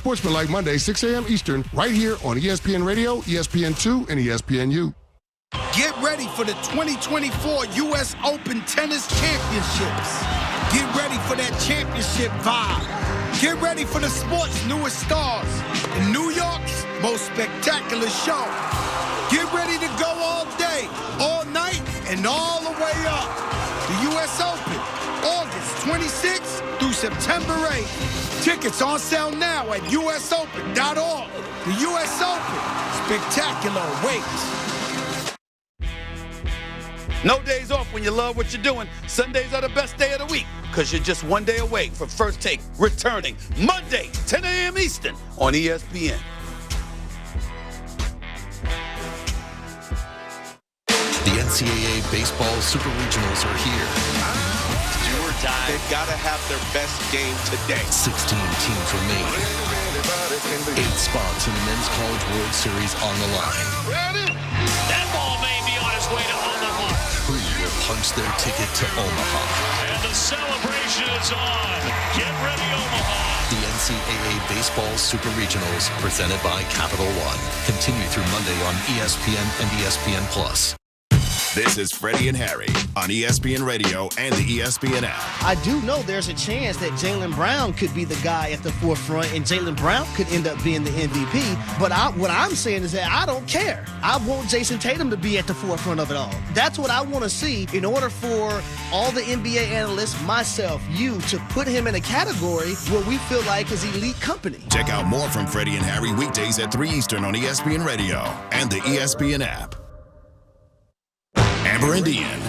Sportsmanlike Monday, 6 a.m. Eastern, right here on ESPN Radio, ESPN2, and ESPNU. Get ready for the 2024 U.S. Open Tennis Championships. Get ready for that championship vibe. Get ready for the sport's newest stars and New York's most spectacular show. Get ready to go all day, all night, and all the way up. The U.S. Open, August 26th through September 8th. Tickets on sale now at usopen.org. The U.S. Open, spectacular awaits. No days off when you love what you're doing. Sundays are the best day of the week because you're just one day away from First Take returning Monday, 10 a.m. Eastern on ESPN. The NCAA Baseball Super Regionals are here. They've got to have their best game today. 16 teams remain. 8 spots in the Men's College World Series on the line. That ball may be on its way to Omaha. Who will punch their ticket to Omaha? And the celebration is on. Get ready, Omaha. The NCAA Baseball Super Regionals, presented by Capital One. Continue through Monday on ESPN and ESPN+. This is Freddie and Harry on ESPN Radio and the ESPN app. I do know there's a chance that Jaylen Brown could be the guy at the forefront, and Jaylen Brown could end up being the MVP. But what I'm saying is that I don't care. I want Jason Tatum to be at the forefront of it all. That's what I want to see in order for all the NBA analysts, myself, you, to put him in a category where we feel like is elite company. Check out more from Freddie and Harry weekdays at 3 Eastern on ESPN Radio and the ESPN app. Amber and Ian.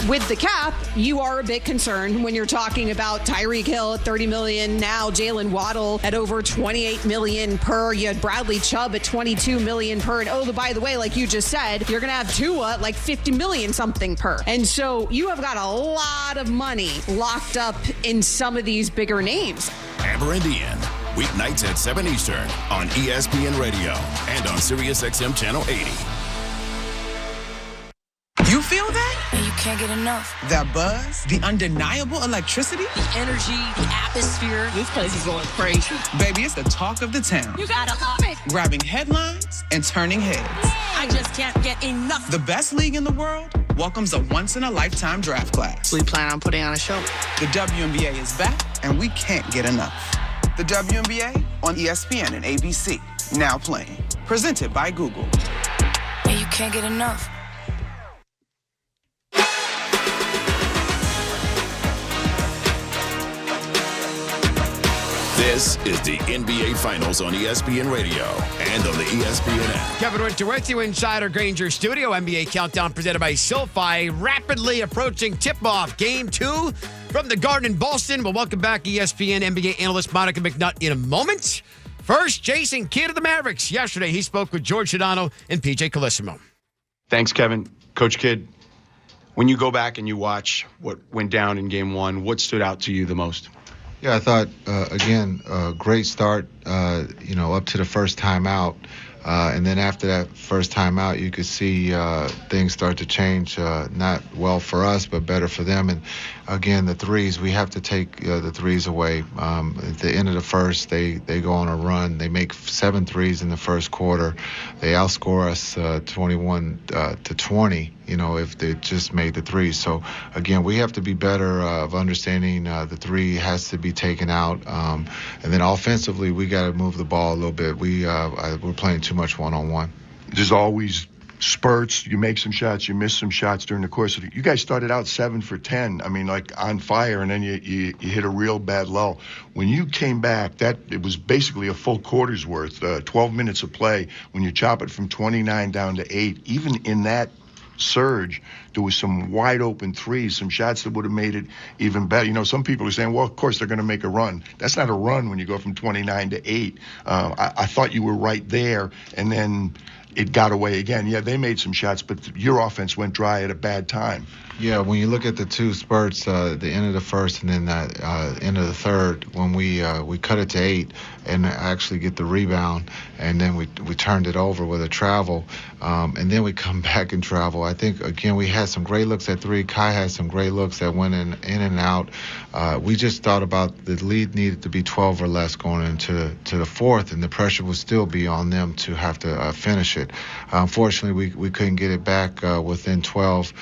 With the cap, you are a bit concerned when you're talking about Tyreek Hill at $30 million, now Jalen Waddle at over $28 million per. You had Bradley Chubb at $22 million per. And oh, by the way, like you just said, you're going to have Tua like $50 million something per. And so you have got a lot of money locked up in some of these bigger names. Amber and Ian, weeknights at 7 Eastern on ESPN Radio and on SiriusXM Channel 80. You feel that? Yeah, you can't get enough. That buzz? The undeniable electricity? The energy, the atmosphere. This place is going crazy. Baby, it's the talk of the town. You gotta love it. Grabbing headlines and turning heads. Yeah. I just can't get enough. The best league in the world welcomes a once-in-a-lifetime draft class. We plan on putting on a show. The WNBA is back, and we can't get enough. The WNBA on ESPN and ABC. Now playing. Presented by Google. Yeah, you can't get enough. This is the NBA Finals on ESPN Radio and on the ESPN app. Kevin Winter with you inside our Granger studio. NBA Countdown presented by SoFi. Rapidly approaching tip-off Game 2 from the Garden in Boston. We'll welcome back ESPN NBA analyst Monica McNutt in a moment. First, Jason Kidd of the Mavericks. Yesterday, he spoke with George Sedano and PJ Colissimo. Thanks, Kevin. Coach Kidd, when you go back and you watch what went down in Game 1, what stood out to you the most? Yeah, I thought, again, a great start, up to the first timeout. And then after that first timeout, you could see things start to change, not well for us, but better for them. And, again, the threes, we have to take the threes away. At the end of the first, they go on a run. They make 7 threes in the first quarter. They outscore us 21-20, if they just made the threes. So, again, we have to be better of understanding the three has to be taken out. And then offensively, we got to move the ball a little bit. We're playing too much one-on-one. There's always spurts. You make some shots, you miss some shots during the course of it. You guys started out 7 for 10. I mean, like on fire, and then you hit a real bad lull. When you came back, it was basically a full quarter's worth, 12 minutes of play. When you chop it from 29 down to 8, even in that surge, there was some wide open threes, some shots that would have made it even better. Some people are saying, well, of course they're going to make a run. That's not a run when you go from 29 to 8. I thought you were right there, and then it got away again. Yeah, they made some shots, but your offense went dry at a bad time. Yeah, when you look at the two spurts, the end of the first and then the end of the third, when we cut it to 8 and actually get the rebound, and then we turned it over with a travel, and then we come back and travel. I think, again, we had some great looks at 3. Kai had some great looks that went in and out. We just thought about the lead needed to be 12 or less going into the fourth, and the pressure would still be on them to have to finish it. Unfortunately, we couldn't get it back within 12.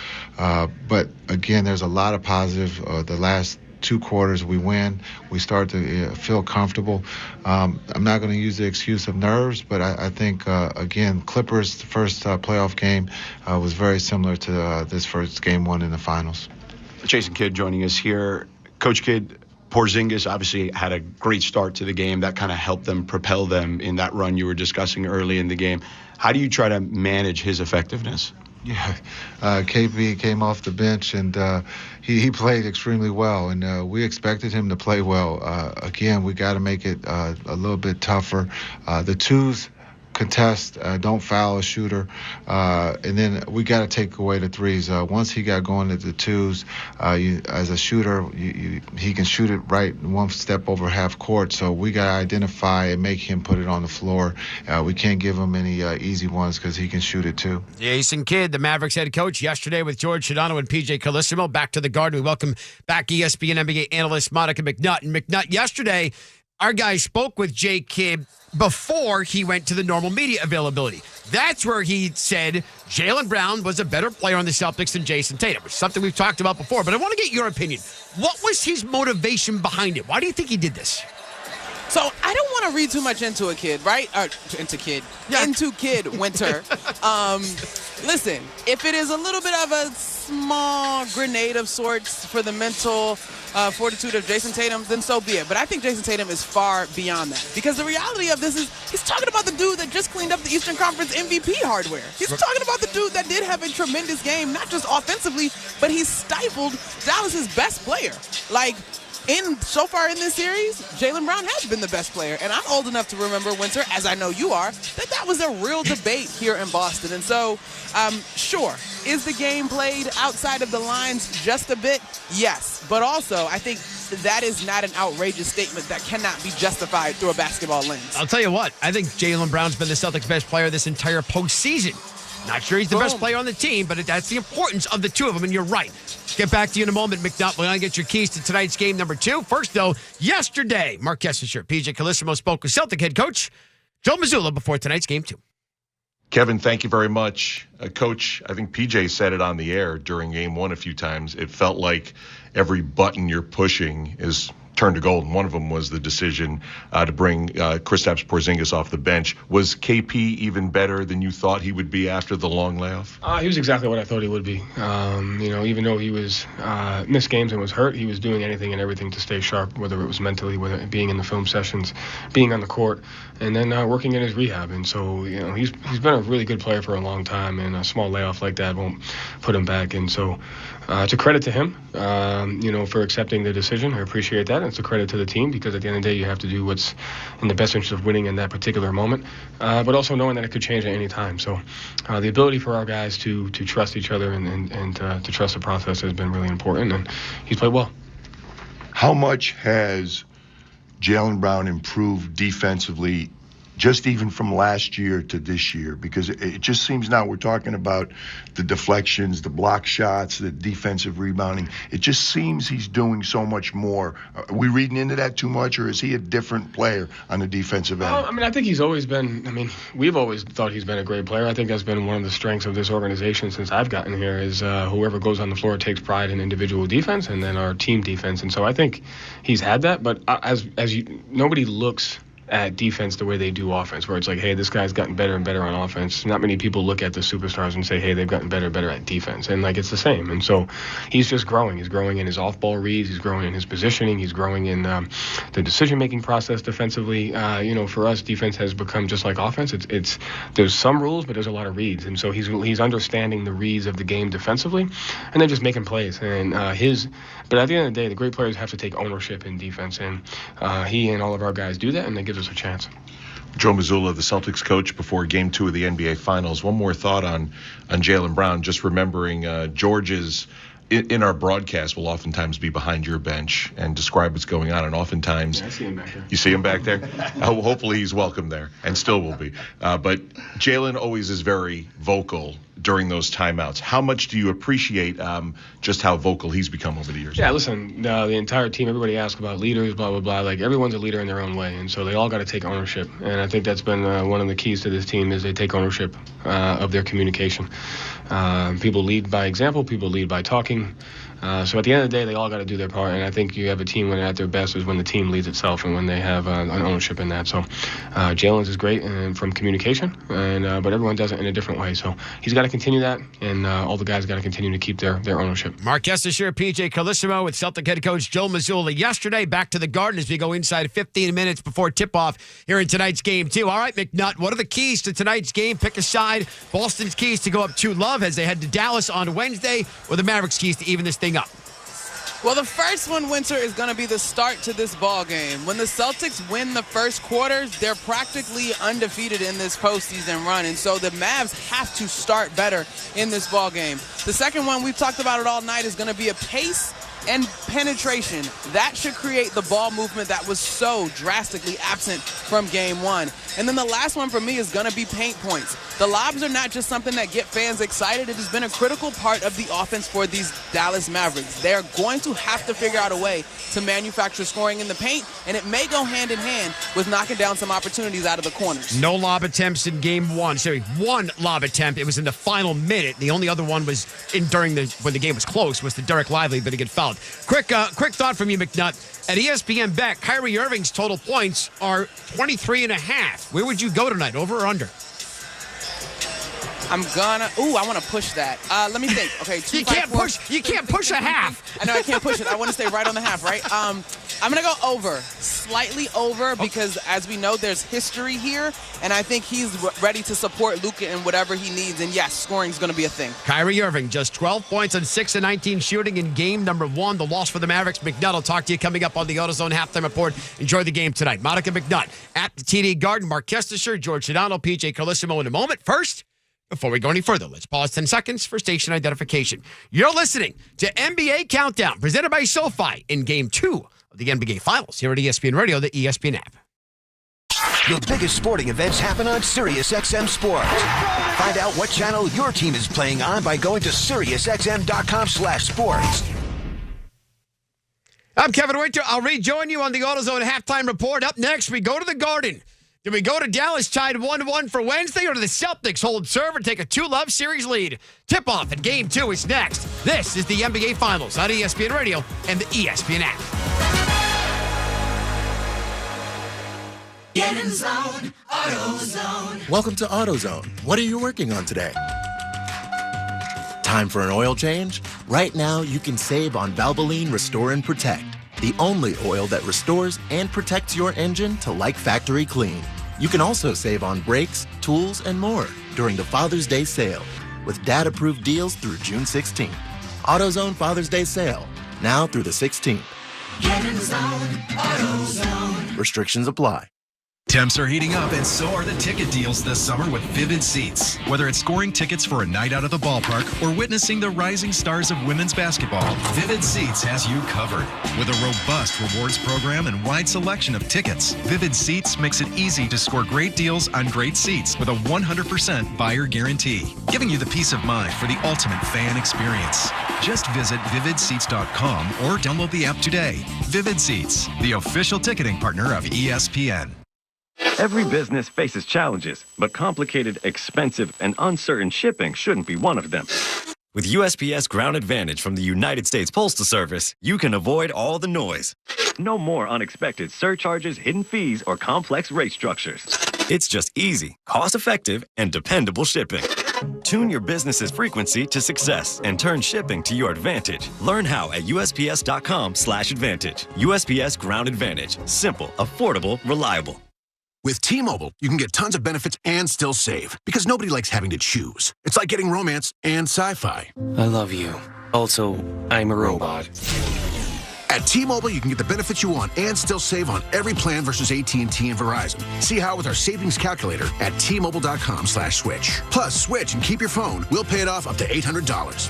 But again, there's a lot of positive. The last 2 quarters we win, we start to feel comfortable. I'm not going to use the excuse of nerves, but I think, again, Clippers' first playoff game was very similar to this first game 1 in the finals. Jason Kidd joining us here. Coach Kidd, Porzingis obviously had a great start to the game. That kind of helped them propel them in that run you were discussing early in the game. How do you try to manage his effectiveness? Yeah, KB came off the bench, and he played extremely well, and we expected him to play well. Again, we got to make it a little bit tougher. The twos contest, don't foul a shooter, and then we got to take away the threes. Once he got going at the twos, as a shooter, he can shoot it right one step over half court, so we got to identify and make him put it on the floor. We can't give him any easy ones because he can shoot it too. Jason Kidd, the Mavericks head coach, yesterday with George Shadano and PJ Carlissimo. Back to the Garden. We welcome back ESPN NBA analyst Monica McNutt. And McNutt, yesterday, our guy spoke with Jay Kidd before he went to the normal media availability. That's where he said Jaylen Brown was a better player on the Celtics than Jason Tatum, which is something we've talked about before. But I want to get your opinion. What was his motivation behind it? Why do you think he did this? So I don't want to read too much into a kid, right? Into Kidd Winter. Listen, if it is a little bit of a small grenade of sorts for the mental fortitude of Jason Tatum, then so be it. But I think Jason Tatum is far beyond that. Because the reality of this is he's talking about the dude that just cleaned up the Eastern Conference MVP hardware. He's talking about the dude that did have a tremendous game, not just offensively, but he stifled Dallas's best player. Like, so far in this series, Jaylen Brown has been the best player. And I'm old enough to remember, Winter, as I know you are, that was a real debate here in Boston. And so, sure, is the game played outside of the lines just a bit? Yes. But also, I think that is not an outrageous statement that cannot be justified through a basketball lens. I'll tell you what, I think Jaylen Brown's been the Celtics' best player this entire postseason. Not sure he's the best player on the team, but that's the importance of the two of them, and you're right. Get back to you in a moment, McNutt. We're going to get your keys to tonight's game number 2. First, though, yesterday, Mark Kessinger, PJ Carlissimo spoke with Celtic head coach Joe Mazzulla before tonight's game 2. Kevin, thank you very much. Coach, I think PJ said it on the air during game 1 a few times. It felt like every button you're pushing is turned to gold, and one of them was the decision to bring Kristaps Porzingis off the bench. Was KP even better than you thought he would be after the long layoff? He was exactly what I thought he would be. Even though he was missed games and was hurt, he was doing anything and everything to stay sharp, whether it was mentally, whether it being in the film sessions, being on the court, and then working in his rehab. And so, he's been a really good player for a long time, and a small layoff like that won't put him back. And so, it's a credit to him, for accepting the decision. I appreciate that. And it's a credit to the team, because at the end of the day, you have to do what's in the best interest of winning in that particular moment, but also knowing that it could change at any time. So the ability for our guys to trust each other and to trust the process has been really important, and he's played well. How much has Jaylen Brown improved defensively, just even from last year to this year? Because it just seems now we're talking about the deflections, the block shots, the defensive rebounding. It just seems he's doing so much more. Are we reading into that too much, or is he a different player on the defensive end? I think he's always been, we've always thought he's been a great player. I think that's been one of the strengths of this organization since I've gotten here, is whoever goes on the floor takes pride in individual defense and then our team defense. And so I think he's had that, but nobody looks at defense the way they do offense, where it's like, hey, this guy's gotten better and better on offense. Not many people look at the superstars and say, hey, they've gotten better and better at defense. And it's the same. And so he's just growing. He's growing in his off-ball reads. He's growing in his positioning. He's growing in the decision-making process defensively. For us, defense has become just like offense. It's there's some rules, but there's a lot of reads. And so he's understanding the reads of the game defensively, and then just making plays. And but at the end of the day, the great players have to take ownership in defense, and he and all of our guys do that, and that gives us a chance. Joe Mazzulla, the Celtics coach, before Game 2 of the NBA Finals. One more thought on Jaylen Brown, just remembering George's in our broadcast will oftentimes be behind your bench and describe what's going on. And oftentimes, I see him back there. You see him back there? Hopefully he's welcome there and still will be. But Jalen always is very vocal during those timeouts. How much do you appreciate just how vocal he's become over the years? Yeah, listen, the entire team, everybody asks about leaders, blah, blah, blah. Like, everyone's a leader in their own way, and so they all got to take ownership. And I think that's been one of the keys to this team is they take ownership of their communication. People lead by example. People lead by talking. So at the end of the day, they all got to do their part, and I think you have a team when they're at their best is when the team leads itself and when they have an ownership in that. So Jalen's is great from communication, but everyone does it in a different way. So he's got to continue that, and all the guys got to continue to keep their ownership. Mark Estisher, PJ Carlissimo with Celtic head coach Joe Mazzulla yesterday. Back to the Garden as we go inside 15 minutes before tip-off here in tonight's game 2. All right, McNutt, what are the keys to tonight's game? Pick a side. Boston's keys to go up 2-love as they head to Dallas on Wednesday, or the Mavericks' keys to even this thing up? Well, the first one, Winter, is going to be the start to this ball game. When the Celtics win the first quarters, they're practically undefeated in this postseason run, and so the Mavs have to start better in this ball game. The second one, we've talked about it all night, is going to be a pace and penetration. That should create the ball movement that was so drastically absent from game 1. And then the last one for me is going to be paint points. The lobs are not just something that get fans excited. It has been a critical part of the offense for these Dallas Mavericks. They're going to have to figure out a way to manufacture scoring in the paint, and it may go hand in hand with knocking down some opportunities out of the corners. No lob attempts in game 1. Sorry, one lob attempt. It was in the final minute. The only other one was when the game was close, was to Derek Lively, but he got fouled. Quick thought from you, McNutt. At ESPN Bet, Kyrie Irving's total points are 23.5. Where would you go tonight, over or under? I want to push that. Let me think. Okay, you can't push a half. I know I can't push it. I want to stay right on the half, right? I'm going to go over, slightly over, because as we know, there's history here, and I think he's ready to support Luka in whatever he needs, and yes, scoring is going to be a thing. Kyrie Irving, just 12 points on 6 of 19 shooting in game number 1, the loss for the Mavericks. McNutt will talk to you coming up on the AutoZone Halftime Report. Enjoy the game tonight. Monica McNutt at the TD Garden. Mark Kestisher, George Sedano, PJ Carlissimo in a moment. First, before we go any further, let's pause 10 seconds for station identification. You're listening to NBA Countdown, presented by SoFi in Game 2 of the NBA Finals here at ESPN Radio, the ESPN app. The biggest sporting events happen on SiriusXM Sports. Find out what channel your team is playing on by going to SiriusXM.com/sports. I'm Kevin Winter. I'll rejoin you on the AutoZone Halftime Report. Up next, we go to the Garden. Do we go to Dallas tied 1-1 for Wednesday, or do the Celtics hold serve and take a 2-love series lead? Tip-off at Game 2 is next. This is the NBA Finals on ESPN Radio and the ESPN app. Get in zone, AutoZone. Welcome to AutoZone. What are you working on today? Time for an oil change? Right now, you can save on Valvoline Restore and Protect, the only oil that restores and protects your engine to like factory clean. You can also save on brakes, tools, and more during the Father's Day sale with dad-approved deals through June 16th. AutoZone Father's Day sale, now through the 16th. Get in zone, AutoZone. Restrictions apply. Temps are heating up, and so are the ticket deals this summer with Vivid Seats. Whether it's scoring tickets for a night out at the ballpark or witnessing the rising stars of women's basketball, Vivid Seats has you covered. With a robust rewards program and wide selection of tickets, Vivid Seats makes it easy to score great deals on great seats with a 100% buyer guarantee, giving you the peace of mind for the ultimate fan experience. Just visit vividseats.com or download the app today. Vivid Seats, the official ticketing partner of ESPN. Every business faces challenges, but complicated, expensive, and uncertain shipping shouldn't be one of them. With USPS Ground Advantage from the United States Postal Service, you can avoid all the noise. No more unexpected surcharges, hidden fees, or complex rate structures. It's just easy, cost-effective, and dependable shipping. Tune your business's frequency to success and turn shipping to your advantage. Learn how at USPS.com/advantage. USPS Ground Advantage. Simple, affordable, reliable. With T-Mobile, you can get tons of benefits and still save, because nobody likes having to choose. It's like getting romance and sci-fi. I love you. Also, I'm a robot. At T-Mobile, you can get the benefits you want and still save on every plan versus AT&T and Verizon. See how with our savings calculator at T-Mobile.com/switch. Plus, switch and keep your phone. We'll pay it off up to $800.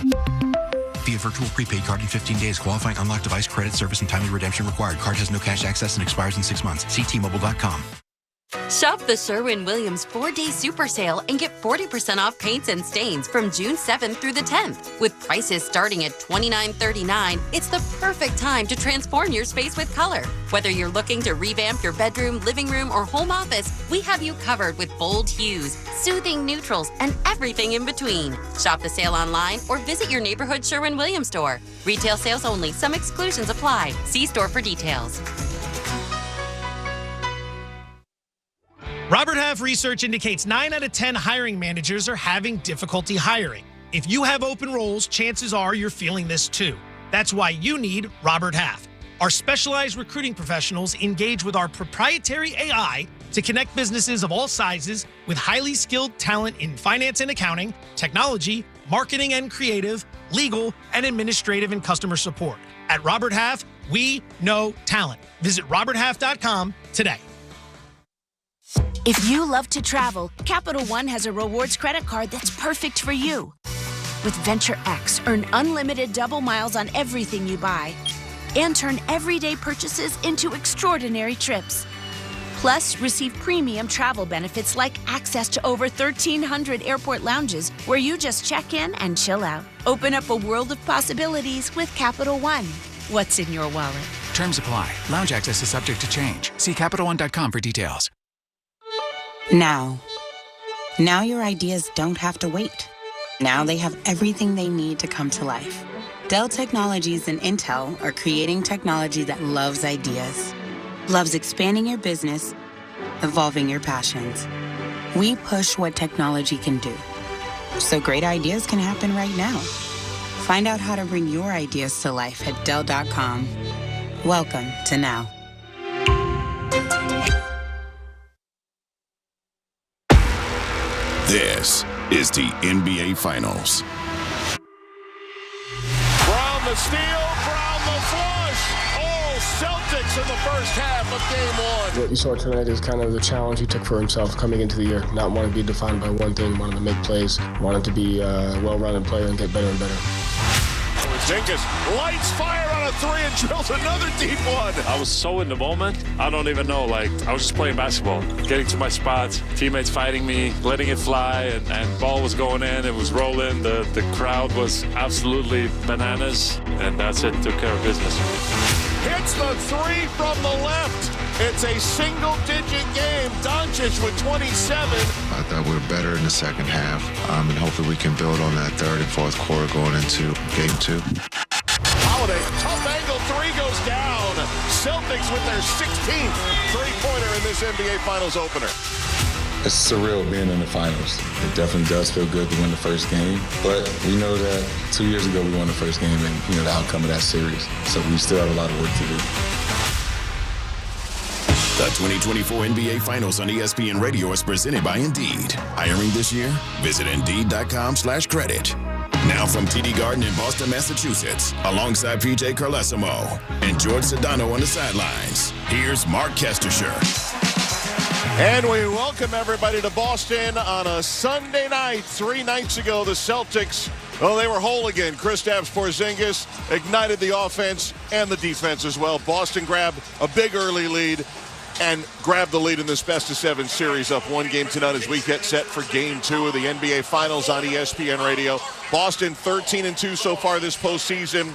via virtual prepaid card in 15 days. Qualifying unlocked device credit service and timely redemption required. Card has no cash access and expires in 6 months. See T-Mobile.com. Shop the Sherwin-Williams 4-day super sale and get 40% off paints and stains from June 7th through the 10th. With prices starting at $29.39, it's the perfect time to transform your space with color. Whether you're looking to revamp your bedroom, living room, or home office, we have you covered with bold hues, soothing neutrals, and everything in between. Shop the sale online or visit your neighborhood Sherwin-Williams store. Retail sales only. Some exclusions apply. See store for details. Robert Half research indicates 9 out of 10 hiring managers are having difficulty hiring. If you have open roles, chances are you're feeling this too. That's why you need Robert Half. Our specialized recruiting professionals engage with our proprietary AI to connect businesses of all sizes with highly skilled talent in finance and accounting, technology, marketing and creative, legal, and administrative and customer support. At Robert Half, we know talent. Visit roberthalf.com today. If you love to travel, Capital One has a rewards credit card that's perfect for you. With Venture X, earn unlimited double miles on everything you buy and turn everyday purchases into extraordinary trips. Plus, receive premium travel benefits like access to over 1,300 airport lounges where you just check in and chill out. Open up a world of possibilities with Capital One. What's in your wallet? Terms apply. Lounge access is subject to change. See CapitalOne.com for details. Now your ideas don't have to wait. Now they have everything they need to come to life. Dell Technologies and Intel are creating technology that loves ideas, loves expanding your business, evolving your passions. We push what technology can do, so great ideas can happen right now. Find out how to bring your ideas to life at Dell.com. Welcome to Now. This is the NBA Finals. From the steal, from the flush. All Celtics in the first half of Game 1. What you saw tonight is kind of the challenge he took for himself coming into the year. Not wanting to be defined by one thing, wanting to make plays, wanting to be a well-rounded player and get better and better. Jenkins lights fire on a 3 and drills another deep one. I was so in the moment, I don't even know. I was just playing basketball, getting to my spots, teammates fighting me, letting it fly, and ball was going in, it was rolling. The crowd was absolutely bananas, and that's it, took care of business. Hits the 3 from the left. It's a single-digit game. Doncic with 27. I thought we were better in the second half, and hopefully we can build on that third and fourth quarter going into Game 2. Holiday, tough angle 3 goes down. Celtics with their 16th three-pointer in this NBA Finals opener. It's surreal being in the finals. It definitely does feel good to win the first game, but we know that 2 years ago we won the first game and the outcome of that series. So we still have a lot of work to do. The 2024 NBA Finals on ESPN Radio is presented by Indeed. Hiring this year? Visit Indeed.com/credit. Now from TD Garden in Boston, Massachusetts, alongside PJ Carlesimo and George Sedano on the sidelines, here's Mark Kestisher. And we welcome everybody to Boston on a Sunday night. 3 nights ago, the Celtics, they were whole again. Kristaps Porzingis ignited the offense and the defense as well. Boston grabbed a big early lead and grabbed the lead in this best-of-7 series, up 1 game to none as we get set for Game 2 of the NBA Finals on ESPN Radio. Boston 13-2 so far this postseason.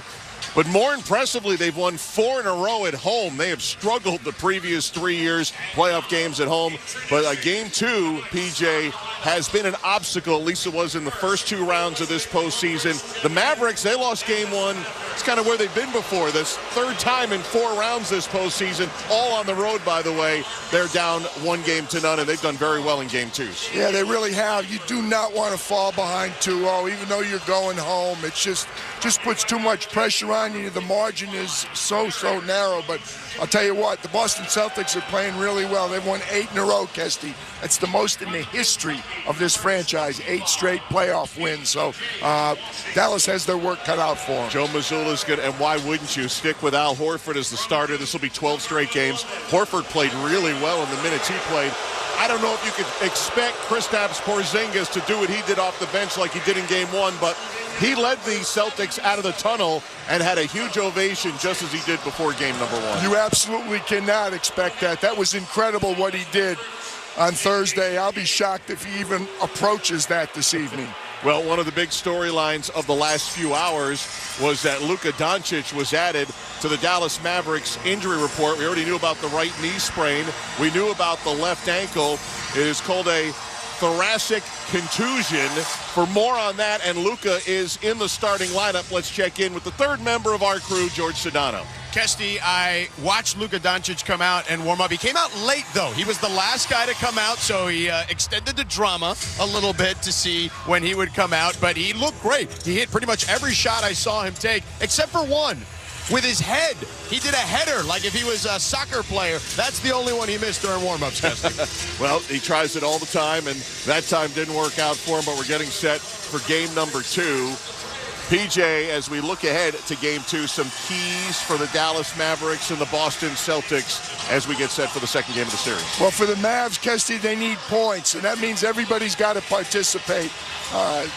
But more impressively, they've won 4 in a row at home. They have struggled the previous 3 years, playoff games at home. But Game 2, PJ, has been an obstacle, at least it was in the first 2 rounds of this postseason. The Mavericks, they lost Game 1. It's kind of where they've been before. This 3rd time in 4 rounds this postseason, all on the road, by the way. They're down 1 game to none, and they've done very well in Game 2s. Yeah, they really have. You do not want to fall behind 2-0, even though you're going home. It just puts too much pressure on you. The margin is so narrow. But I'll tell you what, the Boston Celtics are playing really well. They've won 8 in a row, Kesty. That's the most in the history of this franchise, 8 straight playoff wins. So Dallas has their work cut out for them. Joe Mazzulla's good, and why wouldn't you stick with Al Horford as the starter? This will be 12 straight games. Horford played really well in the minutes he played. I don't know if you could expect Kristaps Porzingis to do what he did off the bench like he did in Game 1, but he led the Celtics out of the tunnel and had a huge ovation just as he did before Game number 1. You absolutely cannot expect that. That was incredible what he did on Thursday. I'll be shocked if he even approaches that this evening. Well, one of the big storylines of the last few hours was that Luka Doncic was added to the Dallas Mavericks injury report. We already knew about the right knee sprain. We knew about the left ankle. It is called a thoracic contusion. For more on that, and Luka is in the starting lineup. Let's check in with the third member of our crew, George Sedano. Kesty, I watched Luka Doncic come out and warm up. He came out late, though. He was the last guy to come out, so he extended the drama a little bit to see when he would come out. But he looked great. He hit pretty much every shot I saw him take, except for one. With his head. He did a header like if he was a soccer player. That's the only one he missed during warm-ups, Kesty. Well, he tries it all the time, and that time didn't work out for him, but we're getting set for game number 2. PJ, as we look ahead to Game 2, some keys for the Dallas Mavericks and the Boston Celtics as we get set for the second game of the series. Well, for the Mavs, Kesty, they need points, and that means everybody's got to participate.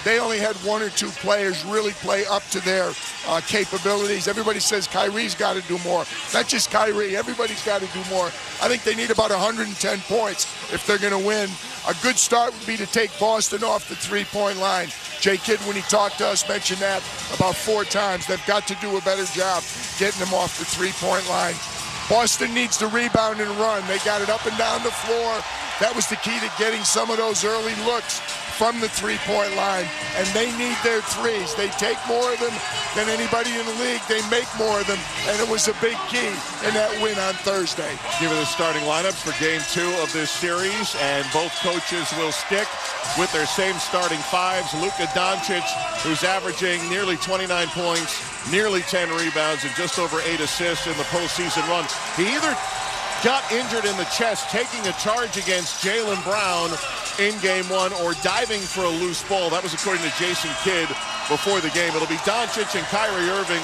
They only had 1 or 2 players really play up to their capabilities. Everybody says Kyrie's got to do more. Not just Kyrie. Everybody's got to do more. I think they need about 110 points if they're going to win. A good start would be to take Boston off the three-point line. Jay Kidd, when he talked to us, mentioned that about 4 times. They've got to do a better job getting them off the three-point line. Boston needs to rebound and run. They got it up and down the floor. That was the key to getting some of those early looks from the three-point line, and they need their threes. They take more of them than anybody in the league. They make more of them, and it was a big key in that win on Thursday. Give you the starting lineups for Game 2 of this series, and both coaches will stick with their same starting fives. Luka Doncic, who's averaging nearly 29 points, nearly 10 rebounds, and just over 8 assists in the postseason run. He either got injured in the chest taking a charge against Jaylen Brown in Game 1 or diving for a loose ball. That was according to Jason Kidd before the game. It'll be Doncic and Kyrie Irving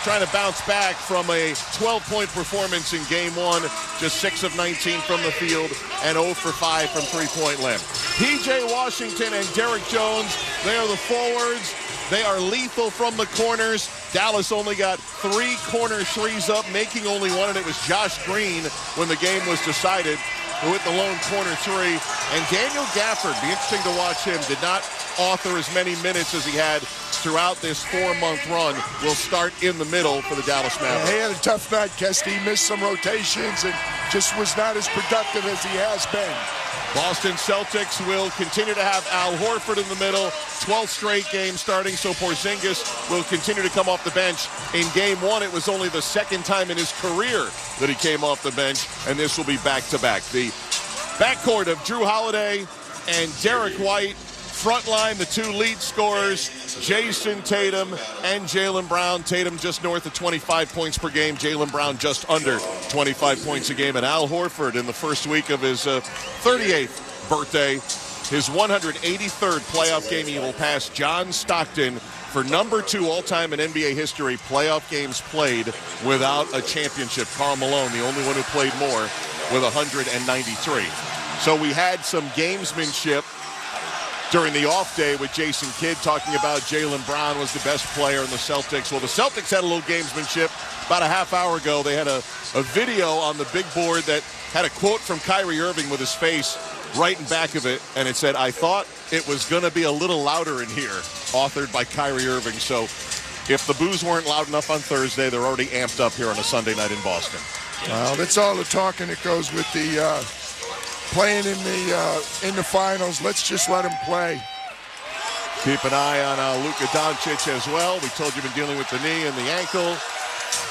trying to bounce back from a 12-point performance in Game 1, just 6 of 19 from the field and 0 for 5 from three-point land. P.J. Washington and Derek Jones, they are the forwards. They are lethal from the corners. Dallas only got 3 corner threes up, making only 1, and it was Josh Green when the game was decided who hit the lone corner 3. And Daniel Gafford, be interesting to watch him, did not author as many minutes as he had throughout this 4-month run. Will start in the middle for the Dallas Mavericks. He had a tough night, Kesty. He missed some rotations and just was not as productive as he has been. Boston Celtics will continue to have Al Horford in the middle. 12th straight game starting, so Porzingis will continue to come off the bench. In Game 1, it was only the second time in his career that he came off the bench, and this will be back-to-back. The backcourt of Drew Holiday and Derek White. Frontline, the 2 lead scorers, Jason Tatum and Jaylen Brown. Tatum just north of 25 points per game. Jaylen Brown just under 25 points a game. And Al Horford in the first week of his 38th birthday, his 183rd playoff game. He will pass John Stockton for number 2 all-time in NBA history playoff games played without a championship. Karl Malone, the only one who played more, with 193. So we had some gamesmanship during the off day with Jason Kidd talking about Jaylen Brown was the best player in the Celtics. Well, the Celtics had a little gamesmanship. About a half hour ago, they had a video on the big board that had a quote from Kyrie Irving with his face right in back of it, and it said, "I thought it was going to be a little louder in here," authored by Kyrie Irving. So if the boos weren't loud enough on Thursday, they're already amped up here on a Sunday night in Boston. Well, that's all the talking that goes with the playing in the finals. Let's just let him play. Keep an eye on Luka Doncic as well. We told you been dealing with the knee and the ankle.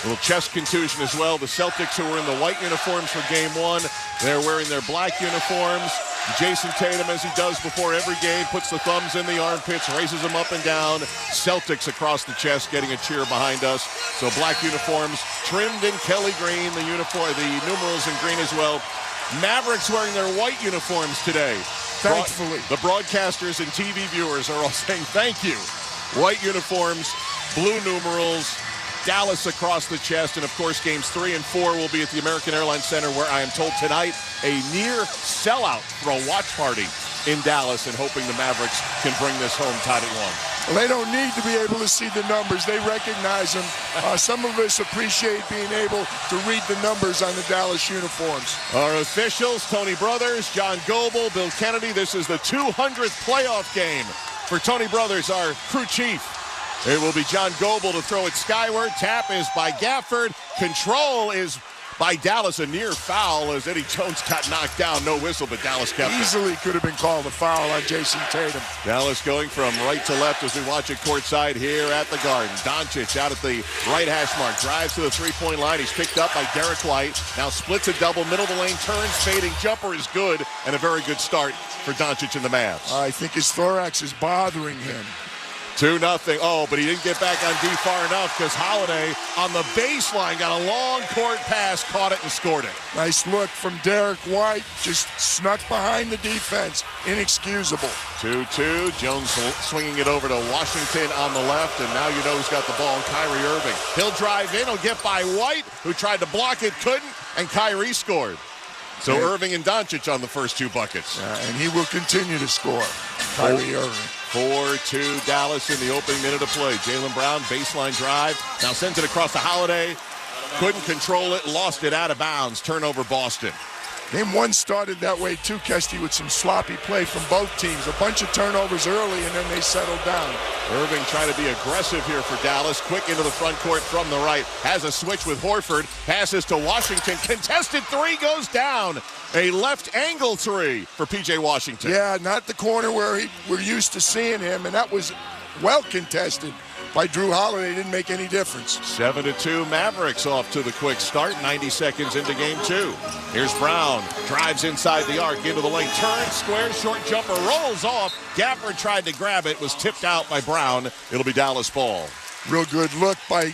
A little chest contusion as well. The Celtics, who were in the white uniforms for Game 1, they're wearing their black uniforms. Jason Tatum, as he does before every game, puts the thumbs in the armpits, raises them up and down. Celtics across the chest getting a cheer behind us. So black uniforms trimmed in Kelly green, the numerals in green as well. Mavericks wearing their white uniforms today. Thankfully. The broadcasters and TV viewers are all saying thank you. White uniforms, blue numerals, Dallas across the chest, and of course games 3 and 4 will be at the American Airlines Center, where I am told tonight a near sellout for a watch party in Dallas and hoping the Mavericks can bring this home tied at 1. Well, they don't need to be able to see the numbers. They recognize them. Some of us appreciate being able to read the numbers on the Dallas uniforms. Our officials, Tony Brothers, John Goebel, Bill Kennedy. This is the 200th playoff game for Tony Brothers, our crew chief. It will be John Goebel to throw it skyward. Tap is by Gafford. Control is by Dallas. A near foul as Eddie Jones got knocked down. No whistle, but Dallas kept it. Easily could have been called a foul on Jason Tatum. Dallas going from right to left as we watch it courtside here at the Garden. Doncic out at the right hash mark. Drives to the three-point line. He's picked up by Derek White. Now splits a double. Middle of the lane. Turns. Fading. Jumper is good. And a very good start for Doncic and the Mavs. I think his thorax is bothering him. 2-0. Oh, but he didn't get back on D far enough because Holiday on the baseline got a long court pass, caught it, and scored it. Nice look from Derek White. Just snuck behind the defense. Inexcusable. 2-2. Jones swinging it over to Washington on the left, and now you know who's got the ball, Kyrie Irving. He'll drive in. He'll get by White, who tried to block it, couldn't, and Kyrie scored. So Irving and Doncic on the first 2 buckets. And he will continue to score. Kyrie Irving. 4-2 Dallas in the opening minute of play. Jaylen Brown, baseline drive. Now sends it across the Holiday. Couldn't control it. Lost it out of bounds. Turnover Boston. Game 1 started that way too, Kesty, with some sloppy play from both teams. A bunch of turnovers early, and then they settled down. Irving trying to be aggressive here for Dallas. Quick into the front court from the right. Has a switch with Horford. Passes to Washington. Contested 3 goes down. A left angle 3 for P.J. Washington. Yeah, not the corner where we're used to seeing him, and that was well contested by Drew Holiday. Didn't make any difference. 7-2 Mavericks off to the quick start. 90 seconds into game 2. Here's Brown. Drives inside the arc into the lane. Turns, squares, short jumper, rolls off. Gafford tried to grab it. Was tipped out by Brown. It'll be Dallas ball. Real good look by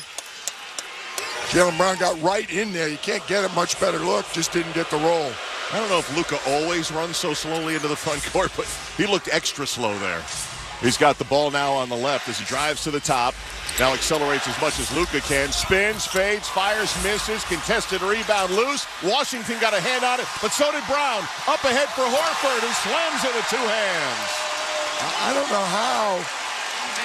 Jaylen Brown. Got right in there. You can't get a much better look. Just didn't get the roll. I don't know if Luka always runs so slowly into the front court, but he looked extra slow there. He's got the ball now on the left as he drives to the top. Now accelerates as much as Luka can. Spins, fades, fires, misses. Contested rebound loose. Washington got a hand on it, but so did Brown. Up ahead for Horford, who slams it with 2 hands. I don't know how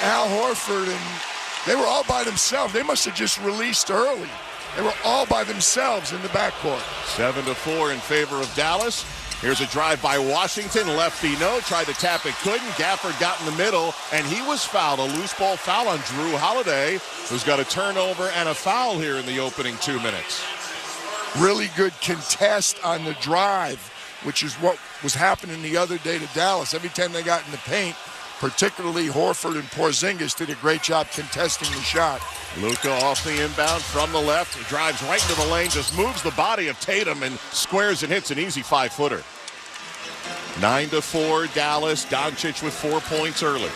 Al Horford and they were all by themselves. They must have just released early. They were all by themselves in the backcourt. 7-4 in favor of Dallas. Here's a drive by Washington. Lefty no. Tried to tap it. Couldn't. Gafford got in the middle, and he was fouled. A loose ball foul on Drew Holiday, who's got a turnover and a foul here in the opening 2 minutes. Really good contest on the drive, which is what was happening the other day to Dallas. Every time they got in the paint, particularly Horford and Porzingis did a great job contesting the shot. Luka off the inbound from the left. He drives right into the lane, just moves the body of Tatum and squares and hits an easy 5-footer. 9-4 Dallas. Doncic with 4 points early.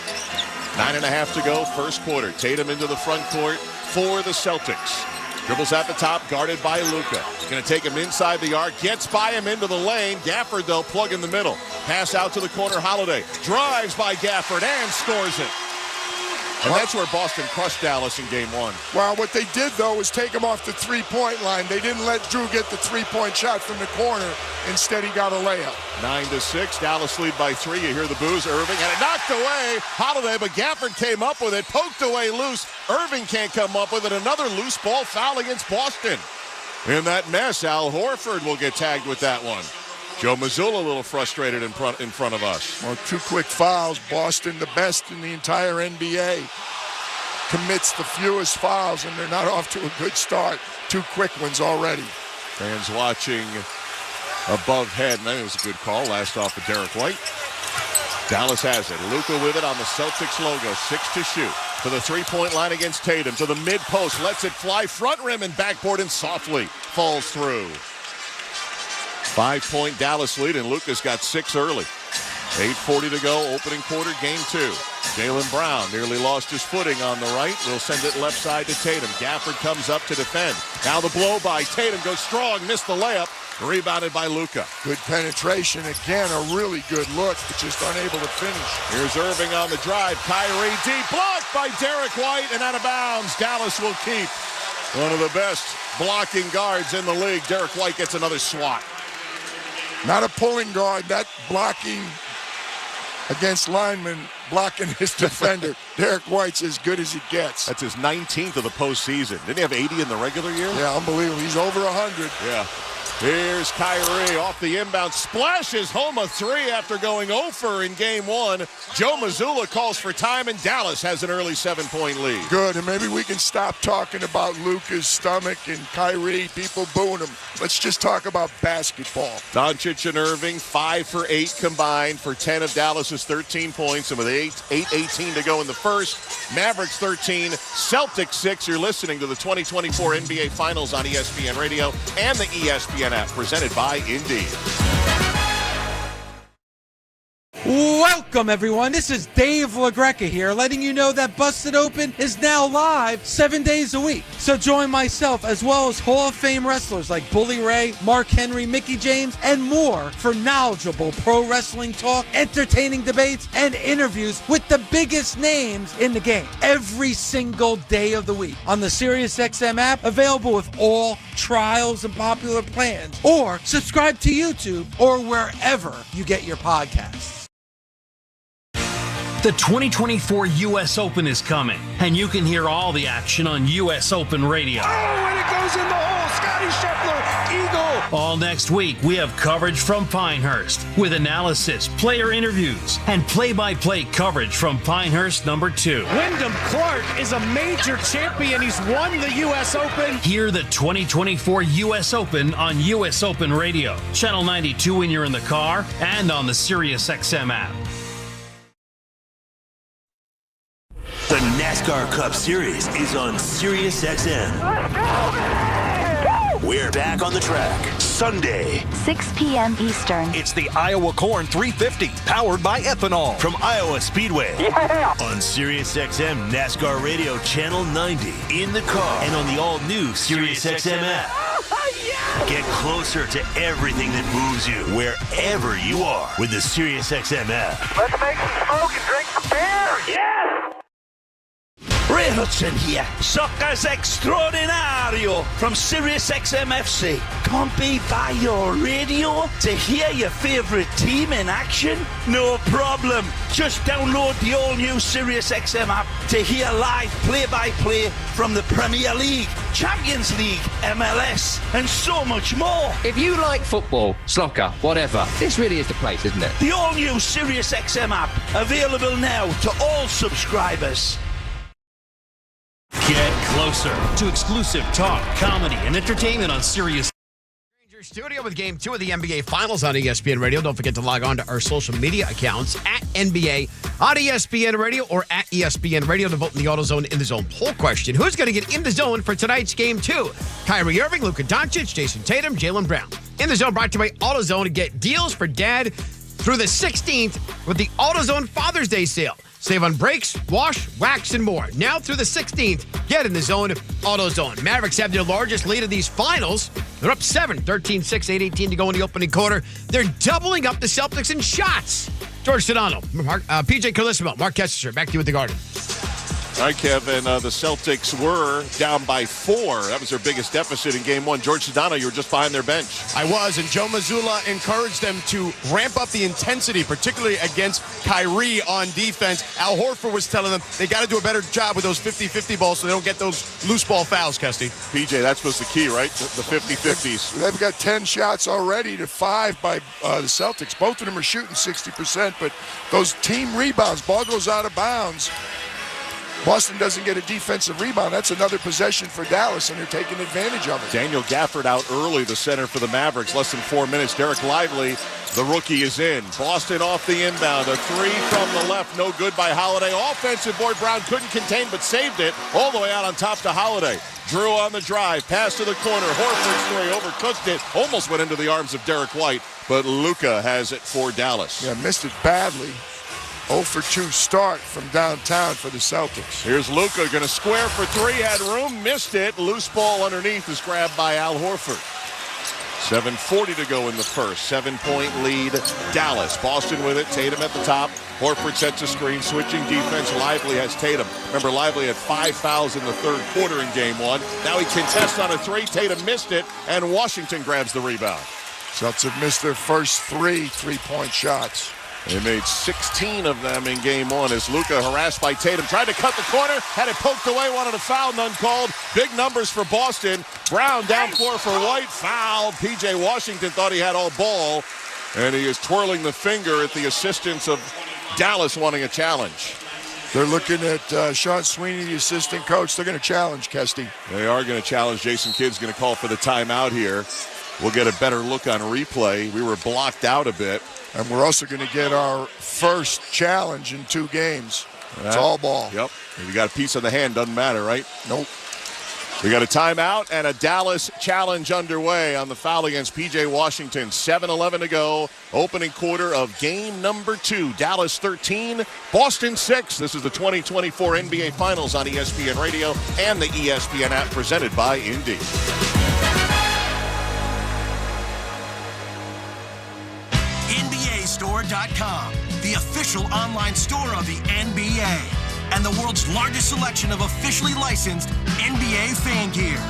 9.5 to go, first quarter. Tatum into the front court for the Celtics. Dribbles at the top, guarded by Luka. Going to take him inside the arc, gets by him into the lane. Gafford, though, plug in the middle. Pass out to the corner, Holiday. Drives by Gafford and scores it. And that's where Boston crushed Dallas in game 1. Well, what they did, though, was take him off the three-point line. They didn't let Drew get the three-point shot from the corner. Instead, he got a layup. 9-6, Dallas lead by 3. You hear the boos. Irving had it knocked away. Holiday, but Gafford came up with it, poked away loose. Irving can't come up with it. Another loose ball foul against Boston. In that mess, Al Horford will get tagged with that one. Joe Mazzulla a little frustrated in front of us. Well, 2 quick fouls. Boston, the best in the entire NBA, commits the fewest fouls, and they're not off to a good start. 2 quick ones already. Fans watching above head, and that was a good call. Last off of Derek White. Dallas has it. Luka with it on the Celtics logo. 6 to shoot. To the three-point line against Tatum. To the mid-post. Lets it fly. Front rim and backboard and softly falls through. 5-point Dallas lead, and Luka's got 6 early. 8:40 to go, opening quarter, game 2. Jaylen Brown nearly lost his footing on the right. We'll send it left side to Tatum. Gafford comes up to defend. Now the blow by Tatum goes strong, missed the layup. Rebounded by Luka. Good penetration. Again, a really good look, but just unable to finish. Here's Irving on the drive. Kyrie deep, blocked by Derek White and out of bounds. Dallas will keep. One of the best blocking guards in the league. Derek White gets another swat. Not a pulling guard. That blocking against linemen, blocking his defender. Derek White's as good as it gets. That's his 19th of the postseason. Didn't he have 80 in the regular year? Yeah, unbelievable. He's over 100. Yeah. Here's Kyrie off the inbound. Splashes home a three after going 0 for in game one. Joe Mazzulla calls for time, and Dallas has an early 7-point lead. Good, and maybe we can stop talking about Luka's stomach and Kyrie, people booing him. Let's just talk about basketball. Doncic and Irving, 5 for 8 combined for 10 of Dallas's 13 points, and with 8:18 to go in the first, Mavericks 13, Celtics 6. You're listening to the 2024 NBA Finals on ESPN Radio and the ESPN app, presented by Indeed. Welcome, everyone. This is Dave LaGreca here, letting you know that Busted Open is now live 7 days a week. So join myself as well as Hall of Fame wrestlers like Bully Ray, Mark Henry, Mickey James, and more for knowledgeable pro wrestling talk, entertaining debates, and interviews with the biggest names in the game every single day of the week on the SiriusXM app, available with all trials and popular plans, or subscribe to YouTube or wherever you get your podcasts. The 2024 U.S. Open is coming, and you can hear all the action on U.S. Open Radio. Oh, and it goes in the hole. Scotty Scheffler, eagle. All next week, we have coverage from Pinehurst with analysis, player interviews, and play-by-play coverage from Pinehurst number 2. Wyndham Clark is a major champion. He's won the U.S. Open. Hear the 2024 U.S. Open on U.S. Open Radio, Channel 92 when you're in the car, and on the SiriusXM app. The NASCAR Cup Series is on SiriusXM. Let's go! We're back on the track Sunday, 6 p.m. Eastern. It's the Iowa Corn 350, powered by ethanol from Iowa Speedway. Yeah! On SiriusXM NASCAR Radio Channel 90, in the car, and on the all-new SiriusXM app. Yeah! Get closer to everything that moves you, wherever you are, with the SiriusXM app. Let's make some smoke and drink some beer. Yeah! Ray Hudson here, Soccer's Extraordinario from SiriusXM FC. Can't be by your radio to hear your favourite team in action? No problem. Just download the all-new SiriusXM app to hear live play-by-play from the Premier League, Champions League, MLS, and so much more. If you like football, soccer, whatever, this really is the place, isn't it? The all-new SiriusXM app, available now to all subscribers. Get closer to exclusive talk, comedy, and entertainment on Sirius. Studio with Game 2 of the NBA Finals on ESPN Radio. Don't forget to log on to our social media accounts at NBA on ESPN Radio or at ESPN Radio to vote in the AutoZone In the Zone poll question. Who's going to get in the zone for tonight's Game 2? Kyrie Irving, Luka Doncic, Jason Tatum, Jaylen Brown. In the Zone brought to you by AutoZone to get deals for dad through the 16th with the AutoZone Father's Day sale. Save on brakes, wash, wax, and more. Now through the 16th, get in the zone, AutoZone. Mavericks have their largest lead of these finals. They're up 7, 13-6, 8:18 to go in the opening quarter. They're doubling up the Celtics in shots. George Sedano, PJ Carlissimo, Mark Kessinger, back to you at the Garden. All right, Kevin, the Celtics were down by 4. That was their biggest deficit in Game 1. George Sedano, you were just behind their bench. I was, and Joe Mazzulla encouraged them to ramp up the intensity, particularly against Kyrie on defense. Al Horford was telling them they got to do a better job with those 50-50 balls so they don't get those loose ball fouls, Kesty. PJ, that was the key, right? The 50-50s. They've got 10 shots already to 5 by the Celtics. Both of them are shooting 60%, but those team rebounds, ball goes out of bounds. Boston doesn't get a defensive rebound. That's another possession for Dallas, and they're taking advantage of it. Daniel Gafford out early, the center for the Mavericks. Less than 4 minutes. Derek Lively, the rookie, is in. Boston off the inbound. A 3 from the left. No good by Holiday. Offensive board. Brown couldn't contain, but saved it all the way out on top to Holiday. Drew on the drive. Pass to the corner. Horford's 3 overcooked it. Almost went into the arms of Derek White, but Luka has it for Dallas. Yeah, missed it badly. 0 for 2 start from downtown for the Celtics. Here's Luka, going to square for 3, had room, missed it. Loose ball underneath is grabbed by Al Horford. 7:40 to go in the first. 7-point lead, Dallas. Boston with it, Tatum at the top. Horford sets a screen, switching defense. Lively has Tatum. Remember, Lively had 5 fouls in the third quarter in Game 1. Now he contests on a 3. Tatum missed it, and Washington grabs the rebound. Celtics have missed their first three-point shots. They made 16 of them in game one as Luka, harassed by Tatum, tried to cut the corner, had it poked away, wanted a foul, none called. Big numbers for Boston. Brown down floor for White, foul. P.J. Washington thought he had all ball, and he is twirling the finger at the assistants of Dallas wanting a challenge. They're looking at Sean Sweeney, the assistant coach. They're going to challenge Kesty. They are going to challenge. Jason Kidd's going to call for the timeout here. We'll get a better look on replay. We were blocked out a bit. And we're also going to get our first challenge in 2 games. It's all ball. Yep. If you got a piece on the hand, doesn't matter, right? Nope. We got a timeout and a Dallas challenge underway on the foul against P.J. Washington. 7:11 to go. Opening quarter of game number 2. Dallas 13, Boston 6. This is the 2024 NBA Finals on ESPN Radio and the ESPN app presented by Indeed. NBAstore.com, the official online store of the NBA. And the world's largest selection of officially licensed NBA fan gear.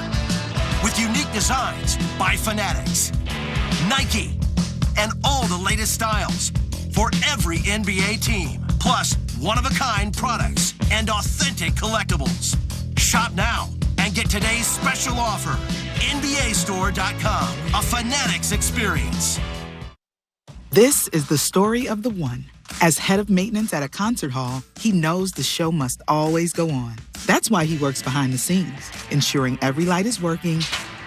With unique designs by Fanatics, Nike, and all the latest styles for every NBA team. Plus, one-of-a-kind products and authentic collectibles. Shop now and get today's special offer. NBAstore.com, a Fanatics experience. This is the story of the one. As head of maintenance at a concert hall, he knows the show must always go on. That's why he works behind the scenes, ensuring every light is working,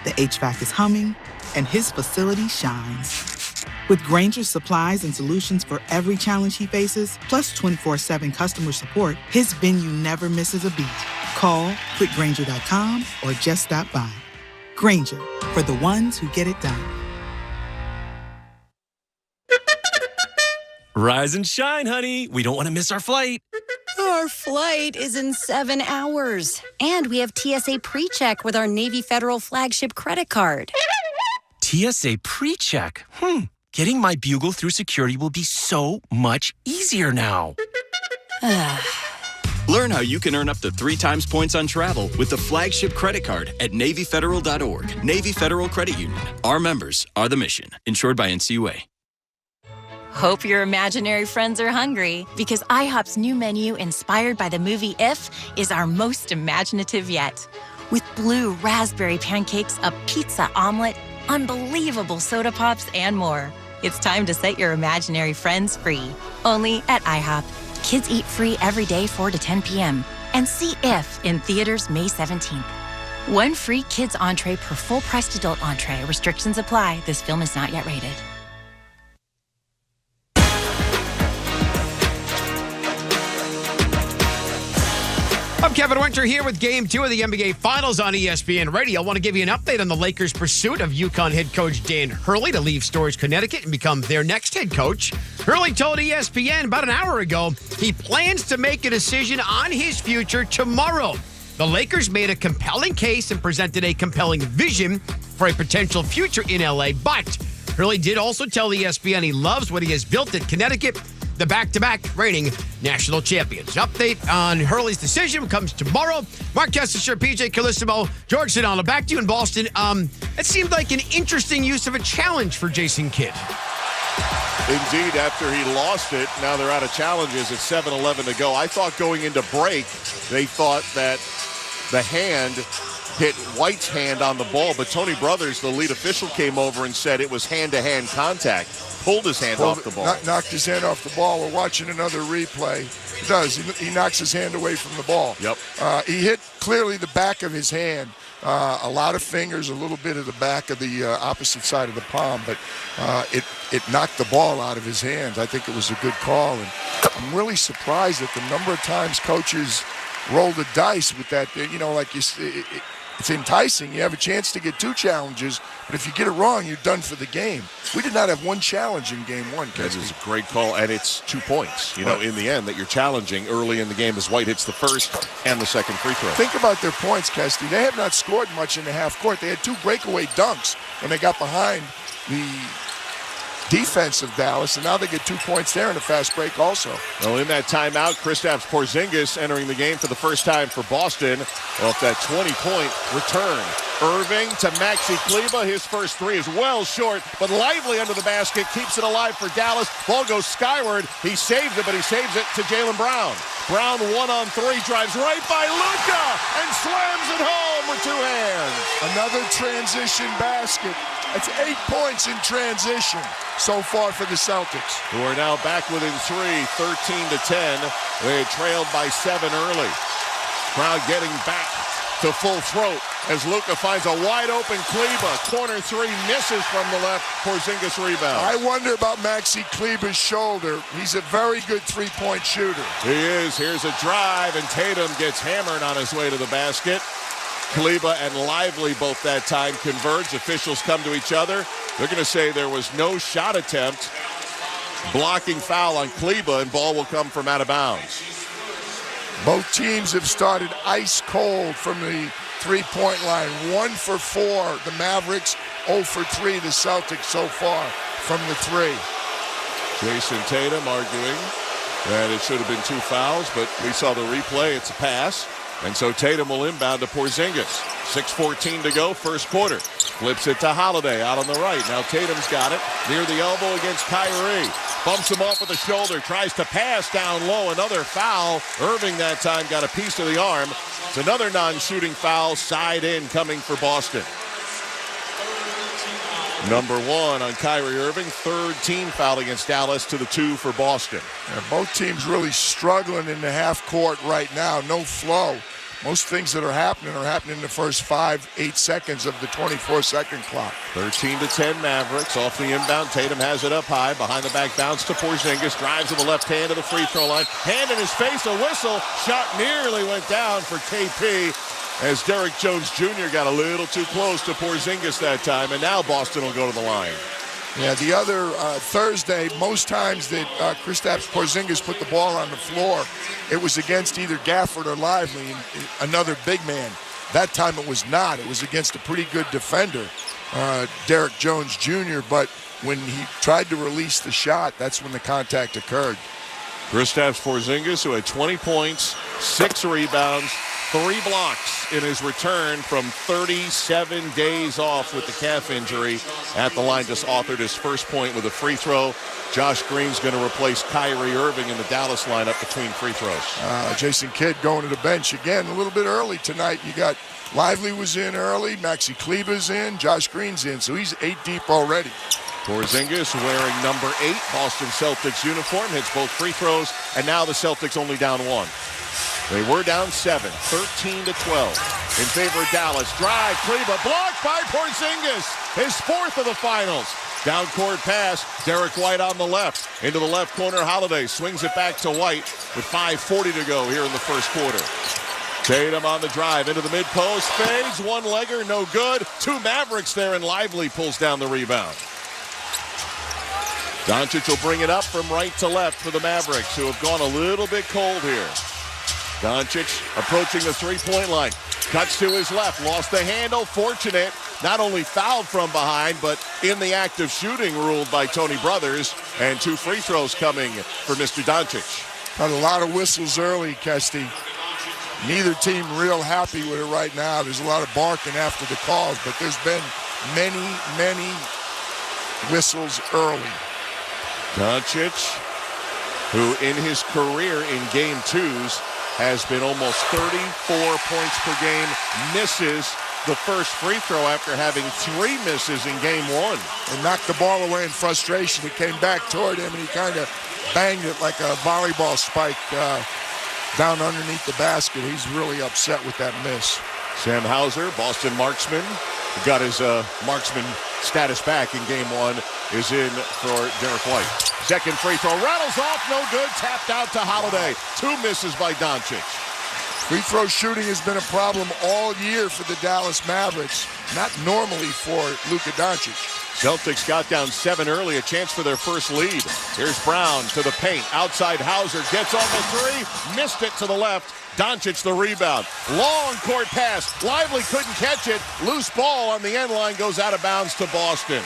the HVAC is humming, and his facility shines. With Grainger's supplies and solutions for every challenge he faces, plus 24/7 customer support, his venue never misses a beat. Call quickgrainger.com or just stop by. Grainger, for the ones who get it done. Rise and shine, honey. We don't want to miss our flight. Our flight is in 7 hours. And we have TSA PreCheck with our Navy Federal flagship credit card. TSA PreCheck? Getting my bugle through security will be so much easier now. Learn how you can earn up to 3 times points on travel with the flagship credit card at NavyFederal.org. Navy Federal Credit Union. Our members are the mission. Insured by NCUA. Hope your imaginary friends are hungry, because IHOP's new menu, inspired by the movie If, is our most imaginative yet. With blue raspberry pancakes, a pizza omelet, unbelievable soda pops, and more. It's time to set your imaginary friends free. Only at IHOP. Kids eat free every day 4 to 10 p.m. And see If in theaters May 17th. One free kids entree per full-priced adult entree. Restrictions apply. This film is not yet rated. I'm Kevin Winter here with Game 2 of the NBA Finals on ESPN Radio. I want to give you an update on the Lakers' pursuit of UConn head coach Dan Hurley to leave Storrs, Connecticut and become their next head coach. Hurley told ESPN about an hour ago he plans to make a decision on his future tomorrow. The Lakers made a compelling case and presented a compelling vision for a potential future in LA, but Hurley did also tell ESPN he loves what he has built at Connecticut, the back-to-back reigning national champions. Update on Hurley's decision comes tomorrow. Mark Kessler, PJ Calissimo, George Sedano, back to you in Boston. It seemed like an interesting use of a challenge for Jason Kidd. Indeed, after he lost it, now they're out of challenges at 7:11 to go. I thought going into break, they thought that the hand hit White's hand on the ball, but Tony Brothers, the lead official, came over and said it was hand-to-hand contact. Pulled his hand off the ball. Knocked his hand off the ball. We're watching another replay. He does. He knocks his hand away from the ball. Yep. He hit clearly the back of his hand. A lot of fingers, a little bit of the back of the opposite side of the palm, but it knocked the ball out of his hands. I think it was a good call, and I'm really surprised at the number of times coaches roll the dice with that. You know, like it's enticing. You have a chance to get 2 challenges, but if you get it wrong, you're done for the game. We did not have 1 challenge in game 1. That is a great call, and it's 2 points, in the end, that you're challenging early in the game as White hits the first and the second free throw. Think about their points, Kesty. They have not scored much in the half court. They had 2 breakaway dunks when they got behind the defense of Dallas, and now they get 2 points there in a fast break also. Well, in that timeout, Kristaps Porzingis entering the game for the first time for Boston off that 20-point return. Irving to Maxi Kleber. His first three is well short, but Lively under the basket keeps it alive for Dallas. Ball goes skyward. He saves it, but he saves it to Jaylen Brown. Brown 1-on-3, drives right by Luka and slams it home with two hands. Another transition basket. That's 8 points in transition so far for the Celtics. Who are now back within three, 13-10. They had trailed by 7 early. Crowd getting back to full throat as Luka finds a wide-open Kleber. Corner three misses from the left. Porzingis rebound. I wonder about Maxi Kleber's shoulder. He's a very good three-point shooter. He is. Here's a drive, and Tatum gets hammered on his way to the basket. Kleber and Lively both that time converge. Officials come to each other. They're going to say there was no shot attempt. Blocking foul on Kleber, and ball will come from out of bounds. Both teams have started ice cold from the three-point line. 1 for 4, the Mavericks. 0 for 3, the Celtics so far from the three. Jason Tatum arguing that it should have been 2 fouls, but we saw the replay. It's a pass. And so Tatum will inbound to Porzingis. 6:14 to go, first quarter. Flips it to Holiday out on the right. Now Tatum's got it near the elbow against Kyrie. Bumps him off with the shoulder. Tries to pass down low. Another foul. Irving that time got a piece of the arm. It's another non-shooting foul. Side in coming for Boston. Number 1 on Kyrie Irving. Third team foul against Dallas to the 2 for Boston. Yeah, both teams really struggling in the half court right now. No flow. Most things that are happening in the first 5-8 seconds of the 24-second clock. 13-10 Mavericks off the inbound. Tatum has it up high. Behind the back bounce to Porzingis. Drives with the left hand to the free throw line. Hand in his face, a whistle. Shot nearly went down for KP. As Derek Jones Jr. got a little too close to Porzingis that time, and now Boston will go to the line. Yeah, the other Thursday, most times that Kristaps Porzingis put the ball on the floor, it was against either Gafford or Lively, another big man. That time it was not. It was against a pretty good defender, Derek Jones Jr., but when he tried to release the shot, that's when the contact occurred. Kristaps Porzingis, who had 20 points, 6 rebounds, 3 blocks in his return from 37 days off with the calf injury at the line. Just authored his first point with a free throw. Josh Green's going to replace Kyrie Irving in the Dallas lineup between free throws. Jason Kidd going to the bench again a little bit early tonight. You got Lively was in early, Maxi Kleber's in, Josh Green's in, so he's 8 deep already. Porzingis wearing number 8 Boston Celtics uniform, hits both free throws, and now the Celtics only down 1. They were down 7, 13-12 in favor of Dallas. Drive, Kleber, blocked by Porzingis. His 4th of the finals. Down court pass, Derek White on the left. Into the left corner, Holiday swings it back to White with 5:40 to go here in the first quarter. Tatum on the drive, into the mid-post, fades, one-legger, no good. 2 Mavericks there, and Lively pulls down the rebound. Doncic will bring it up from right to left for the Mavericks, who have gone a little bit cold here. Doncic approaching the three-point line. Cuts to his left. Lost the handle. Fortunate. Not only fouled from behind, but in the act of shooting ruled by Tony Brothers. And 2 free throws coming for Mr. Doncic. Got a lot of whistles early, Kesty. Neither team real happy with it right now. There's a lot of barking after the calls, but there's been many whistles early. Doncic, who in his career in game 2s has been almost 34 points per game, misses the first free throw after having 3 misses in game 1. And knocked the ball away in frustration. It came back toward him, and he kind of banged it like a volleyball spike down underneath the basket. He's really upset with that miss. Sam Hauser, Boston marksman, got his marksman status back in game 1, is in for Derek White. Second free throw, rattles off, no good, tapped out to Holiday. 2 misses by Doncic. Free throw shooting has been a problem all year for the Dallas Mavericks, not normally for Luka Doncic. Celtics got down 7 early, a chance for their first lead. Here's Brown to the paint, outside Hauser, gets on the 3, missed it to the left. Doncic the rebound. Long court pass. Lively couldn't catch it. Loose ball on the end line goes out of bounds to Boston.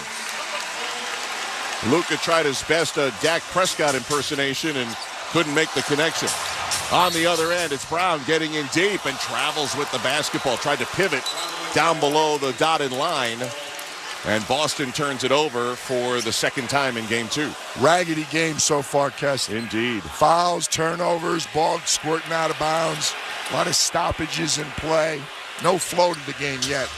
Luka tried his best Dak Prescott impersonation and couldn't make the connection. On the other end, it's Brown getting in deep and travels with the basketball. Tried to pivot down below the dotted line. And Boston turns it over for the second time in game 2. Raggedy game so far, Kess. Indeed. Fouls, turnovers, ball squirting out of bounds. A lot of stoppages in play. No flow to the game yet.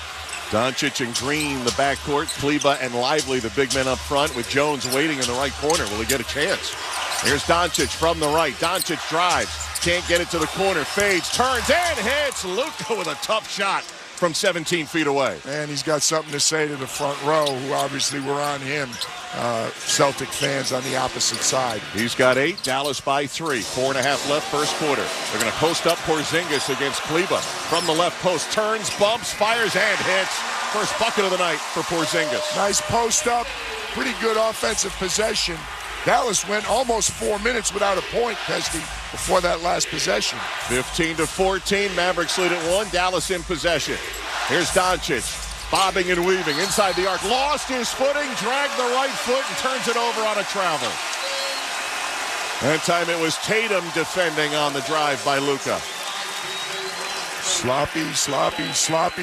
Doncic and Green, the backcourt. Kleba and Lively, the big men up front, with Jones waiting in the right corner. Will he get a chance? Here's Doncic from the right. Doncic drives. Can't get it to the corner. Fades, turns, and hits. Luka with a tough shot from 17 feet away. And he's got something to say to the front row, who obviously were on him. Celtic fans on the opposite side. He's got 8. Dallas by 3. 4.5 left first quarter. They're going to post up Porzingis against Kleba. From the left post, turns, bumps, fires, and hits. First bucket of the night for Porzingis. Nice post up. Pretty good offensive possession. Dallas went almost 4 minutes without a point, Kesty, before that last possession. 15-14. Mavericks lead at 1. Dallas in possession. Here's Doncic. Bobbing and weaving inside the arc. Lost his footing, dragged the right foot, and turns it over on a travel. That time it was Tatum defending on the drive by Luka. Sloppy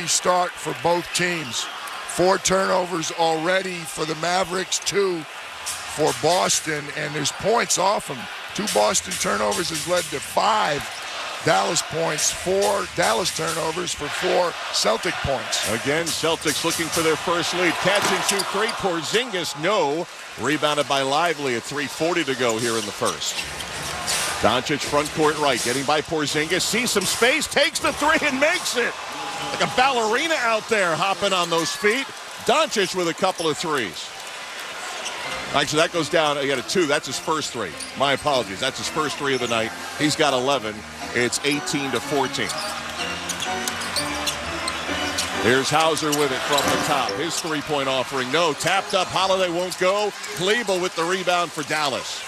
start for both teams. 4 turnovers already for the Mavericks, 2 for Boston, and there's points off them. 2 Boston turnovers has led to 5 Dallas points, 4 Dallas turnovers for 4 Celtic points. Again, Celtics looking for their first lead. Catch and shoot 3. Porzingis, no. Rebounded by Lively at 3:40 to go here in the first. Doncic front court right, getting by Porzingis. Sees some space, takes the 3 and makes it. Like a ballerina out there hopping on those feet. Doncic with a couple of threes. Actually, that goes down. He got a 2. That's his first 3. My apologies. That's his first 3 of the night. He's got 11. It's 18-14. Here's Hauser with it from the top. His 3-point offering. No. Tapped up. Holiday won't go. Kleba with the rebound for Dallas.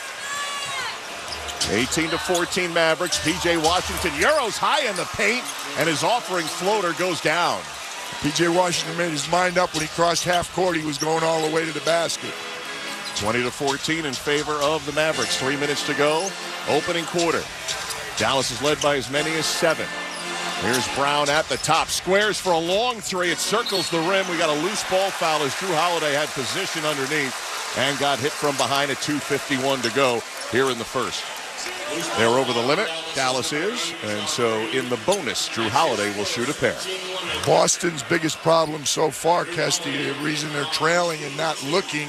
18-14 Mavericks. P.J. Washington. Euros high in the paint. And his offering floater goes down. P.J. Washington made his mind up when he crossed half court. He was going all the way to the basket. 20-14 in favor of the Mavericks. 3 minutes to go. Opening quarter. Dallas is led by as many as 7. Here's Brown at the top. Squares for a long 3. It circles the rim. We got a loose ball foul as Drew Holiday had position underneath and got hit from behind at 2:51 to go here in the first. They're over the limit. Dallas is. And so in the bonus, Drew Holiday will shoot a pair. Boston's biggest problem so far, Kesty, the reason they're trailing and not looking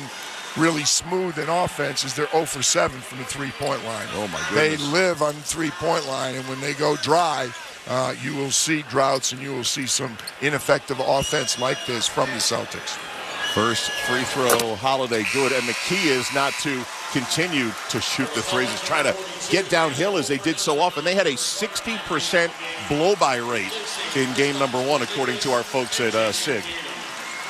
really smooth in offense is they're 0 for 7 from the 3-point line. Oh, my goodness. They live on the 3-point line, and when they go dry, you will see droughts and you will see some ineffective offense like this from the Celtics. First free throw, Holiday good, and the key is not to continue to shoot the threes. It's try to get downhill as they did so often. They had a 60% blow-by rate in game number 1, according to our folks at SIG.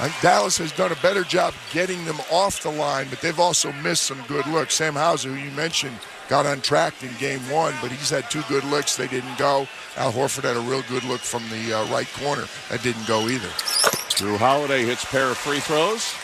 I think Dallas has done a better job getting them off the line, but they've also missed some good looks. Sam Hauser, who you mentioned, got untracked in game 1, but he's had 2 good looks. They didn't go. Al Horford had a real good look from the right corner. That didn't go either. Drew Holiday hits a pair of free throws.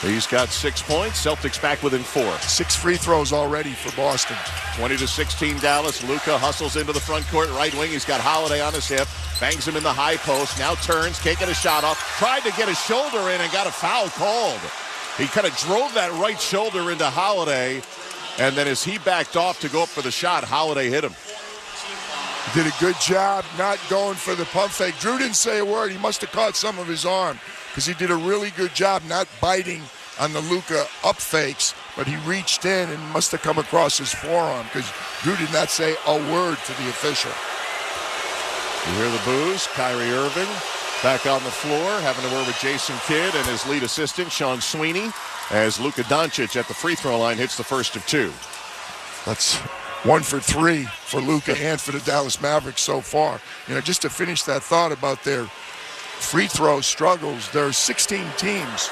He's got 6 points. Celtics back within 4. 6 free throws already for Boston. 20-16 Dallas. Luka hustles into the front court. Right wing. He's got Holiday on his hip. Bangs him in the high post. Now turns. Can't get a shot off. Tried to get his shoulder in and got a foul called. He kind of drove that right shoulder into Holiday. And then as he backed off to go up for the shot, Holiday hit him. Did a good job not going for the pump fake. Drew didn't say a word. He must have caught some of his arm because he did a really good job not biting on the Luka up fakes, but he reached in and must have come across his forearm because Drew did not say a word to the official. You hear the boos. Kyrie Irving back on the floor, having a word with Jason Kidd and his lead assistant, Sean Sweeney, as Luka Doncic at the free throw line hits the first of 2. That's 1 for 3 for Luka and for the Dallas Mavericks so far. You know, just to finish that thought about their free throw struggles, there are 16 teams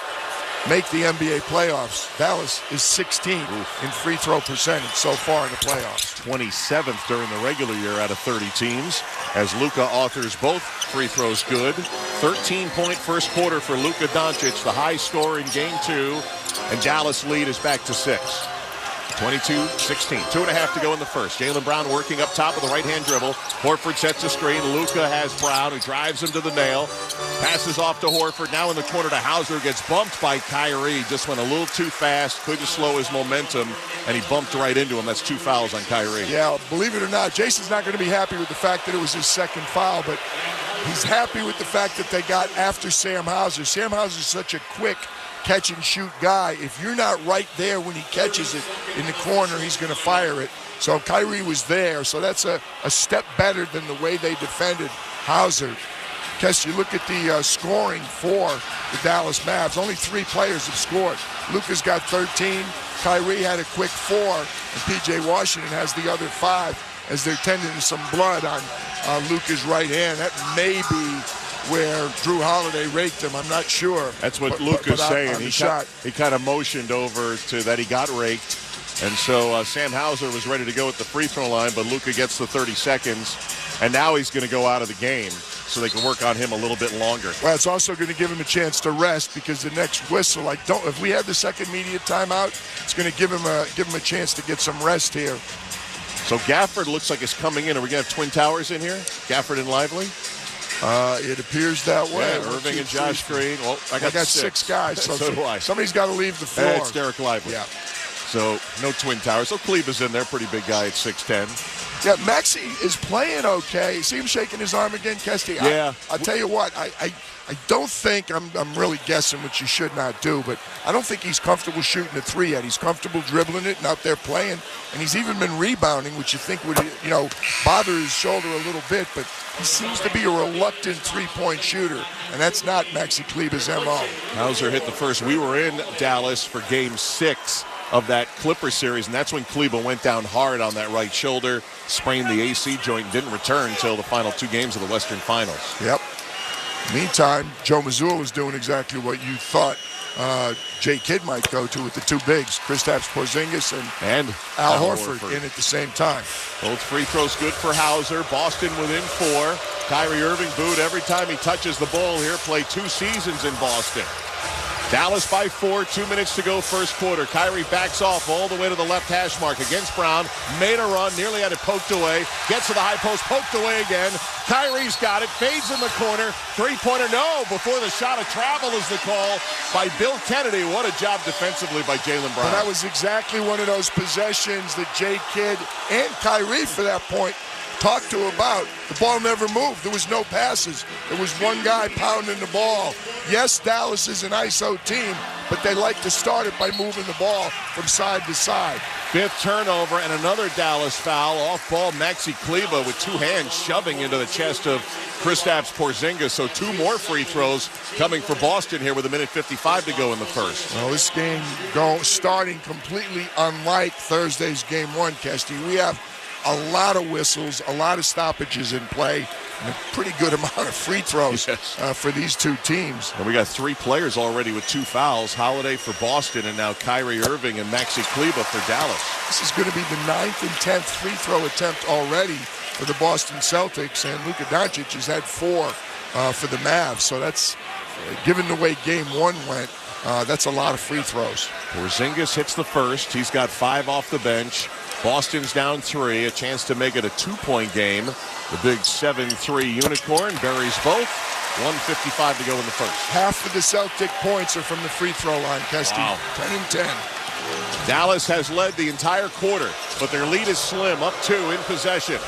make the NBA playoffs. Dallas is 16 in free throw percentage so far in the playoffs. 27th during the regular year out of 30 teams, as Luka authors both free throws good. 13-point first quarter for Luka Doncic, the high score in game 2, and Dallas lead is back to 6. 22-16. 2.5 to go in the first. Jaylen Brown working up top of the right-hand dribble. Horford sets a screen. Luka has Brown, who drives him to the nail. Passes off to Horford. Now in the corner to Hauser. Gets bumped by Kyrie. Just went a little too fast. Couldn't slow his momentum. And he bumped right into him. That's 2 fouls on Kyrie. Yeah, believe it or not, Jason's not going to be happy with the fact that it was his second foul, but he's happy with the fact that they got after Sam Hauser. Sam Hauser's such a quick catch-and-shoot guy. If you're not right there when he catches it in the corner, he's going to fire it. So Kyrie was there, so that's a step better than the way they defended Hauser. Kess, you look at the scoring for the Dallas Mavs. Only 3 players have scored. Luka's got 13. Kyrie had a quick 4. And P.J. Washington has the other 5 as they're tending to some blood on Luka's right hand. That may be where Drew Holiday raked him. I'm not sure. That's what Luka's saying. He kind of motioned over to that he got raked. And so Sam Hauser was ready to go at the free throw line, but Luka gets the 30 seconds. And now he's going to go out of the game so they can work on him a little bit longer. Well, it's also going to give him a chance to rest because the next whistle, if we have the second media timeout, it's going to give him a chance to get some rest here. So Gafford looks like it's coming in. Are we going to have Twin Towers in here? Gafford and Lively? It appears that way. Yeah, Irving and Josh Green. Well, I got 6 guys. So do I. Somebody's got to leave the floor. It's Derek Lively. Yeah. So no Twin Towers. So Kleber's in there, pretty big guy at 6'10". Yeah, Maxey is playing okay. See him shaking his arm again, Kesty? Yeah. I tell you what, I don't think, I'm really guessing, which you should not do, but I don't think he's comfortable shooting a 3 yet. He's comfortable dribbling it and out there playing, and he's even been rebounding, which you think would, bother his shoulder a little bit, but he seems to be a reluctant 3-point shooter, and that's not Maxey Kleber's MO. Hauser hit the first. We were in Dallas for Game 6 of that Clipper series, and that's when Kleber went down hard on that right shoulder, sprained the AC joint, didn't return until the final 2 games of the Western Finals. Yep. Meantime, Joe Mazzulla was doing exactly what you thought Jay Kidd might go to with the 2 bigs, Kristaps Porzingis and Al Horford in at the same time. Both free throws good for Hauser. Boston within 4. Kyrie Irving booed every time he touches the ball here. Played 2 seasons in Boston. Dallas by 4, 2 minutes to go first quarter. Kyrie backs off all the way to the left hash mark against Brown. Made a run, nearly had it poked away. Gets to the high post, poked away again. Kyrie's got it, fades in the corner. 3-pointer, no, before the shot of travel is the call by Bill Kennedy. What a job defensively by Jaylen Brown. But that was exactly one of those possessions that Jay Kidd and Kyrie, for that point, talked to about. The ball never moved. There was no passes. There was one guy pounding the ball. Yes, Dallas is an ISO team, but they like to start it by moving the ball from side to side. 5th turnover and another Dallas foul. Off ball, Maxey Kleber with 2 hands shoving into the chest of Kristaps Porzingis. So 2 more free throws coming for Boston here with 1:55 to go in the first. Well, this game starting completely unlike Thursday's game 1, Kesty. We have a lot of whistles, a lot of stoppages in play, and a pretty good amount of free throws for these 2 teams. And we got 3 players already with 2 fouls. Holiday for Boston, and now Kyrie Irving and Maxey Kleber for Dallas. This is going to be the 9th and 10th free throw attempt already for the Boston Celtics, and Luka Doncic has had 4 for the Mavs. So that's, given the way game 1 went, that's a lot of free throws. Porzingis hits the first. He's got 5 off the bench. Boston's down 3, a chance to make it a 2-point game. The big 7-3 unicorn buries both. 1:55 to go in the first. Half of the Celtic points are from the free throw line, Kesty. Wow. 10 and 10. Dallas has led the entire quarter, but their lead is slim, up 2 in possession.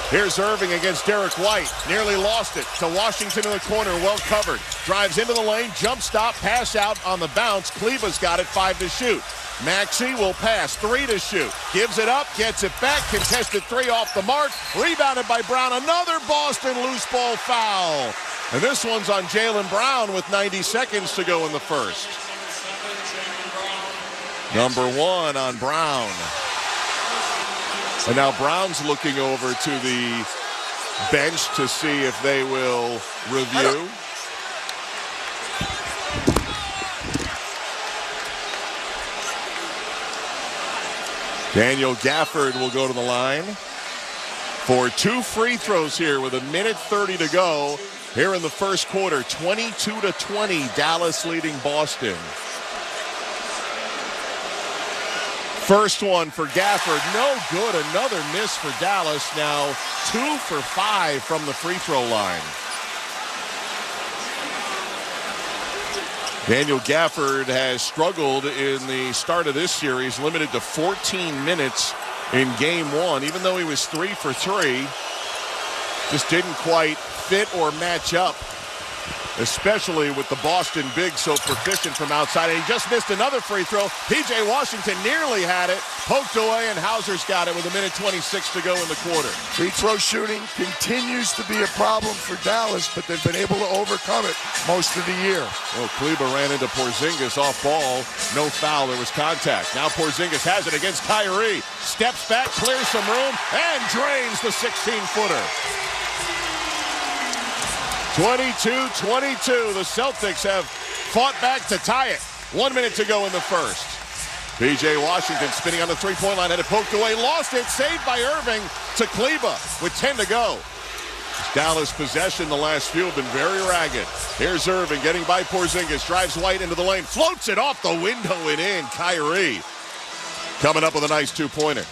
Here's Irving against Derek White. Nearly lost it to Washington in the corner, well covered. Drives into the lane, jump stop, pass out on the bounce. Kleber's got it, 5 to shoot. Maxey will pass, 3 to shoot. Gives it up, gets it back, contested 3 off the mark. Rebounded by Brown, another Boston loose ball foul. And this one's on Jaylen Brown with 90 seconds to go in the first. Number 1 on Brown. And now Brown's looking over to the bench to see if they will review. Daniel Gafford will go to the line for 2 free throws here with 1:30 to go here in the first quarter. 22-20, Dallas leading Boston. First one for Gafford, no good. Another miss for Dallas. Now 2 for 5 from the free throw line. Daniel Gafford has struggled in the start of this series, limited to 14 minutes in game 1. Even though he was 3 for 3, just didn't quite fit or match up, especially with the Boston big so proficient from outside. And he just missed another free throw. P.J. Washington nearly had it, poked away, and Hauser's got it with 1:26 to go in the quarter. Free throw shooting continues to be a problem for Dallas, but they've been able to overcome it most of the year. Well, Kleba ran into Porzingis off ball. No foul. There was contact. Now Porzingis has it against Kyrie. Steps back, clears some room, and drains the 16-footer. 22-22. The Celtics have fought back to tie it. 1 minute to go in the first. P.J. Washington spinning on the three-point line, had it poked away, lost it, saved by Irving to Kleba with 10 to go. Dallas possession the last few have been very ragged. Here's Irving getting by Porzingis, drives White into the lane, floats it off the window and in. Kyrie coming up with a nice two-pointer.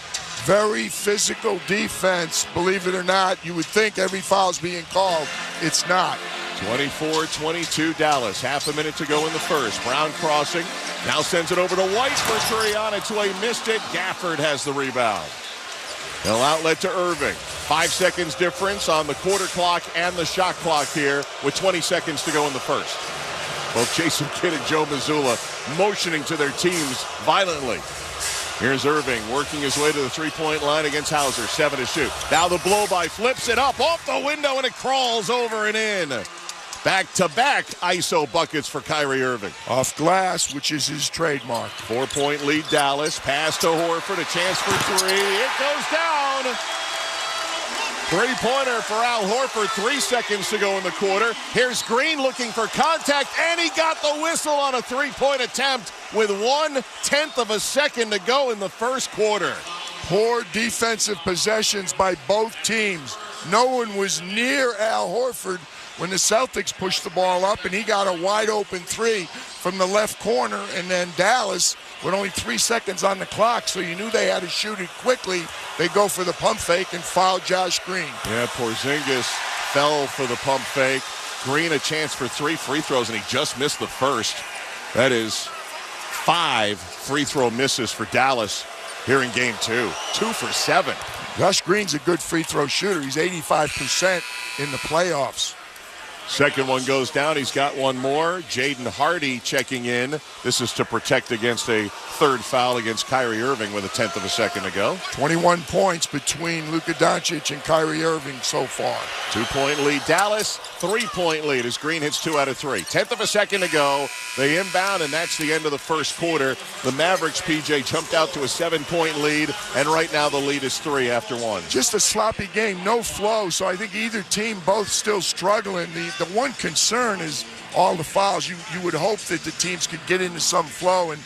Very physical defense, believe it or not. You would think every foul's being called. It's not. 24-22 Dallas. Half a minute to go in the first. Brown crossing. Now sends it over to White for three on its way. Missed it. Gafford has the rebound. They'll outlet to Irving. 5 seconds difference on the quarter clock and the shot clock here with 20 seconds to go in the first. Both Jason Kidd and Joe Mazzulla motioning to their teams violently. Here's Irving working his way to the three-point line against Hauser. 7 to shoot. Now the blow-by flips it up off the window and it crawls over and in. Back-to-back ISO buckets for Kyrie Irving. Off glass, which is his trademark. 4-point lead Dallas. Pass to Horford. A chance for three. It goes down. Three-pointer for Al Horford. 3 seconds to go in the quarter. Here's Green looking for contact, and he got the whistle on a three-point attempt with 1/10 of a second to go in the first quarter. Poor defensive possessions by both teams. No one was near Al Horford when the Celtics pushed the ball up, and he got a wide-open three from the left corner, and then Dallas, with only 3 seconds on the clock, so you knew they had to shoot it quickly. They go for the pump fake and foul Josh Green. Yeah, Porzingis fell for the pump fake. Green a chance for 3 free throws, and he just missed the first. That is 5 free throw misses for Dallas here in game 2. 2 for 7. Josh Green's a good free throw shooter. He's 85% in the playoffs. Second one goes down. He's got one more. Jaden Hardy checking in. This is to protect against a third foul against Kyrie Irving with 1/10 of a second to go. 21 points between Luka Doncic and Kyrie Irving so far. 2-point lead Dallas. 3-point lead as Green hits 2 out of 3. 1/10 of a second to go. They inbound, and that's the end of the first quarter. The Mavericks, PJ, jumped out to a 7-point lead, and right now the lead is 3 after 1. Just a sloppy game, no flow, so I think either team both still struggling. The one concern is all the fouls. You would hope that the teams could get into some flow and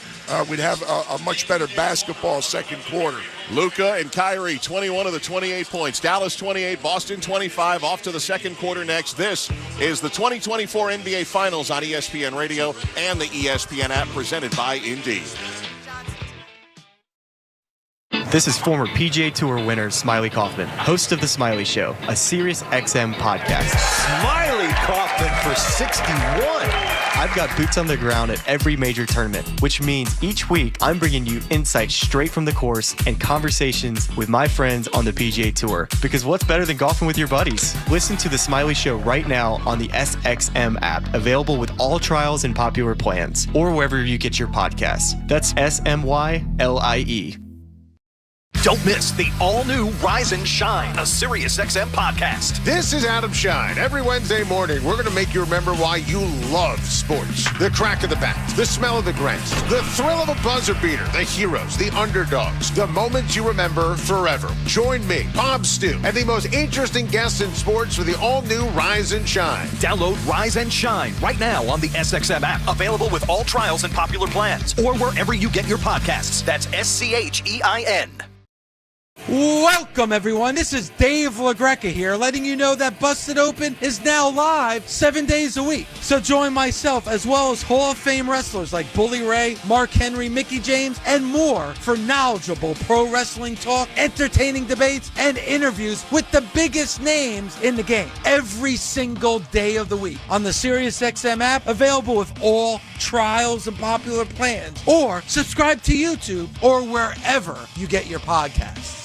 we'd have a much better basketball second quarter. Luka and Kyrie, 21 of the 28 points. Dallas 28, Boston 25. Off to the second quarter next. This is the 2024 NBA Finals on ESPN Radio and the ESPN app, presented by Indeed. This is former PGA Tour winner Smiley Kaufman, host of The Smiley Show, a Sirius XM podcast. Smiley Kaufman for 61. I've got boots on the ground at every major tournament, which means each week I'm bringing you insights straight from the course and conversations with my friends on the PGA Tour. Because what's better than golfing with your buddies? Listen to The Smiley Show right now on the SXM app, available with all trials and popular plans, or wherever you get your podcasts. That's SMYLIE. Don't miss the all-new Rise and Shine, a SiriusXM podcast. This is Adam Shine. Every Wednesday morning, we're going to make you remember why you love sports. The crack of the bat, the smell of the grass, the thrill of a buzzer beater, the heroes, the underdogs, the moments you remember forever. Join me, Bob Stu, and the most interesting guests in sports for the all-new Rise and Shine. Download Rise and Shine right now on the SXM app, available with all trials and popular plans, or wherever you get your podcasts. That's SCHEIN. Welcome, everyone. This is Dave LaGreca here, letting you know that Busted Open is now live 7 days a week. So join myself as well as Hall of Fame wrestlers like Bully Ray, Mark Henry, Mickey James, and more for knowledgeable pro wrestling talk, entertaining debates, and interviews with the biggest names in the game every single day of the week on the SiriusXM app, available with all trials and popular plans, or subscribe to YouTube or wherever you get your podcasts.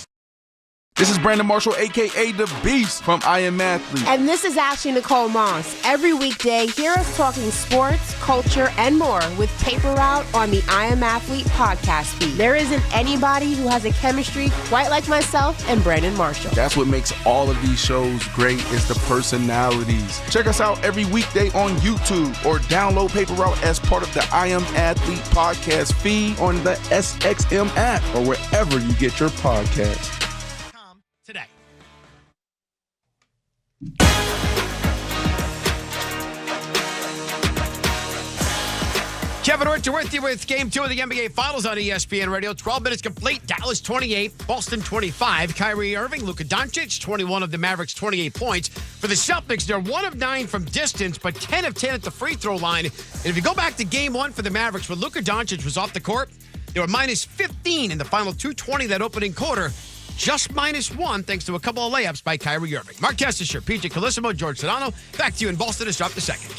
This is Brandon Marshall, a.k.a. The Beast from I Am Athlete. And this is Ashley Nicole Moss. Every weekday, hear us talking sports, culture, and more with Paper Route on the I Am Athlete podcast feed. There isn't anybody who has a chemistry quite like myself and Brandon Marshall. That's what makes all of these shows great is the personalities. Check us out every weekday on YouTube or download Paper Route as part of the I Am Athlete podcast feed on the SXM app or wherever you get your podcasts. Today. Kevin Winter with you with Game 2 of the NBA Finals on ESPN Radio. 12 minutes complete. Dallas 28, Boston 25. Kyrie Irving, Luka Doncic, 21 of the Mavericks, 28 points. For the Celtics, they're 1 of 9 from distance, but 10 of 10 at the free throw line. And if you go back to Game 1 for the Mavericks, when Luka Doncic was off the court, they were minus 15 in the final 2:20 that opening quarter. Just -1 thanks to a couple of layups by Kyrie Irving. Mark Kestecher, PJ Colissimo, George Sedano. Back to you in Boston as drop the second.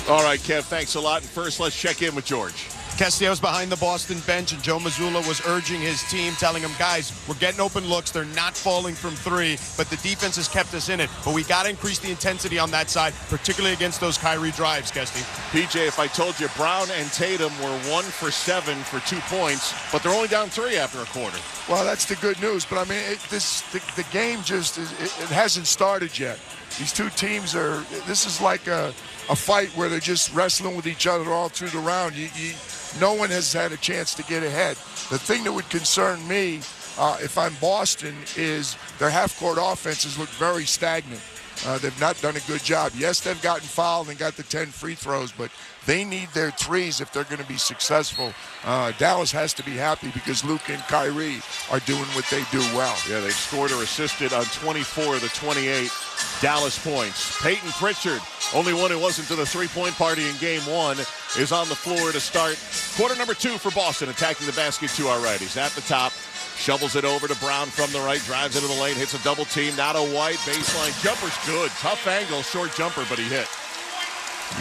All right, Kev, thanks a lot. And first, let's check in with George. Kesty was behind the Boston bench, and Joe Mazzulla was urging his team, telling them, guys, we're getting open looks. They're not falling from three, but the defense has kept us in it. But we got to increase the intensity on that side, particularly against those Kyrie drives, Kesty. PJ, if I told you Brown and Tatum were 1 for 7 for 2 points, but they're only down 3 after a quarter. Well, that's the good news. But, I mean, the game just it hasn't started yet. These two teams this is like a fight where they're just wrestling with each other all through the round. No one has had a chance to get ahead. The thing that would concern me, if I'm Boston, is their half-court offenses look very stagnant. They've not done a good job. Yes, they've gotten fouled and got the 10 free throws, but they need their threes if they're going to be successful. Dallas has to be happy because Luka and Kyrie are doing what they do well. Yeah, they've scored or assisted on 24 of the 28 Dallas points. Peyton Pritchard, only one who wasn't to the three-point party in Game 1, is on the floor to start quarter number 2 for Boston, attacking the basket to our right. He's at the top. Shovels it over to Brown from the right, drives into the lane, hits a double team. Not a White, baseline jumper's good. Tough angle, short jumper, but he hit.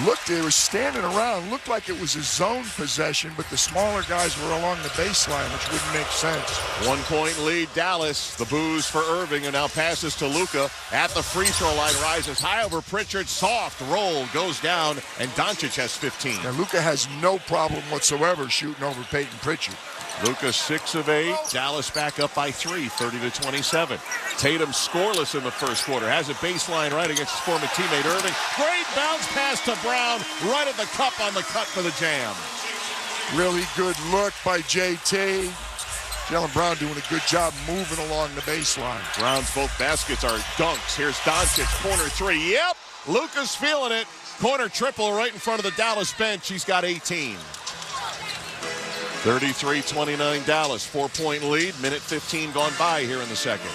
Look, they were standing around. Looked like it was a zone possession, but the smaller guys were along the baseline, which wouldn't make sense. 1 point lead, Dallas. The booze for Irving, and now passes to Luka. At the free throw line, rises high over Pritchard. Soft roll, goes down, and Doncic has 15. Now, Luka has no problem whatsoever shooting over Peyton Pritchard. Luka 6 of 8. Dallas back up by 3, 30-27. Tatum scoreless in the first quarter. Has a baseline right against his former teammate Irving. Great bounce pass to Brown. Right at the cup on the cut for the jam. Really good look by JT. Jaylen Brown doing a good job moving along the baseline. Brown's both baskets are dunks. Here's Doncic, corner 3. Yep, Luka's feeling it. Corner triple right in front of the Dallas bench. He's got 18. 33-29 Dallas, 4-point lead, minute 15 gone by here in the second.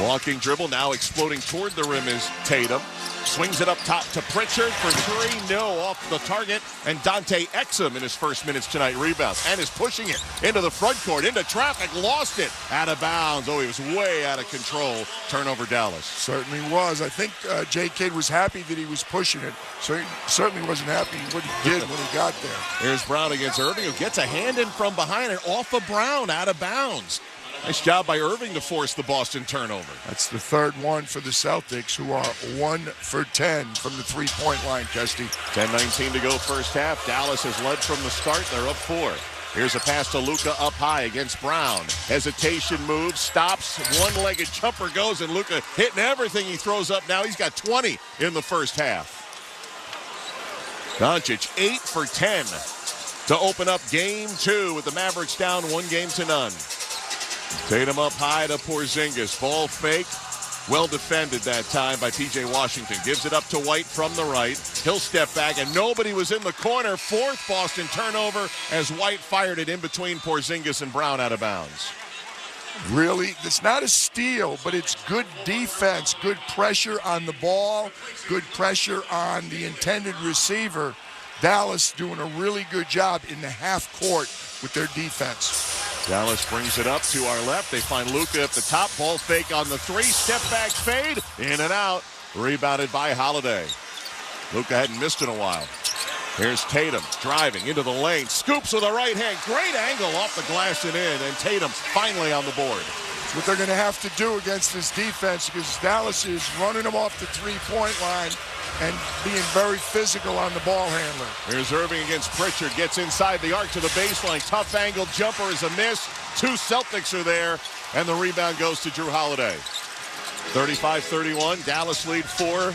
Walking dribble, now exploding toward the rim is Tatum. Swings it up top to Pritchard for 3, no, off the target. And Dante Exum in his first minutes tonight rebounds and is pushing it into the front court, into traffic, lost it, out of bounds. Oh, he was way out of control. Turnover Dallas. Certainly was. I think J. Kidd was happy that he was pushing it. So he certainly wasn't happy what he did when he got there. Here's Brown against Irving, who gets a hand in from behind and off of Brown, out of bounds. Nice job by Irving to force the Boston turnover. That's the third one for the Celtics, who are 1 for 10 from the three-point line, Kesty. 10:19 to go first half. Dallas has led from the start. They're up 4. Here's a pass to Luka up high against Brown. Hesitation move, stops, one-legged jumper goes, and Luka hitting everything he throws up now. He's got 20 in the first half. Doncic 8 for 10 to open up Game 2 with the Mavericks down 1-0. Tatum up high to Porzingis. Ball fake. Well defended that time by P.J. Washington. Gives it up to White from the right. He'll step back, and nobody was in the corner. 4th Boston turnover as White fired it in between Porzingis and Brown out of bounds. Really, it's not a steal, but it's good defense, good pressure on the ball, good pressure on the intended receiver. Dallas doing a really good job in the half court with their defense. Dallas brings it up to our left. They find Luka at the top. Ball fake on the three. Step back fade. In and out. Rebounded by Holiday. Luka hadn't missed in a while. Here's Tatum driving into the lane. Scoops with a right hand. Great angle off the glass and in. And Tatum finally on the board. It's what they're going to have to do against this defense because Dallas is running them off the three-point line and being very physical on the ball handler. Here's Irving against Pritchard. Gets inside the arc to the baseline. Tough angle jumper is a miss. Two Celtics are there. And the rebound goes to Drew Holiday. 35-31. Dallas lead 4.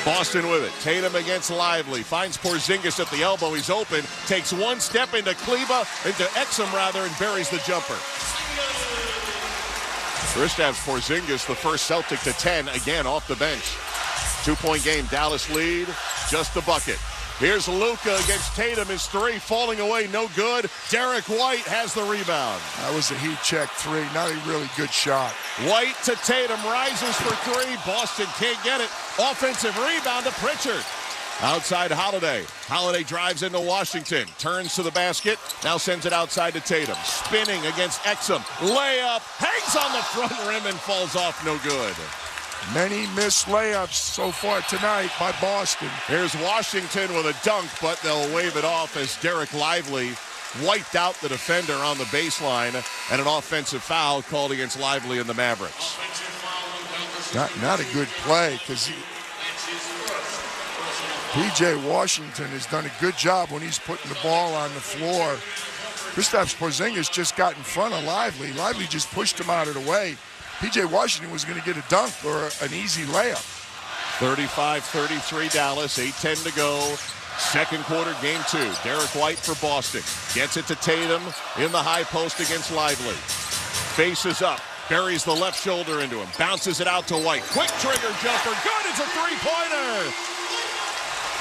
Boston with it. Tatum against Lively. Finds Porzingis at the elbow. He's open. Takes one step into Exum rather, and buries the jumper. Kristaps Porzingis, the first Celtic to 10, again off the bench. 2-point game. Dallas lead. Just the bucket. Here's Luka against Tatum. His three falling away. No good. Derek White has the rebound. That was a heat check three. Not a really good shot. White to Tatum. Rises for three. Boston can't get it. Offensive rebound to Pritchard. Outside Holiday. Holiday drives into Washington. Turns to the basket. Now sends it outside to Tatum. Spinning against Exum. Layup. Hangs on the front rim and falls off. No good. Many missed layups so far tonight by Boston. Here's Washington with a dunk, but they'll wave it off as Derek Lively wiped out the defender on the baseline, and an offensive foul called against Lively and the Mavericks. Not a good play because P.J. Washington has done a good job when he's putting the ball on the floor. Kristaps Porzingis just got in front of Lively. Lively just pushed him out of the way. P.J. Washington was going to get a dunk or an easy layup. 35-33 Dallas, 8:10 to go. Second quarter, game 2. Derek White for Boston. Gets it to Tatum in the high post against Lively. Faces up, buries the left shoulder into him. Bounces it out to White. Quick trigger jumper. Good, it's a three-pointer.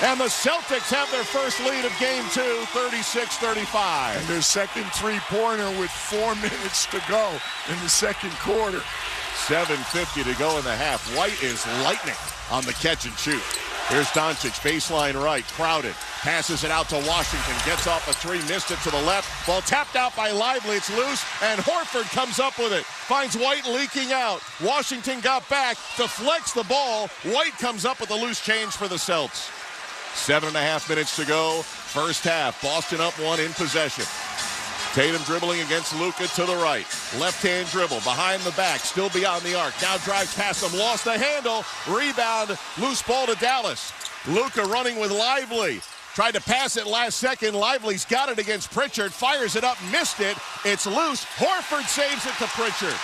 And the Celtics have their first lead of game 2, 36-35. And their second three-pointer with 4 minutes to go in the second quarter. 7:50 to go in the half. White is lightning on the catch and shoot. Here's Doncic, baseline right, crowded. Passes it out to Washington, gets off a three, missed it to the left. Ball tapped out by Lively, it's loose, and Horford comes up with it. Finds White leaking out. Washington got back, deflects the ball. White comes up with a loose change for the Celts. 7.5 minutes to go. First half, Boston up 1 in possession. Tatum dribbling against Luka to the right. Left-hand dribble, behind the back, still beyond the arc. Now drives past him, lost the handle. Rebound, loose ball to Dallas. Luka running with Lively. Tried to pass it last second. Lively's got it against Pritchard. Fires it up, missed it. It's loose. Horford saves it to Pritchard.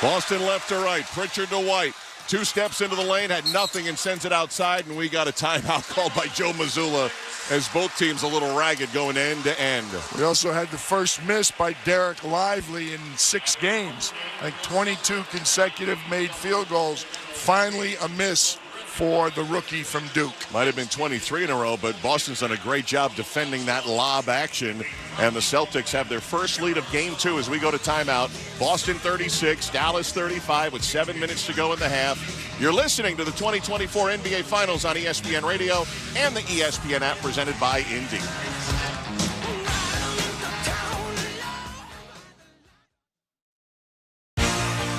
Boston left to right, Pritchard to White. 2 steps into the lane, had nothing, and sends it outside, and we got a timeout called by Joe Mazzulla as both teams a little ragged going end to end. We also had the first miss by Derek Lively in 6 games. Like 22 consecutive made field goals. Finally a miss for the rookie from Duke. Might have been 23 in a row, but Boston's done a great job defending that lob action. And the Celtics have their first lead of game 2 as we go to timeout. Boston 36, Dallas 35 with 7 minutes to go in the half. You're listening to the 2024 NBA Finals on ESPN Radio and the ESPN app presented by Indy.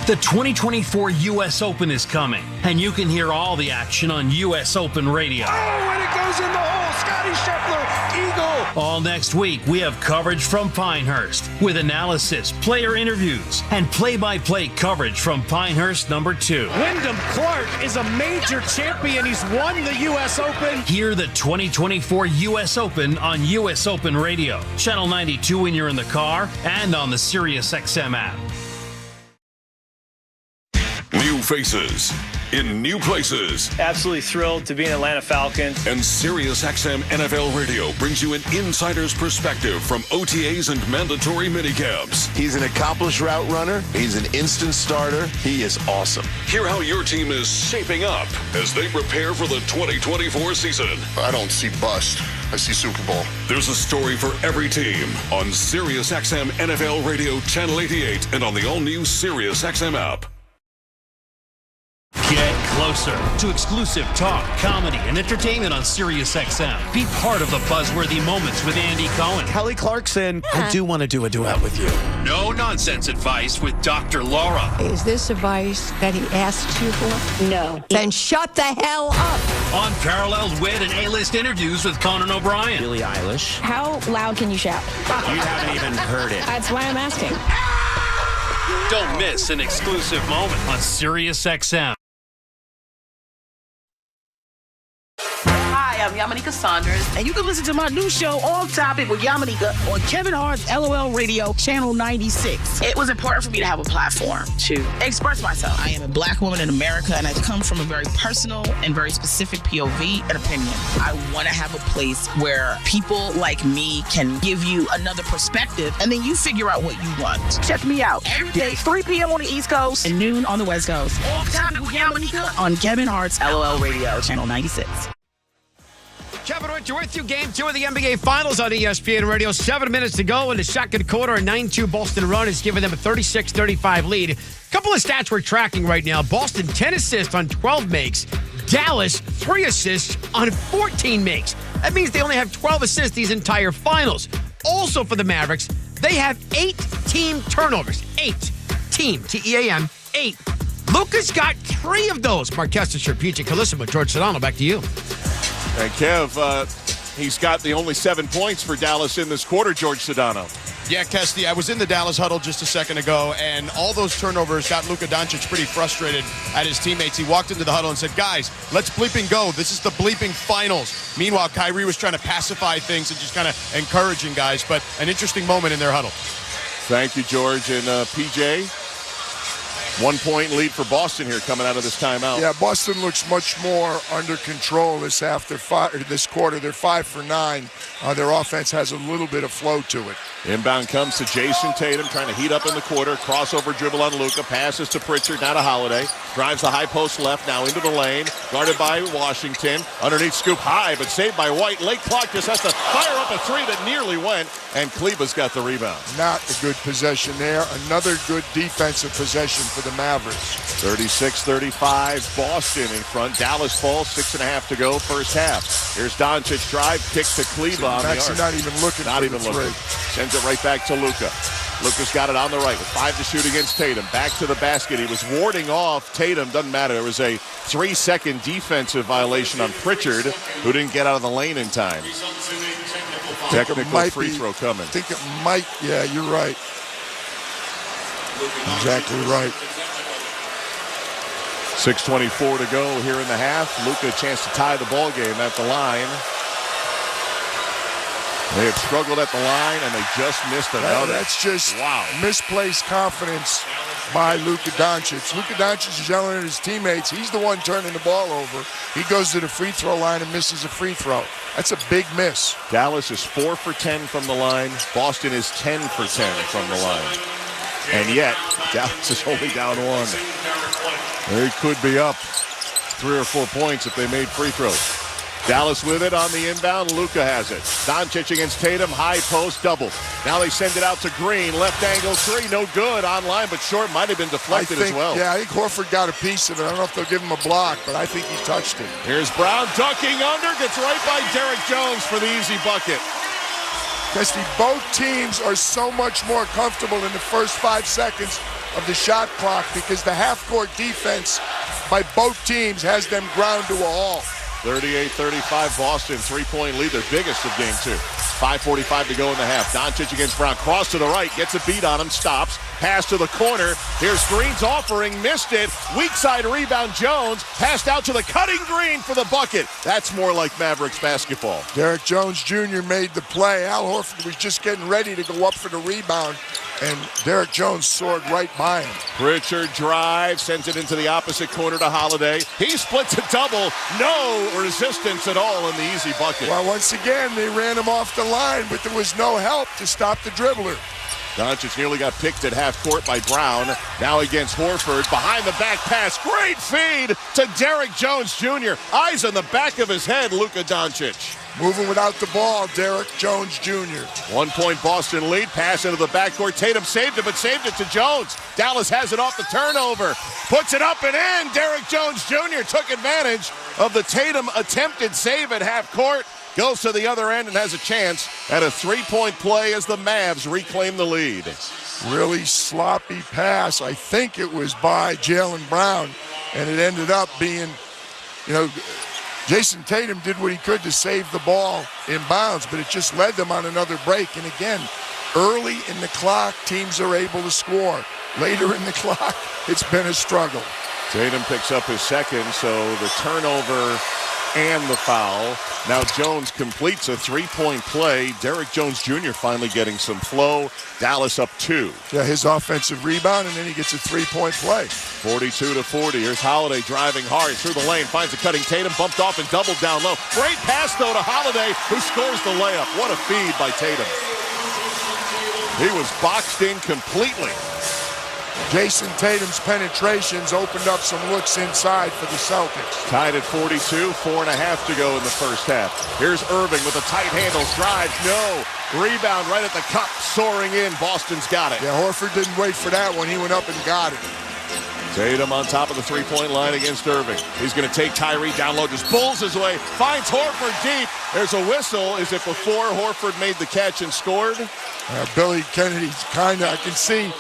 The 2024 U.S. Open is coming, and you can hear all the action on U.S. Open Radio. Oh, and it goes in the hole. Scotty Scheffler, eagle. All next week, we have coverage from Pinehurst with analysis, player interviews, and play-by-play coverage from Pinehurst number 2. Wyndham Clark is a major champion. He's won the U.S. Open. Hear the 2024 U.S. Open on U.S. Open Radio, Channel 92 when you're in the car, and on the SiriusXM app. New faces in new places. Absolutely thrilled to be an Atlanta Falcon. And SiriusXM NFL Radio brings you an insider's perspective from OTAs and mandatory minicamps. He's an accomplished route runner. He's an instant starter. He is awesome. Hear how your team is shaping up as they prepare for the 2024 season. I don't see bust. I see Super Bowl. There's a story for every team on SiriusXM NFL Radio Channel 88 and on the all-new SiriusXM app. Get closer to exclusive talk, comedy, and entertainment on SiriusXM. Be part of the buzzworthy moments with Andy Cohen. Kelly Clarkson, I do want to do a duet with you. No-nonsense advice with Dr. Laura. Is this advice that he asked you for? No. Then shut the hell up. Unparalleled wit and A-list interviews with Conan O'Brien. Billie Eilish. How loud can you shout? You haven't even heard it. That's why I'm asking. Don't miss an exclusive moment on SiriusXM. Hi, I'm Yamanika Saunders, and you can listen to my new show, Off Topic with Yamanika, on Kevin Hart's LOL Radio, Channel 96. It was important for me to have a platform to express myself. I am a Black woman in America, and I come from a very personal and very specific POV and opinion. I want to have a place where people like me can give you another perspective, and then you figure out what you want. Check me out every day, 3 p.m. on the East Coast and noon on the West Coast. Off Topic with Yamanika on Kevin Hart's LOL Radio, Channel 96. Kevin Winter with you. Game 2 of the NBA Finals on ESPN Radio. 7 minutes to go in the second quarter. A 9-2 Boston run has given them a 36-35 lead. A couple of stats we're tracking right now. Boston, 10 assists on 12 makes. Dallas, 3 assists on 14 makes. That means they only have 12 assists these entire finals. Also for the Mavericks, they have 8 team turnovers. 8. Team, T-E-A-M, 8. Luka's got 3 of those. Mark Kestecher, PJ Carlissimo, George Sedano, back to you. And Kev, he's got the only 7 points for Dallas in this quarter, George Sedano. Yeah, Kesty, I was in the Dallas huddle just a second ago, and all those turnovers got Luka Doncic pretty frustrated at his teammates. He walked into the huddle and said, guys, let's bleeping go. This is the bleeping finals. Meanwhile, Kyrie was trying to pacify things and just kind of encouraging guys, but an interesting moment in their huddle. Thank you, George. And PJ, 1-point lead for Boston here coming out of this timeout. Yeah, Boston looks much more under control this quarter. They're 5 for 9. Their offense has a little bit of flow to it. Inbound comes to Jason Tatum, trying to heat up in the quarter. Crossover dribble on Luka. Passes to Pritchard, now to Holiday. Drives the high post left, now into the lane. Guarded by Washington. Underneath scoop high, but saved by White. Late clock just has to fire up a 3 that nearly went. And Kleba's got the rebound. Not a good possession there. Another good defensive possession for the Mavericks. 36-35, Boston in front. Dallas falls, 6.5 to go, first half. Here's Doncic, drive, kick to Kleba on the arc. Not even looking Not for even the looking. three. Sends it right back to Luka. Luka's got it on the right with 5 to shoot against Tatum. Back to the basket. He was warding off Tatum. Doesn't matter. There was a 3-second defensive violation on Pritchard, who didn't get out of the lane in time. Technical free throw coming. I think it might. Yeah, you're right. Exactly right. 6:24 to go here in the half. Luka a chance to tie the ball game at the line. They have struggled at the line, and they just missed another. That's just misplaced confidence by Luka Doncic. Luka Doncic is yelling at his teammates. He's the one turning the ball over. He goes to the free throw line and misses a free throw. That's a big miss. Dallas is 4 for 10 from the line. Boston is 10 for 10 from the line. And yet, Dallas is only down 1. They could be up 3 or 4 points if they made free throws. Dallas with it on the inbound. Luka has it. Doncic against Tatum. High post double. Now they send it out to Green. Left angle 3. No good. Online, but short. Might have been deflected as well. Yeah, I think Horford got a piece of it. I don't know if they'll give him a block, but I think he touched it. Here's Brown ducking under. Gets right by Derek Jones for the easy bucket. Because both teams are so much more comfortable in the first 5 seconds of the shot clock because the half-court defense by both teams has them ground to a halt. 38-35, Boston, 3-point lead, their biggest of game 2. 5:45 to go in the half. Doncic against Brown, cross to the right, gets a beat on him, stops, pass to the corner. Here's Green's offering, missed it. Weak side rebound, Jones, passed out to the cutting Green for the bucket. That's more like Mavericks basketball. Derek Jones Jr. made the play. Al Horford was just getting ready to go up for the rebound, and Derek Jones soared right by him. Pritchard drives, sends it into the opposite corner to Holiday. He splits a double. No resistance at all in the easy bucket. Well, once again, they ran him off the line, but there was no help to stop the dribbler. Doncic nearly got picked at half court by Brown. Now against Horford. Behind the back pass. Great feed to Derrick Jones Jr. Eyes on the back of his head, Luka Doncic. Moving without the ball, Derrick Jones Jr. 1 point Boston lead. Pass into the backcourt. Tatum saved it, but saved it to Jones. Dallas has it off the turnover. Puts it up and in. Derrick Jones Jr. took advantage of the Tatum attempted save at half court. Goes to the other end and has a chance at a 3-point play as the Mavs reclaim the lead. Really sloppy pass. I think it was by Jaylen Brown, and it ended up being, Jason Tatum did what he could to save the ball in bounds, but it just led them on another break. And again, early in the clock, teams are able to score. Later in the clock, it's been a struggle. Tatum picks up his second, so the turnover and the foul. Now Jones completes a 3-point play. Derrick Jones Jr. finally getting some flow. Dallas up 2. Yeah, his offensive rebound, and then he gets a 3-point play. 42-40. Here's Holiday driving hard through the lane. Finds a cutting Tatum. Bumped off and doubled down low. Great pass, though, to Holiday, who scores the layup. What a feed by Tatum. He was boxed in completely. Jason Tatum's penetrations opened up some looks inside for the Celtics. Tied at 42, 4.5 to go in the first half. Here's Irving with a tight handle drive. No. Rebound right at the cup, soaring in. Boston's got it. Yeah, Horford didn't wait for that one. He went up and got it. Tatum on top of the 3-point line against Irving. He's going to take Tyree down low, just pulls his way, finds Horford deep. There's a whistle. Is it before Horford made the catch and scored? Billy Kennedy's I can see.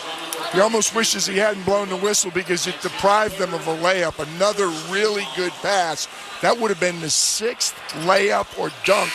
He almost wishes he hadn't blown the whistle because it deprived them of a layup. Another really good pass. That would have been the 6th layup or dunk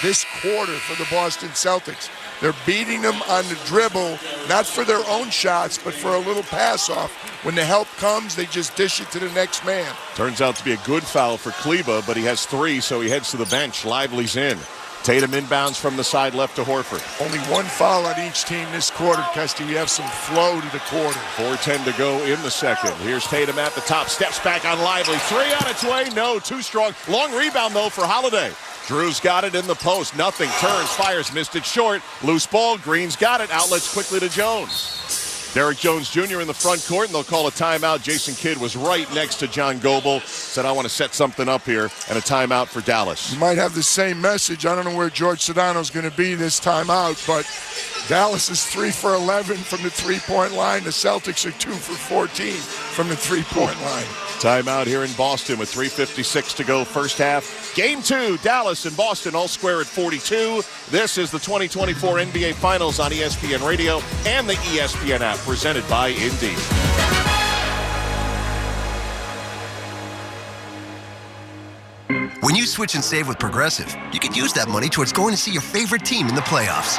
this quarter for the Boston Celtics. They're beating them on the dribble, not for their own shots, but for a little pass-off. When the help comes, they just dish it to the next man. Turns out to be a good foul for Kleba, but he has 3, so he heads to the bench. Lively's in. Tatum inbounds from the side left to Horford. Only 1 foul on each team this quarter, Custy. We have some flow to the quarter. 4:10 to go in the second. Here's Tatum at the top, steps back on Lively. 3 on its way, no, too strong. Long rebound, though, for Holiday. Drew's got it in the post, nothing, turns, fires, missed it short. Loose ball, Green's got it, outlets quickly to Jones. Derrick Jones Jr. in the front court, and they'll call a timeout. Jason Kidd was right next to John Goble, said, I want to set something up here, and a timeout for Dallas. You might have the same message. I don't know where George Sedano's going to be this timeout, but Dallas is 3 for 11 from the 3-point line. The Celtics are 2 for 14 from the 3-point line. Timeout here in Boston with 3:56 to go first half. Game 2, Dallas and Boston all square at 42. This is the 2024 NBA Finals on ESPN Radio and the ESPN app, presented by Indeed. When you switch and save with Progressive, you can use that money towards going to see your favorite team in the playoffs.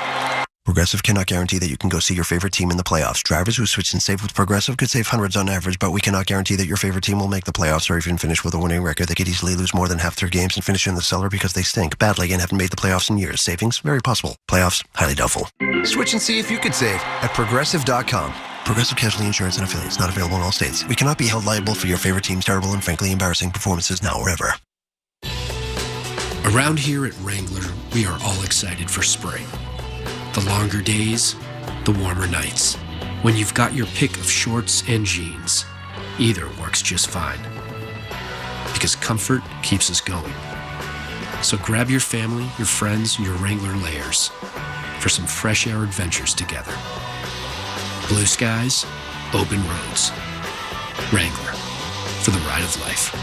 Progressive cannot guarantee that you can go see your favorite team in the playoffs. Drivers who switch and save with Progressive could save hundreds on average, but we cannot guarantee that your favorite team will make the playoffs or even finish with a winning record. They could easily lose more than half their games and finish in the cellar because they stink badly and haven't made the playoffs in years. Savings? Very possible. Playoffs? Highly doubtful. Switch and see if you could save at Progressive.com. Progressive Casualty Insurance and Affiliates. Not available in all states. We cannot be held liable for your favorite team's terrible and frankly embarrassing performances now or ever. Around here at Wrangler, we are all excited for spring. The longer days, the warmer nights. When you've got your pick of shorts and jeans, either works just fine. Because comfort keeps us going. So grab your family, your friends, and your Wrangler layers for some fresh air adventures together. Blue skies, open roads. Wrangler, for the ride of life.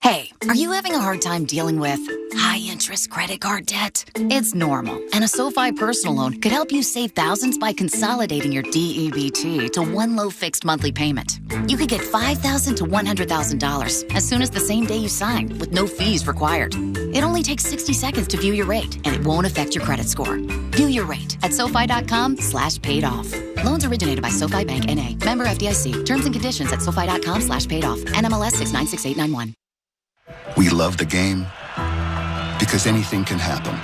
Hey, are you having a hard time dealing with high-interest credit card debt? It's normal, and a SoFi personal loan could help you save thousands by consolidating your DEBT to one low fixed monthly payment. You could get $5,000 to $100,000 as soon as the same day you sign, with no fees required. It only takes 60 seconds to view your rate, and it won't affect your credit score. View your rate at SoFi.com/paid-off. Loans originated by SoFi Bank N.A. Member FDIC. Terms and conditions at SoFi.com/paid-off. NMLS 696891. We love the game because anything can happen.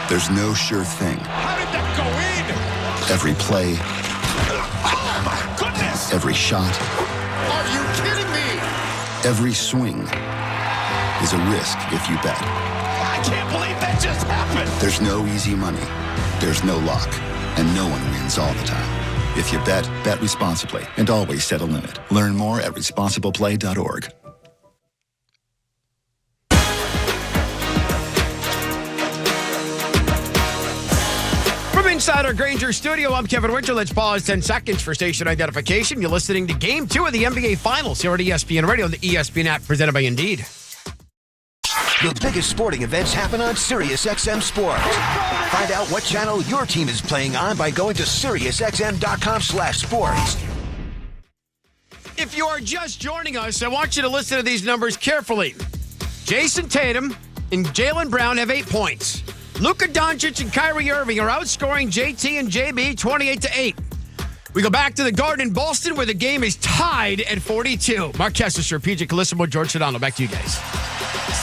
There's no sure thing. How did that go in? Every play, oh my goodness! every shot, Are you kidding me? every swing is a risk if you bet. can't believe that just happened. There's no easy money. There's no luck. And no one wins all the time. If you bet, bet responsibly and always set a limit. Learn more at responsibleplay.org. From inside our Granger studio, I'm Kevin Winter. Let's pause 10 seconds for station identification. You're listening to Game 2 of the NBA Finals here at ESPN Radio and the ESPN app presented by Indeed. The biggest sporting events happen on SiriusXM Sports. Find out what channel your team is playing on by going to SiriusXM.com/sports. If you are just joining us, I want you to listen to these numbers carefully. Jason Tatum and Jaylen Brown have 8 points. Luka Doncic and Kyrie Irving are outscoring JT and JB 28-8. We go back to the Garden in Boston where the game is tied at 42. Mark Kessler, PJ Calissimo, George Sedano. Back to you guys.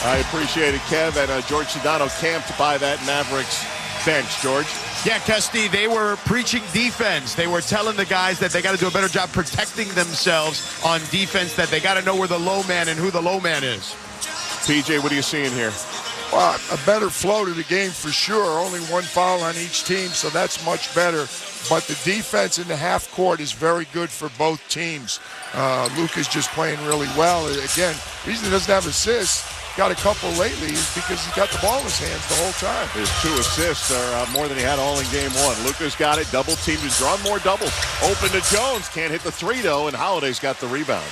I appreciate it, Kev. And George Sedano camped by that Mavericks bench, George. Yeah, Kesty, they were preaching defense. They were telling the guys that they got to do a better job protecting themselves on defense, that they got to know where the low man and who the low man is. PJ, what are you seeing here? Well, a better flow to the game for sure. Only one foul on each team, so that's much better. But the defense in the half court is very good for both teams. Luka's just playing really well. Again, the reason he doesn't have assists, got a couple lately, is because he's got the ball in his hands the whole time. His 2 assists are more than he had all in game 1. Luka's got it, double teamed, he's drawn more doubles. Open to Jones, can't hit the 3 though, and Holiday's got the rebound.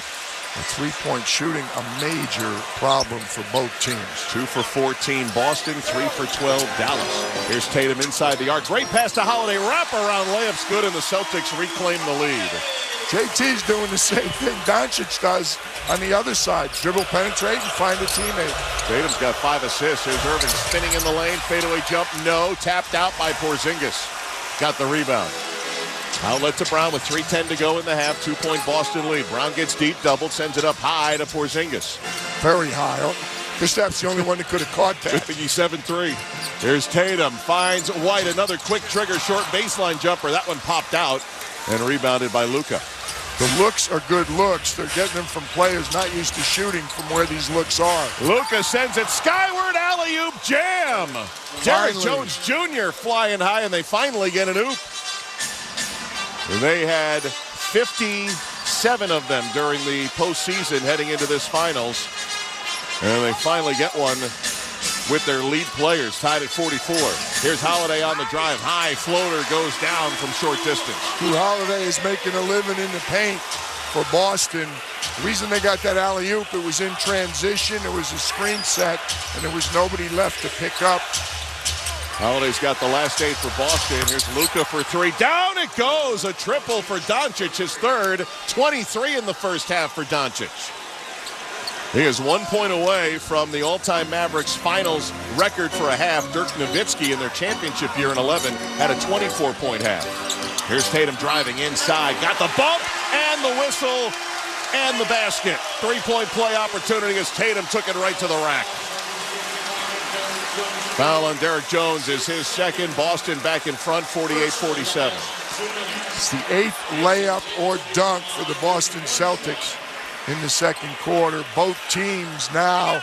The three-point shooting, a major problem for both teams. 2 for 14 Boston, 3 for 12 Dallas. Here's Tatum inside the arc. Great pass to Holiday. Wraparound layup's good, and the Celtics reclaim the lead. JT's doing the same thing Doncic does on the other side. Dribble, penetrate, and find a teammate. Tatum's got 5 assists. Here's Irving spinning in the lane. Fadeaway jump, no. Tapped out by Porzingis. Got the rebound. Outlet to Brown with 3:10 to go in the half. 2-point Boston lead. Brown gets deep, doubled, sends it up high to Porzingis. Very high. Kristaps the only one that could have caught that. Good thing he's 7-3. Here's Tatum. Finds White. Another quick trigger, short baseline jumper. That one popped out and rebounded by Luka. The looks are good looks. They're getting them from players not used to shooting from where these looks are. Luka sends it skyward. Alley-oop jam. Derrick Jones Jr. flying high, and they finally get an oop. They had 57 of them during the postseason heading into this finals. And they finally get one with their lead players, tied at 44. Here's Holiday on the drive. High floater goes down from short distance. Drew Holiday is making a living in the paint for Boston. The reason they got that alley-oop, it was in transition. It was a screen set, and there was nobody left to pick up. Holiday's got the last 8 for Boston. Here's Luka for 3. Down it goes. A triple for Doncic, his third. 23 in the first half for Doncic. He is 1 point away from the all-time Mavericks finals record for a half. Dirk Nowitzki in their championship year in 11 had a 24-point half. Here's Tatum driving inside. Got the bump and the whistle and the basket. 3-point play opportunity as Tatum took it right to the rack. Foul on Derrick Jones is his second. Boston back in front, 48-47. It's the 8th layup or dunk for the Boston Celtics in the second quarter. Both teams now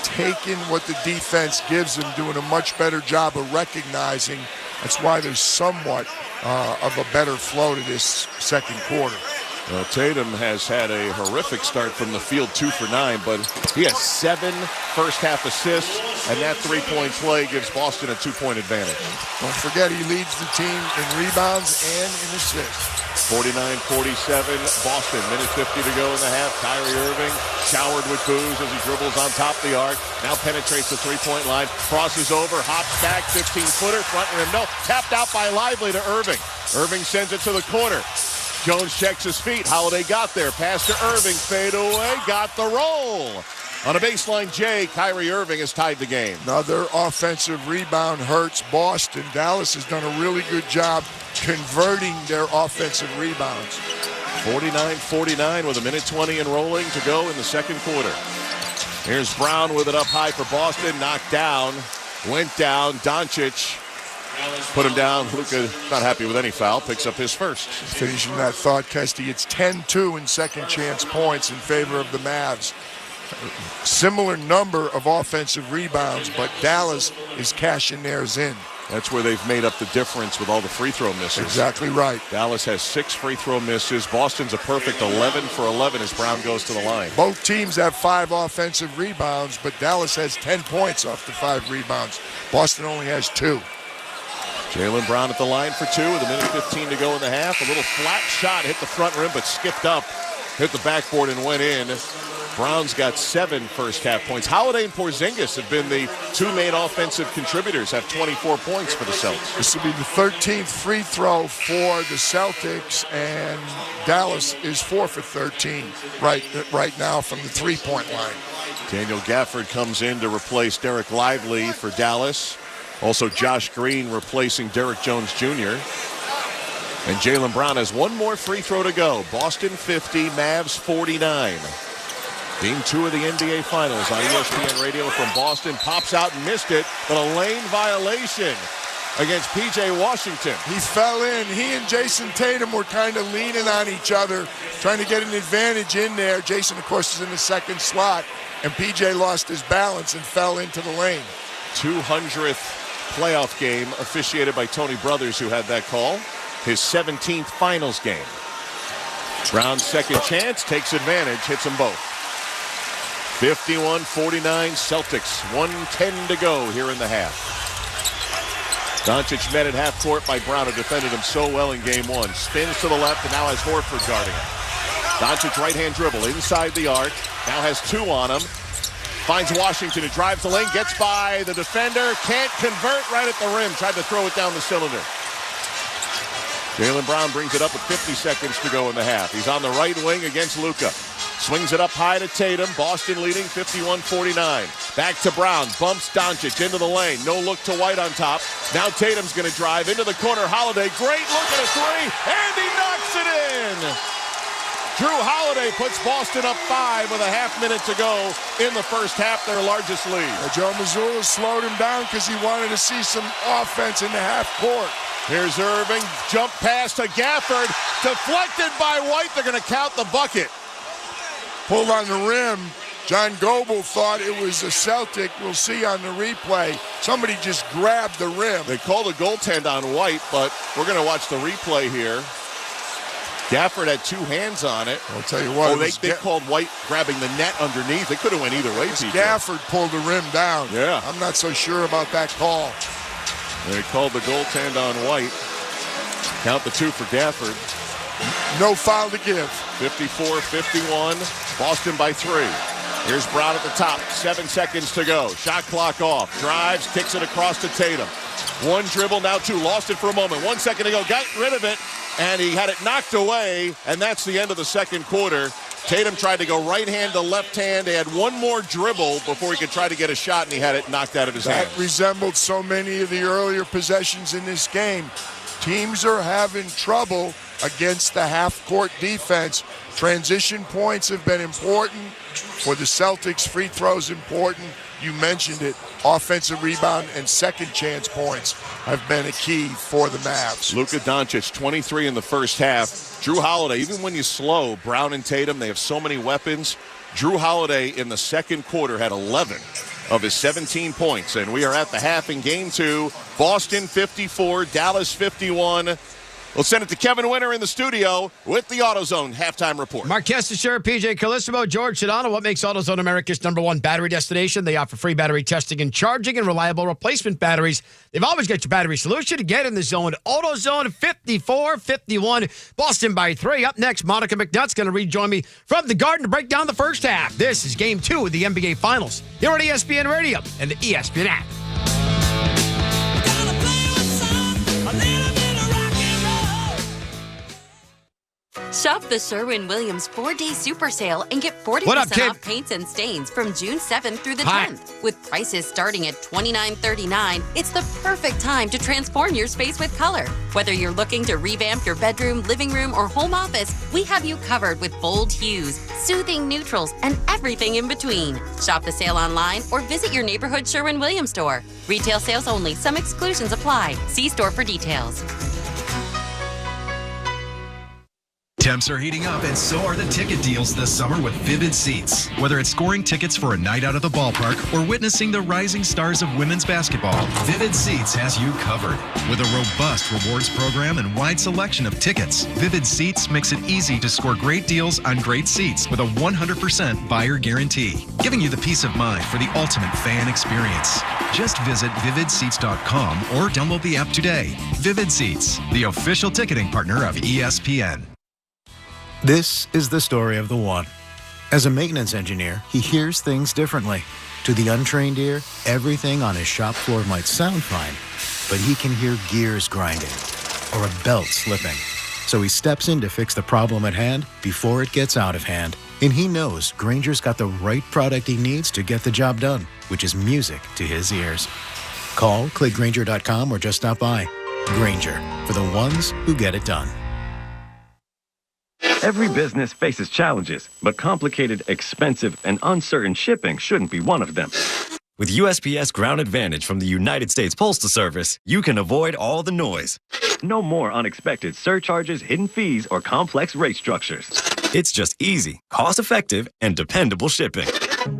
taking what the defense gives them, doing a much better job of recognizing. That's why there's somewhat of a better flow to this second quarter. Well, Tatum has had a horrific start from the field, 2 for 9, but he has 7 first-half assists, and that 3-point play gives Boston a 2-point advantage. Don't forget, he leads the team in rebounds and in assists. 49-47, Boston, minute 50 to go in the half. Kyrie Irving showered with booze as he dribbles on top of the arc. Now penetrates the 3-point line, crosses over, hops back, 15-footer, front rim, no, tapped out by Lively to Irving. Irving sends it to the corner. Jones checks his feet. Holiday got there. Pass to Irving. Fade away. Got the roll. On a baseline, Kyrie Irving has tied the game. Another offensive rebound hurts Boston. Dallas has done a really good job converting their offensive rebounds. 49-49 with a minute 20 and rolling to go in the second quarter. Here's Brown with it up high for Boston. Knocked down. Went down. Doncic put him down. Luka not happy with any foul. Picks up his first. Finishing that thought, Kesty, it's 10-2 in second chance points in favor of the Mavs. similar number of offensive rebounds, but Dallas is cashing theirs in. That's where they've made up the difference with all the free throw misses. Exactly right. Dallas has 6 free throw misses. Boston's a perfect 11 for 11 as Brown goes to the line. Both teams have 5 offensive rebounds, but Dallas has 10 points off the 5 rebounds. Boston only has 2. Jaylen Brown at the line for 2 with 1:15 to go in the half. A little flat shot hit the front rim, but skipped up, hit the backboard and went in. Brown's got 7 first-half points. Holiday and Porzingis have been the 2 main offensive contributors, have 24 points for the Celtics. This will be the 13th free throw for the Celtics, and Dallas is 4 for 13 right now from the three-point line. Daniel Gafford comes in to replace Derek Lively for Dallas. Also, Josh Green replacing Derek Jones Jr. And Jaylen Brown has 1 more free throw to go. Boston 50, Mavs 49. Game 2 of the NBA Finals on ESPN Radio from Boston. Pops out and missed it, but a lane violation against P.J. Washington. He fell in. He and Jason Tatum were kind of leaning on each other, trying to get an advantage in there. Jason, of course, is in the second slot, and P.J. lost his balance and fell into the lane. 200th playoff game officiated by Tony Brothers, who had that call. His 17th finals game. Brown's second chance, takes advantage, hits them both. 51-49 Celtics, 1:10 to go here in the half. Doncic met at half court by Brown, who defended him so well in game 1. Spins to the left and now has Horford guarding him. Doncic right-hand dribble inside the arc, now has 2 on him. Finds Washington, who drives the lane, gets by the defender, can't convert right at the rim, tried to throw it down the cylinder. Jaylen Brown brings it up with 50 seconds to go in the half. He's on the right wing against Luka. Swings it up high to Tatum. Boston leading 51-49. Back to Brown. Bumps Doncic into the lane. No look to White on top. Now Tatum's going to drive into the corner. Holiday, great look at a 3, and he knocks it in. Drew Holiday puts Boston up 5 with a half minute to go in the first half, their largest lead. Joe Mazzulla slowed him down because he wanted to see some offense in the half court. Here's Irving. Jump pass to Gafford. Deflected by White. They're going to count the bucket. Pulled on the rim. John Goebel thought it was a Celtic. We'll see on the replay. Somebody just grabbed the rim. They called a goaltend on White, but we're going to watch the replay here. Gafford had 2 hands on it. I'll tell you what. They called White grabbing the net underneath. It could have went either way, PJ. Gafford pulled the rim down. Yeah. I'm not so sure about that call. They called the goaltend on White. Count the 2 for Gafford. No foul to give. 54-51. Boston by 3. Here's Brown at the top. 7 seconds to go. Shot clock off. Drives, kicks it across to Tatum. 1 dribble, now 2. Lost it for a moment. 1 second to go. Got rid of it, and he had it knocked away, and that's the end of the second quarter. Tatum tried to go right hand to left hand. He had 1 more dribble before he could try to get a shot, and he had it knocked out of his hand. That resembled so many of the earlier possessions in this game. Teams are having trouble against the half-court defense. Transition points have been important. For the Celtics, free throws important. You mentioned it. Offensive rebound and second chance points have been a key for the Mavs. Luka Doncic, 23 in the first half. Drew Holiday, even when you slow Brown and Tatum, they have so many weapons. Drew Holiday in the second quarter had 11 of his 17 points. And we are at the half in game 2. Boston 54, Dallas 51. We'll send it to Kevin Winter in the studio with the AutoZone halftime report. Mark Kestecher, PJ Calissimo, George Sedano. What makes AutoZone America's #1 battery destination? They offer free battery testing and charging and reliable replacement batteries. They've always got your battery solution to get in the zone. AutoZone 54-51, Boston by 3. Up next, Monica McNutt's going to rejoin me from the Garden to break down the first half. This is Game 2 of the NBA Finals here on ESPN Radio and the ESPN app. Shop the Sherwin-Williams 4-Day Super Sale and get 40% off paints and stains from June 7th through the 10th. With prices starting at $29.39, it's the perfect time to transform your space with color. Whether you're looking to revamp your bedroom, living room, or home office, we have you covered with bold hues, soothing neutrals, and everything in between. Shop the sale online or visit your neighborhood Sherwin-Williams store. Retail sales only. Some exclusions apply. See store for details. Temps are heating up, and so are the ticket deals this summer with Vivid Seats. Whether it's scoring tickets for a night out at the ballpark or witnessing the rising stars of women's basketball, Vivid Seats has you covered. With a robust rewards program and wide selection of tickets, Vivid Seats makes it easy to score great deals on great seats with a 100% buyer guarantee, giving you the peace of mind for the ultimate fan experience. Just visit vividseats.com or download the app today. Vivid Seats, the official ticketing partner of ESPN. This is the story of the one. As a maintenance engineer, he hears things differently. To the untrained ear, everything on his shop floor might sound fine, but he can hear gears grinding or a belt slipping. So he steps in to fix the problem at hand before it gets out of hand. And he knows Grainger's got the right product he needs to get the job done, which is music to his ears. Call, click Grainger.com, or just stop by. Grainger, for the ones who get it done. Every business faces challenges, but complicated, expensive, and uncertain shipping shouldn't be one of them. With USPS Ground Advantage from the United States Postal Service, you can avoid all the noise. No more unexpected surcharges, hidden fees, or complex rate structures. It's just easy, cost-effective, and dependable shipping.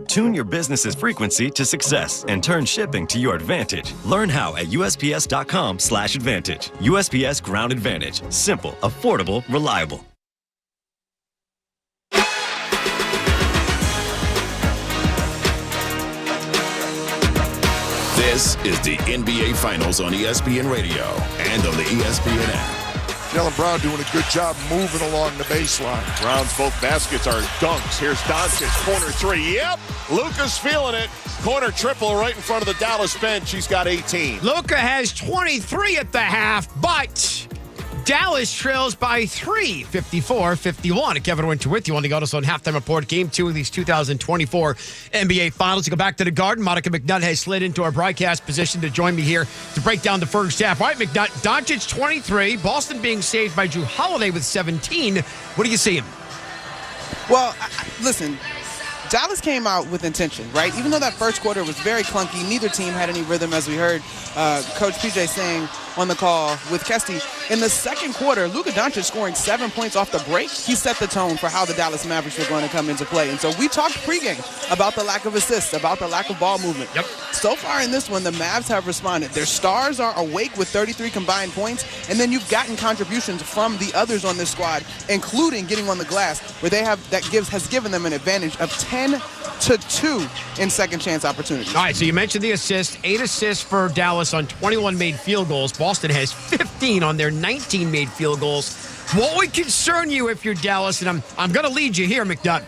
Tune your business's frequency to success and turn shipping to your advantage. Learn how at USPS.com/advantage. USPS Ground Advantage. Simple, affordable, reliable. This is the NBA Finals on ESPN Radio and on the ESPN app. Jaylen Brown doing a good job moving along the baseline. Brown's both baskets are dunks. Here's Doncic, corner three. Yep, Luka's feeling it. Corner triple right in front of the Dallas bench. He's got 18. Luka has 23 at the half, but Dallas trails by 3, 54-51. Kevin Winter with you on the Autozone Halftime Report. Game 2 of these 2024 NBA Finals. To go back to the Garden, Monica McNutt has slid into our broadcast position to join me here to break down the first half. All right, McNutt, Doncic 23, Boston being saved by Jrue Holiday with 17. What are you seeing? Well, listen, Dallas came out with intention, right? Even though that first quarter was very clunky, neither team had any rhythm, as we heard Coach PJ saying on the call with Kesty. In the second quarter, Luka Doncic scoring 7 points off the break, he set the tone for how the Dallas Mavericks were going to come into play. And so we talked pregame about the lack of assists, about the lack of ball movement. Yep. So far in this one, the Mavs have responded. Their stars are awake with 33 combined points, and then you've gotten contributions from the others on this squad, including getting on the glass, where they have has given them an advantage of 10-2 in second chance opportunities. All right, so you mentioned the assists. 8 assists for Dallas on 21 made field goals. Boston has 15 on their 19 made field goals. What would concern you if you're Dallas? And I'm going to lead you here, McNutt.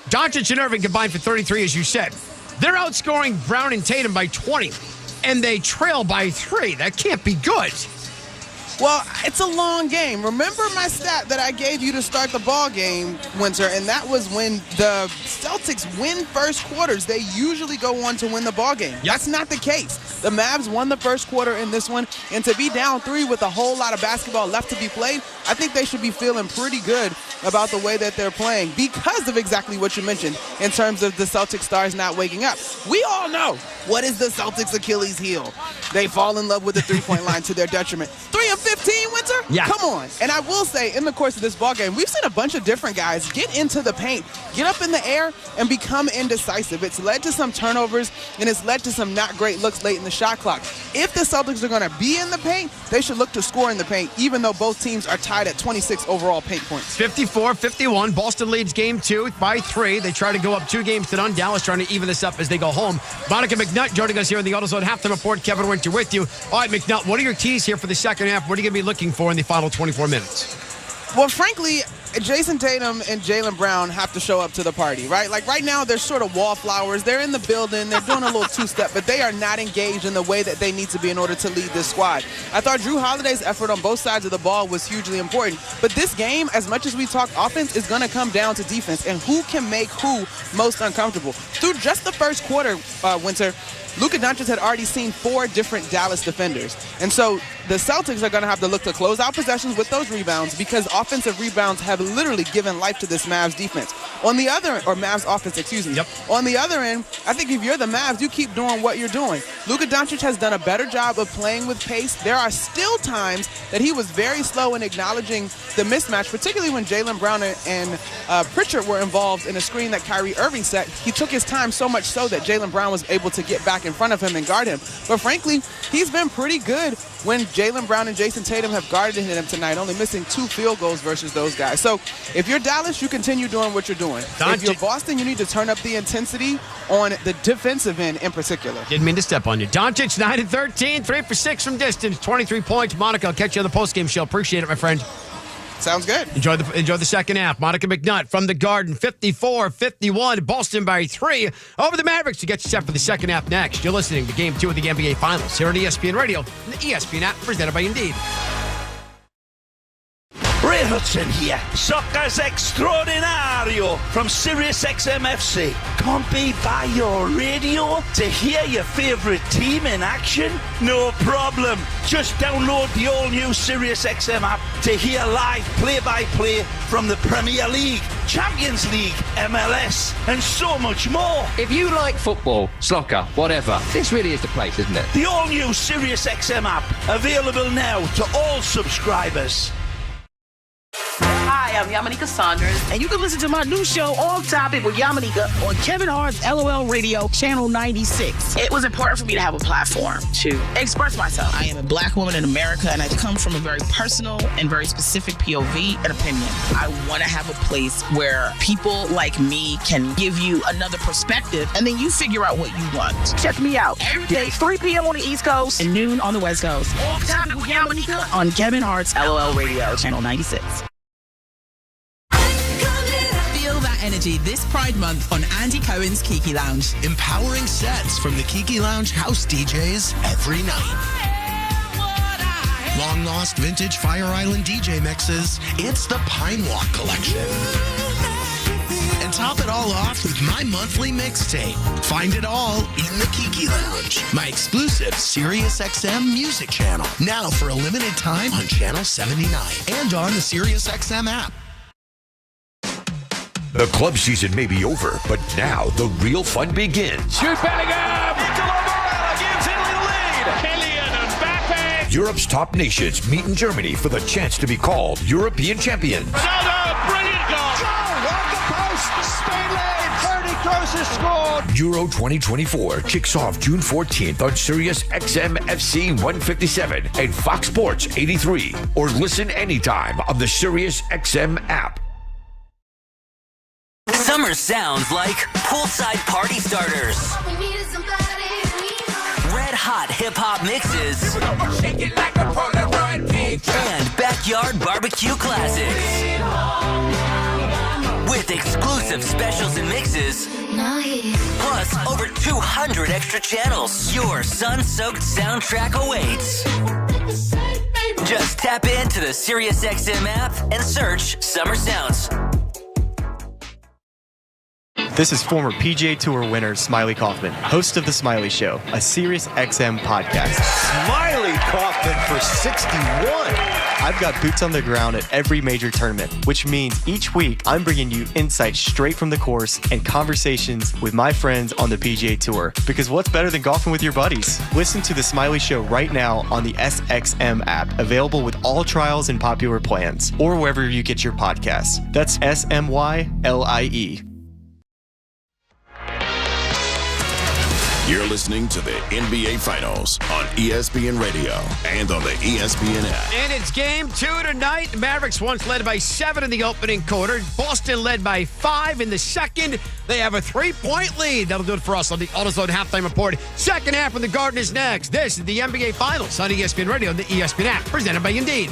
Doncic and Irving combined for 33, as you said. They're outscoring Brown and Tatum by 20, and they trail by 3. That can't be good. Well, it's a long game. Remember my stat that I gave you to start the ball game, Winter, and that was when the Celtics win first quarters, they usually go on to win the ball game. That's not the case. The Mavs won the first quarter in this one, and to be down 3 with a whole lot of basketball left to be played, I think they should be feeling pretty good about the way that they're playing because of exactly what you mentioned in terms of the Celtics stars not waking up. We all know what is the Celtics' Achilles heel. They fall in love with the three-point line to their detriment. 3 of 15, Winter? Yeah. Come on. And I will say, in the course of this ballgame, we've seen a bunch of different guys get into the paint, get up in the air, and become indecisive. It's led to some turnovers, and it's led to some not great looks late in the shot clock. If the Celtics are going to be in the paint, they should look to score in the paint, even though both teams are tied at 26 overall paint points. 54-51. Boston leads game 2 by 3. They try to go up 2-0. Dallas trying to even this up as they go home. Monica McNutt joining us here in the AutoZone Halftime Report. Kevin Winter with you. All right, McNutt, what are your keys here for the second half? What are you going to be looking for in the final 24 minutes? Well, frankly, Jason Tatum and Jaylen Brown have to show up to the party, right? Like right now, they're sort of wallflowers. They're in the building. They're doing a little two-step, but they are not engaged in the way that they need to be in order to lead this squad. I thought Jrue Holiday's effort on both sides of the ball was hugely important. But this game, as much as we talk offense, is going to come down to defense and who can make who most uncomfortable. Through just the first quarter, Winter, Luka Doncic had already seen 4 different Dallas defenders. And so the Celtics are going to have to look to close out possessions with those rebounds because offensive rebounds have literally given life to this Mavs defense. On the other, or Mavs offense, excuse me. Yep. On the other end, I think if you're the Mavs, you keep doing what you're doing. Luka Doncic has done a better job of playing with pace. There are still times that he was very slow in acknowledging the mismatch, particularly when Jaylen Brown and Pritchard were involved in a screen that Kyrie Irving set. He took his time so much so that Jaylen Brown was able to get back in front of him and guard him. But frankly, he's been pretty good when Jaylen Brown and Jason Tatum have guarded him tonight, only missing 2 field goals versus those guys. So if you're Dallas, you continue doing what you're doing. If you're Boston, you need to turn up the intensity on the defensive end in particular. Didn't mean to step on you. Doncic, 9 and 13, 3 for 6 from distance, 23 points. Monica, I'll catch you on the postgame show. Appreciate it, my friend. Sounds good. Enjoy the second half. Monica McNutt from the Garden, 54-51. Boston by 3 over the Mavericks to get you set for the second half next. You're listening to Game 2 of the NBA Finals here on ESPN Radio and the ESPN app presented by Indeed. Ray Hudson here, Soccer's Extraordinario from SiriusXM FC. Can't be by your radio to hear your favourite team in action? No problem. Just download the all-new SiriusXM app to hear live play-by-play from the Premier League, Champions League, MLS, and so much more. If you like football, soccer, whatever, this really is the place, isn't it? The all-new SiriusXM app, available now to all subscribers. Hi, I'm Yamanika Saunders, and you can listen to my new show, Off Topic with Yamanika, on Kevin Hart's LOL Radio, Channel 96. It was important for me to have a platform to express myself. I am a black woman in America, and I come from a very personal and very specific POV and opinion. I want to have a place where people like me can give you another perspective, and then you figure out what you want. Check me out every day, 3 p.m. on the East Coast and noon on the West Coast. Off Topic with Yamanika on Kevin Hart's LOL Radio, Channel 96. Energy this Pride Month on Andy Cohen's Kiki Lounge. Empowering sets from the Kiki Lounge house DJs every night. Long lost vintage Fire Island DJ mixes. It's the Pine Walk collection. And top it all off with my monthly mixtape. Find it all in the Kiki Lounge, my exclusive SiriusXM music channel. Now for a limited time on Channel 79 and on the SiriusXM app. The club season may be over, but now the real fun begins. Shoot Bellingham! Gives Italy the lead! Kylian Mbappe! Europe's top nations meet in Germany for the chance to be called European champions. Ronaldo, brilliant goal! Goal off the post! Spain leads! Toni Kroos has scored! Euro 2024 kicks off June 14th on Sirius XM FC 157 and Fox Sports 83, or listen anytime on the Sirius XM app. Summer sounds like poolside party starters, red hot hip-hop mixes, and backyard barbecue classics. With exclusive specials and mixes, plus over 200 extra channels, your sun-soaked soundtrack awaits. Just tap into the SiriusXM app and search Summer Sounds. This is former PGA Tour winner Smiley Kaufman, host of The Smiley Show, a SiriusXM podcast. Smiley Kaufman for 61. I've got boots on the ground at every major tournament, which means each week I'm bringing you insights straight from the course and conversations with my friends on the PGA Tour. Because what's better than golfing with your buddies? Listen to The Smiley Show right now on the SXM app, available with all trials and popular plans, or wherever you get your podcasts. That's SMYLIE. You're listening to the NBA Finals on ESPN Radio and on the ESPN app. And it's game 2 tonight. The Mavericks once led by 7 in the opening quarter. Boston led by 5 in the second. They have a 3-point lead. That'll do it for us on the AutoZone Halftime Report. Second half when the Garden is next. This is the NBA Finals on ESPN Radio and the ESPN app, presented by Indeed.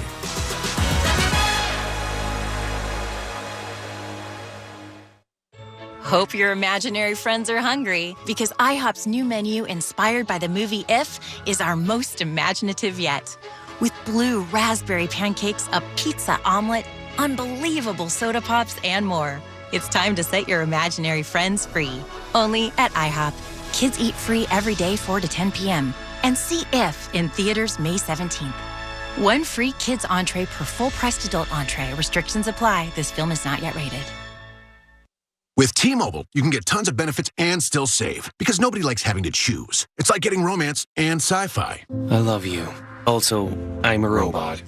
Hope your imaginary friends are hungry, because IHOP's new menu, inspired by the movie If, is our most imaginative yet. With blue raspberry pancakes, a pizza omelet, unbelievable soda pops, and more. It's time to set your imaginary friends free. Only at IHOP. Kids eat free every day 4 to 10 p.m. And see If in theaters May 17th. One free kids entree per full-priced adult entree. Restrictions apply. This film is not yet rated. With T-Mobile, you can get tons of benefits and still save because nobody likes having to choose. It's like getting romance and sci-fi. I love you. Also, I'm a robot.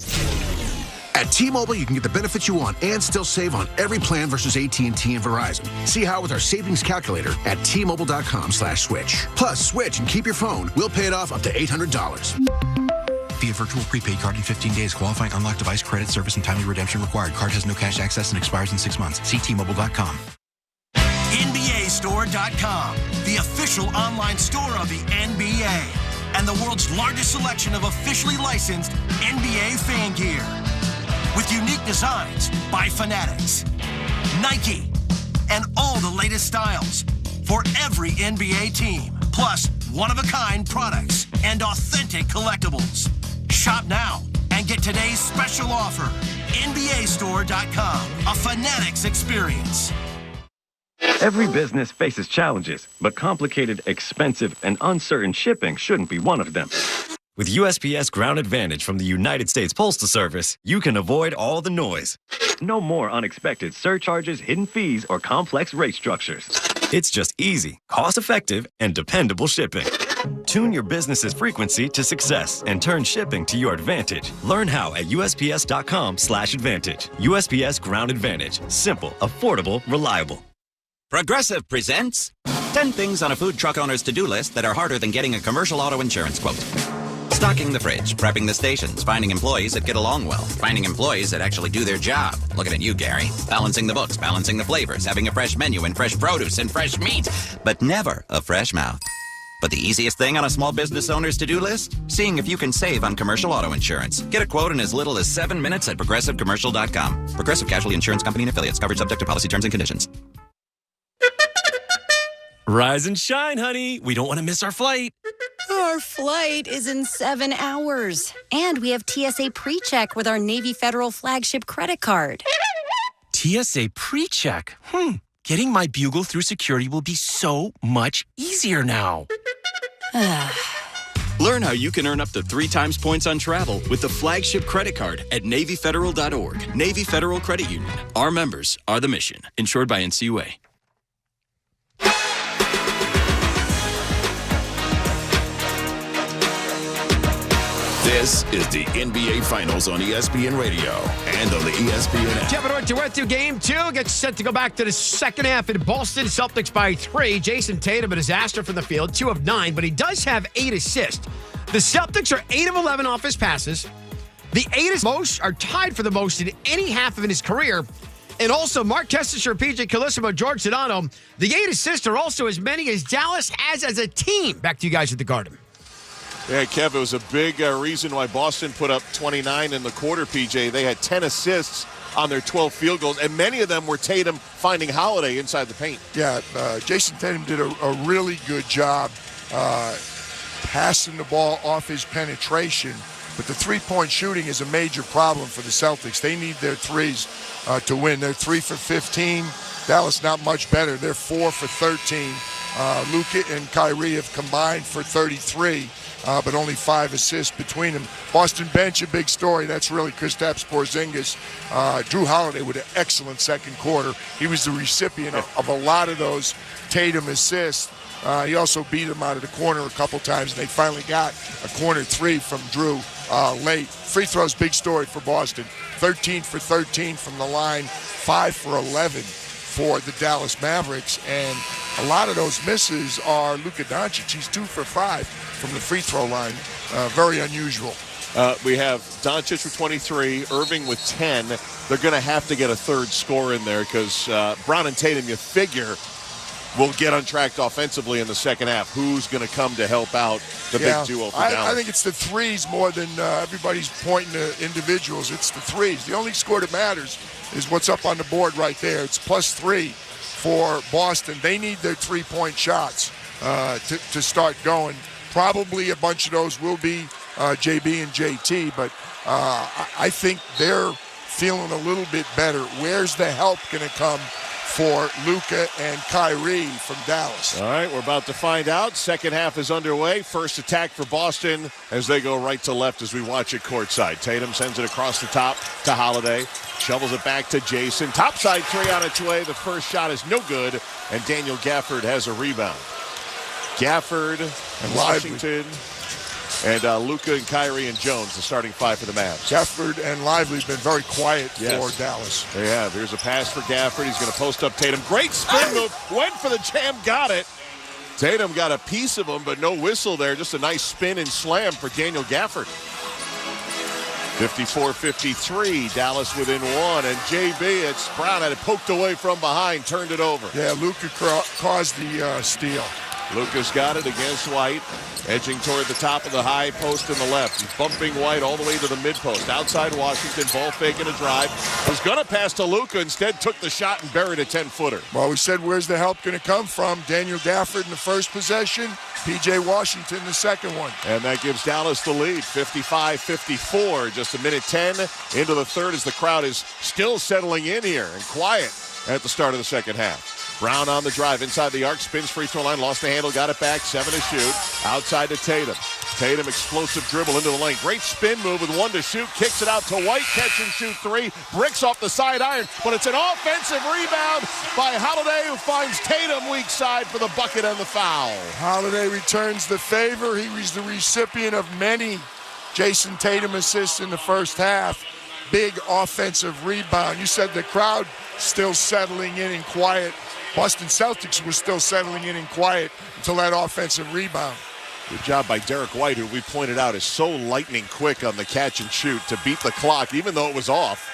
At T-Mobile, you can get the benefits you want and still save on every plan versus AT&T and Verizon. See how with our savings calculator at T-Mobile.com/switch. Plus, switch and keep your phone. We'll pay it off up to $800. Via virtual prepaid card in 15 days. Qualifying unlocked device credit service and timely redemption required. Card has no cash access and expires in 6 months. See T-Mobile.com. NBAstore.com, the official online store of the NBA, and the world's largest selection of officially licensed NBA fan gear. With unique designs by Fanatics, Nike, and all the latest styles for every NBA team, plus one-of-a-kind products and authentic collectibles. Shop now and get today's special offer. NBAstore.com, a Fanatics experience. Every business faces challenges, but complicated, expensive, and uncertain shipping shouldn't be one of them. With USPS Ground Advantage from the United States Postal Service, you can avoid all the noise. No more unexpected surcharges, hidden fees, or complex rate structures. It's just easy, cost-effective, and dependable shipping. Tune your business's frequency to success and turn shipping to your advantage. Learn how at USPS.com/advantage. USPS Ground Advantage. Simple, affordable, reliable. Progressive presents 10 things on a food truck owner's to-do list that are harder than getting a commercial auto insurance quote. Stocking the fridge, prepping the stations, finding employees that get along well, finding employees that actually do their job. Looking at you, Gary. Balancing the books, balancing the flavors, having a fresh menu and fresh produce and fresh meat, but never a fresh mouth. But the easiest thing on a small business owner's to-do list? Seeing if you can save on commercial auto insurance. Get a quote in as little as 7 minutes at progressivecommercial.com. Progressive Casualty Insurance Company and Affiliates. Coverage subject to policy terms and conditions. Rise and shine, honey. We don't want to miss our flight. Our flight is in 7 hours. And we have TSA PreCheck with our Navy Federal flagship credit card. TSA PreCheck? Getting my bugle through security will be so much easier now. Learn how you can earn up to 3 times points on travel with the flagship credit card at NavyFederal.org. Navy Federal Credit Union. Our members are the mission. Insured by NCUA. This is the NBA Finals on ESPN Radio and on the ESPN app. Kevin Winter went through game 2. Gets set to go back to the second half in Boston. Celtics by 3. Jason Tatum, a disaster from the field, 2 of 9, but he does have 8 assists. The Celtics are 8 of 11 off his passes. The 8 most are tied for the most in any half of his career. And also, Mark Kessinger, PJ Carlesimo, George Sedano, the 8 assists are also as many as Dallas has as a team. Back to you guys at the Garden. Yeah, Kev, it was a big reason why Boston put up 29 in the quarter, PJ. They had 10 assists on their 12 field goals, and many of them were Tatum finding Holiday inside the paint. Yeah, Jason Tatum did a really good job passing the ball off his penetration, but the three-point shooting is a major problem for the Celtics. They need their threes to win. They're 3 for 15. Dallas not much better. They're 4 for 13. Luka and Kyrie have combined for 33. But only 5 assists between them. Boston bench, a big story. That's really Kristaps Porzingis. Drew Holiday with an excellent second quarter. He was the recipient of a lot of those Tatum assists. He also beat him out of the corner a couple times, and they finally got a corner 3 from Drew late. Free throws, big story for Boston. 13 for 13 from the line, 5 for 11 for the Dallas Mavericks, and a lot of those misses are Luka Doncic. He's 2 for 5 from the free throw line. Very unusual. We have Doncic with 23, Irving with 10. They're going to have to get a third score in there because Brown and Tatum, you figure, will get untracked offensively in the second half. Who's going to come to help out the big duo for Dallas? I think it's the threes more than everybody's pointing to individuals. It's the threes. The only score that matters is what's up on the board right there. It's +3 for Boston. They need their three-point shots to start going. Probably a bunch of those will be JB and JT, but I think they're feeling a little bit better. Where's the help going to come for Luka and Kyrie from Dallas. All right, we're about to find out. Second half is underway. First attack for Boston as they go right to left as we watch it courtside. Tatum sends it across the top to Holiday. Shovels it back to Jason. Topside three on its way. The first shot is no good, and Daniel Gafford has a rebound. Gafford and Washington and Luka and Kyrie and Jones, the starting five for the Mavs. Gafford and Lively have been very quiet for Dallas. They have. Here's a pass for Gafford. He's going to post up Tatum. Great spin move. Went for the jam. Got it. Tatum got a piece of him, but no whistle there. Just a nice spin and slam for Daniel Gafford. 54-53. Dallas within one. And JB, it's Brown had it poked away from behind. Turned it over. Yeah, Luka caused the steal. Luka's got it against White. Edging toward the top of the high post in the left. He's bumping White all the way to the mid-post. Outside Washington, ball faking a drive. Was going to pass to Luka. Instead, took the shot and buried a 10-footer. Well, we said, where's the help going to come from? Daniel Gafford in the first possession. P.J. Washington the second one. And that gives Dallas the lead, 55-54. Just a minute 10 into the third as the crowd is still settling in here and quiet at the start of the second half. Brown on the drive, inside the arc, spins free throw line, lost the handle, got it back, 7 to shoot. Outside to Tatum. Tatum, explosive dribble into the lane. Great spin move with 1 to shoot, kicks it out to White, catch and shoot 3. Bricks off the side iron, but it's an offensive rebound by Holiday, who finds Tatum weak side for the bucket and the foul. Holiday returns the favor. He was the recipient of many Jason Tatum assists in the first half. Big offensive rebound. You said the crowd still settling in and quiet. Boston Celtics was still settling in and quiet until that offensive rebound. Good job by Derek White, who we pointed out is so lightning quick on the catch and shoot to beat the clock, even though it was off.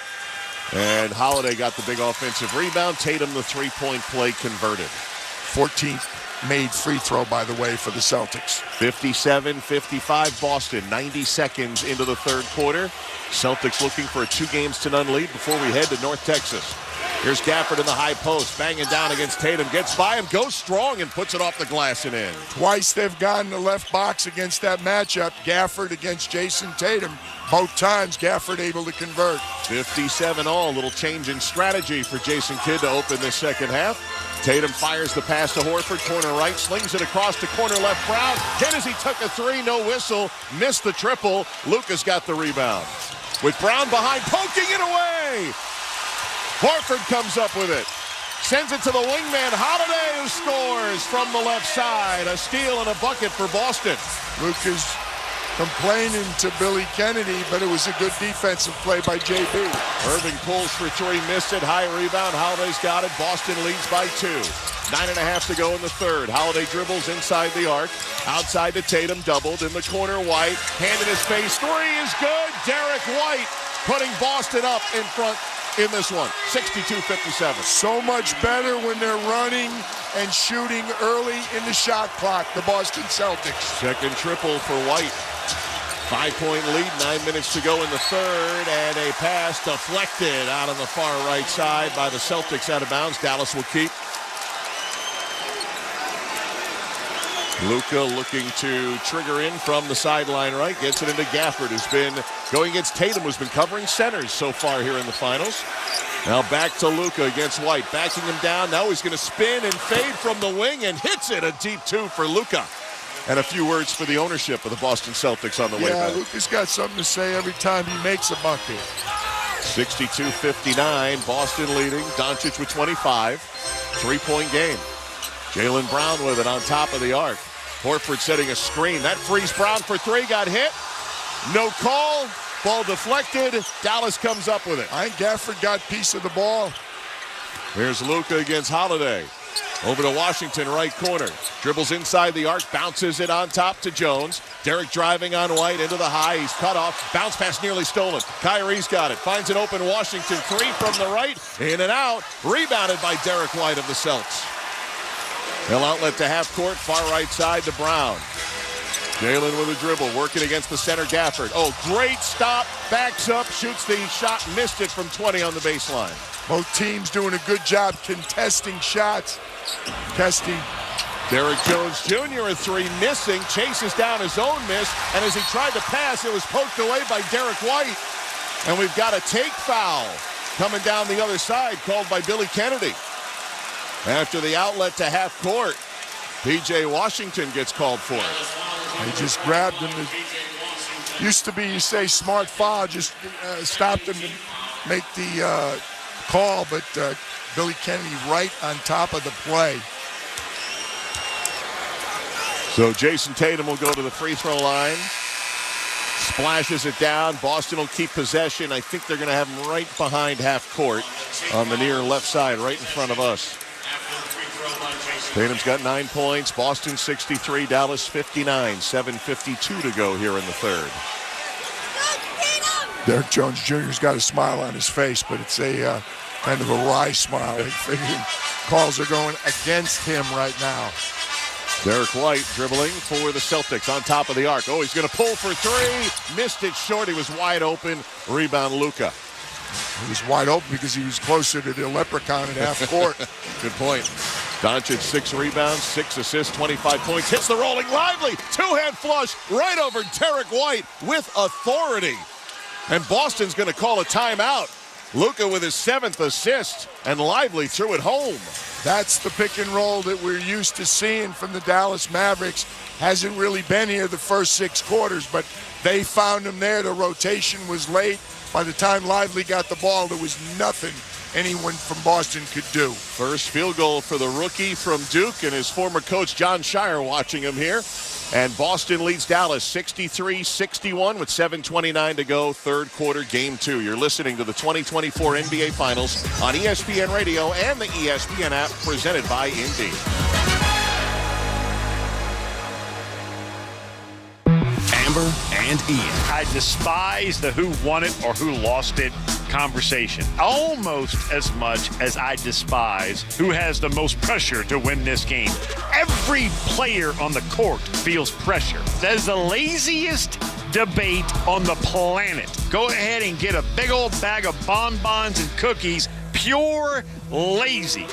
And Holiday got the big offensive rebound. Tatum, the three-point play converted. 14th made free throw, by the way, for the Celtics. 57-55 Boston, 90 seconds into the third quarter. Celtics looking for a 2-0 lead before we head to North Texas. Here's Gafford in the high post, banging down against Tatum, gets by him, goes strong, and puts it off the glass and in. Twice they've gone in the left box against that matchup. Gafford against Jason Tatum. Both times Gafford able to convert. 57 all, little change in strategy for Jason Kidd to open this second half. Tatum fires the pass to Horford, corner right, slings it across to corner left. Brown hit as he took a 3, no whistle, missed the triple. Luka's got the rebound. With Brown behind, poking it away. Horford comes up with it. Sends it to the wingman, Holiday, who scores from the left side. A steal and a bucket for Boston. Luka's complaining to Billy Kennedy, but it was a good defensive play by JB. Irving pulls for 3, missed it. High rebound. Holiday's got it. Boston leads by 2. 9.5 to go in the third. Holiday dribbles inside the arc. Outside to Tatum, doubled in the corner. White, hand in his face. 3 is good. Derek White putting Boston up in front in this one, 62-57. So much better when they're running and shooting early in the shot clock, the Boston Celtics. Second triple for White. 5-point lead, 9 minutes to go in the third, and a pass deflected out on the far right side by the Celtics out of bounds. Dallas will keep. Luka looking to trigger in from the sideline right. Gets it into Gafford, who's been going against Tatum, who's been covering centers so far here in the finals. Now back to Luka against White. Backing him down. Now he's going to spin and fade from the wing and hits it. A deep 2 for Luka. And a few words for the ownership of the Boston Celtics on the way back. Yeah, Luka's got something to say every time he makes a bucket. 62-59. Boston leading. Doncic with 25. 3-point game. Jaylen Brown with it on top of the arc. Horford setting a screen. That frees Brown for 3. Got hit. No call. Ball deflected. Dallas comes up with it. I think Gafford got piece of the ball. Here's Luka against Holiday. Over to Washington, right corner. Dribbles inside the arc. Bounces it on top to Jones. Derek driving on White into the high. He's cut off. Bounce pass nearly stolen. Kyrie's got it. Finds an open Washington. 3 from the right. In and out. Rebounded by Derek White of the Celts. He'll outlet to half court, far right side to Brown. Jaylen with a dribble, working against the center Gafford. Oh, great stop, backs up, shoots the shot, missed it from 20 on the baseline. Both teams doing a good job contesting shots. Testing. Derrick Jones Jr. a 3, missing, chases down his own miss, and as he tried to pass, it was poked away by Derek White. And we've got a take foul coming down the other side, called by Billy Kennedy. After the outlet to half court, P.J. Washington gets called for it. They just grabbed him. Used to be, you say, smart foul, just stopped him to make the call, but Billy Kennedy right on top of the play. So Jason Tatum will go to the free throw line. Splashes it down. Boston will keep possession. I think they're going to have him right behind half court on the near left side, right in front of us. Tatum's got 9 points. Boston 63, Dallas 59. 7:52 to go here in the third. Derek Jones Jr.'s got a smile on his face, but it's a kind of a wry smile. They figure calls are going against him right now. Derek White dribbling for the Celtics on top of the arc. Oh, he's going to pull for three. Missed it short. He was wide open. Rebound, Luka. He was wide open because he was closer to the leprechaun at half court. Good point. Doncic, 6 rebounds, 6 assists, 25 points. Hits the rolling Lively. Two-hand flush right over Derek White with authority. And Boston's going to call a timeout. Luka with his 7th assist, and Lively threw it home. That's the pick and roll that we're used to seeing from the Dallas Mavericks. Hasn't really been here the first 6 quarters, but they found him there. The rotation was late. By the time Lively got the ball, there was nothing anyone from Boston could do. First field goal for the rookie from Duke, and his former coach John Shire watching him here. And Boston leads Dallas 63-61 with 7:29 to go, third quarter, game 2. You're listening to the 2024 NBA Finals on ESPN Radio and the ESPN app, presented by Indeed. Amber and Ian. I despise the who won it or who lost it conversation almost as much as I despise who has the most pressure to win this game. Every player on the court feels pressure. That is the laziest debate on the planet. Go ahead and get a big old bag of bonbons and cookies. Pure lazy.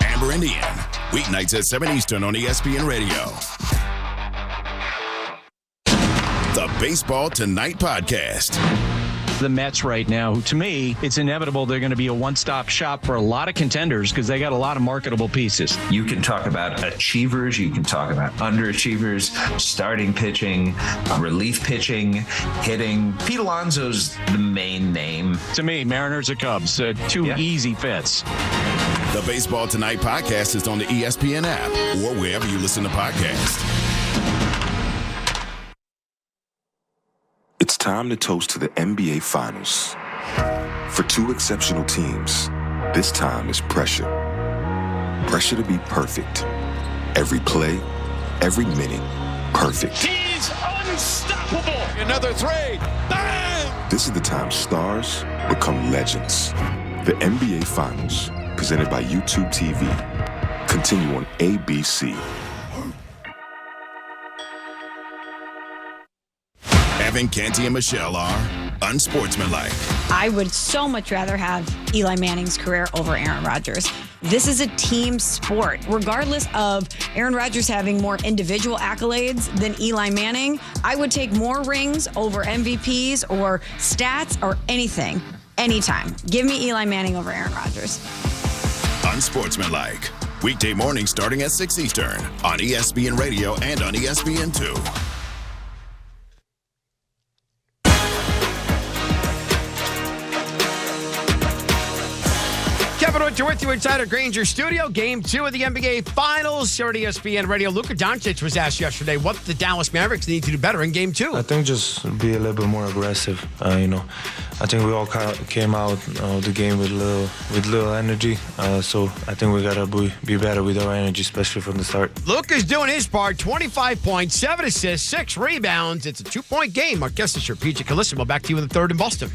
Amber and Ian. Weeknights at 7 Eastern on ESPN Radio. The Baseball Tonight Podcast. The Mets right now, to me, it's inevitable they're going to be a one-stop shop for a lot of contenders because they got a lot of marketable pieces. You can talk about achievers, you can talk about underachievers, starting pitching, relief pitching, hitting. Pete Alonso's the main name. To me, Mariners or Cubs, two easy fits. The Baseball Tonight Podcast is on the ESPN app or wherever you listen to podcasts. It's time to toast to the NBA Finals. For 2 exceptional teams, this time is pressure. Pressure to be perfect. Every play, every minute, perfect. He's unstoppable. Another 3. Bang! This is the time stars become legends. The NBA Finals, presented by YouTube TV. Continue on ABC. Evan, Canty, and Michelle are unsportsmanlike. I would so much rather have Eli Manning's career over Aaron Rodgers. This is a team sport. Regardless of Aaron Rodgers having more individual accolades than Eli Manning, I would take more rings over MVPs or stats or anything, anytime. Give me Eli Manning over Aaron Rodgers. Unsportsmanlike. Weekday morning starting at 6 Eastern on ESPN Radio and on ESPN2. Kevin Winter with you inside our Granger studio. Game 2 of the NBA Finals here at ESPN Radio. Luka Doncic was asked yesterday what the Dallas Mavericks need to do better in Game 2. I think just be a little bit more aggressive. I think we all kind of came out of the game with little energy. So I think we gotta be better with our energy, especially from the start. Luka's doing his part. 25 points, 7 assists, 6 rebounds. It's a 2-point game. Mark Gessler, PJ Calissimo, back to you in the third in Boston.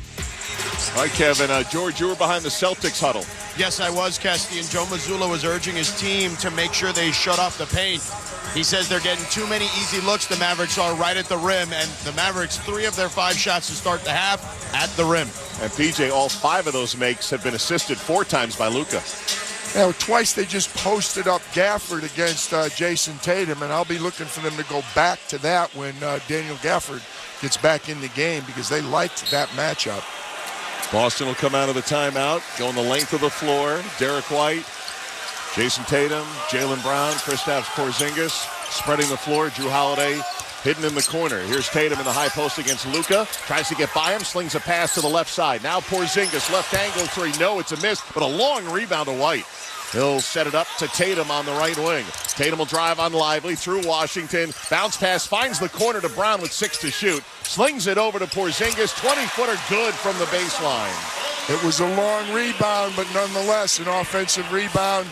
All right, Kevin. George, you were behind the Celtics huddle. Yes, I was, Kesty, and Joe Mazzulla was urging his team to make sure they shut off the paint. He says they're getting too many easy looks. The Mavericks are right at the rim, and the Mavericks, 3 of their 5 shots to start the half at the rim. And PJ, all 5 of those makes have been assisted 4 times by Luka. Now, twice they just posted up Gafford against Jason Tatum, and I'll be looking for them to go back to that when Daniel Gafford gets back in the game because they liked that matchup. Boston will come out of the timeout, go on the length of the floor. Derek White Jason Tatum, Jaylen Brown, Kristaps Porzingis spreading the floor. Drew Holiday hidden in the corner. Here's Tatum in the high post against Luka. Tries to get by him, slings a pass to the left side. Now Porzingis, left angle three. No, it's a miss, but a long rebound to White. He'll set it up to Tatum on the right wing. Tatum will drive on Lively through Washington. Bounce pass finds the corner to Brown with 6 to shoot. Slings it over to Porzingis. 20-footer good from the baseline. It was a long rebound, but nonetheless, an offensive rebound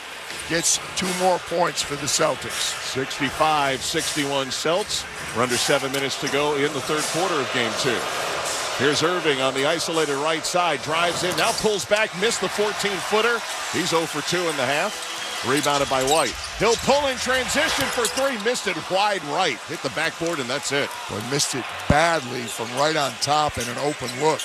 gets 2 more points for the Celtics. 65-61 Celts. We're under 7 minutes to go in the third quarter of game 2. Here's Irving on the isolated right side. Drives in, now pulls back, missed the 14-footer. He's 0 for 2 in the half. Rebounded by White. He'll pull in transition for 3. Missed it wide right. Hit the backboard, and that's it. But missed it badly from right on top in an open look.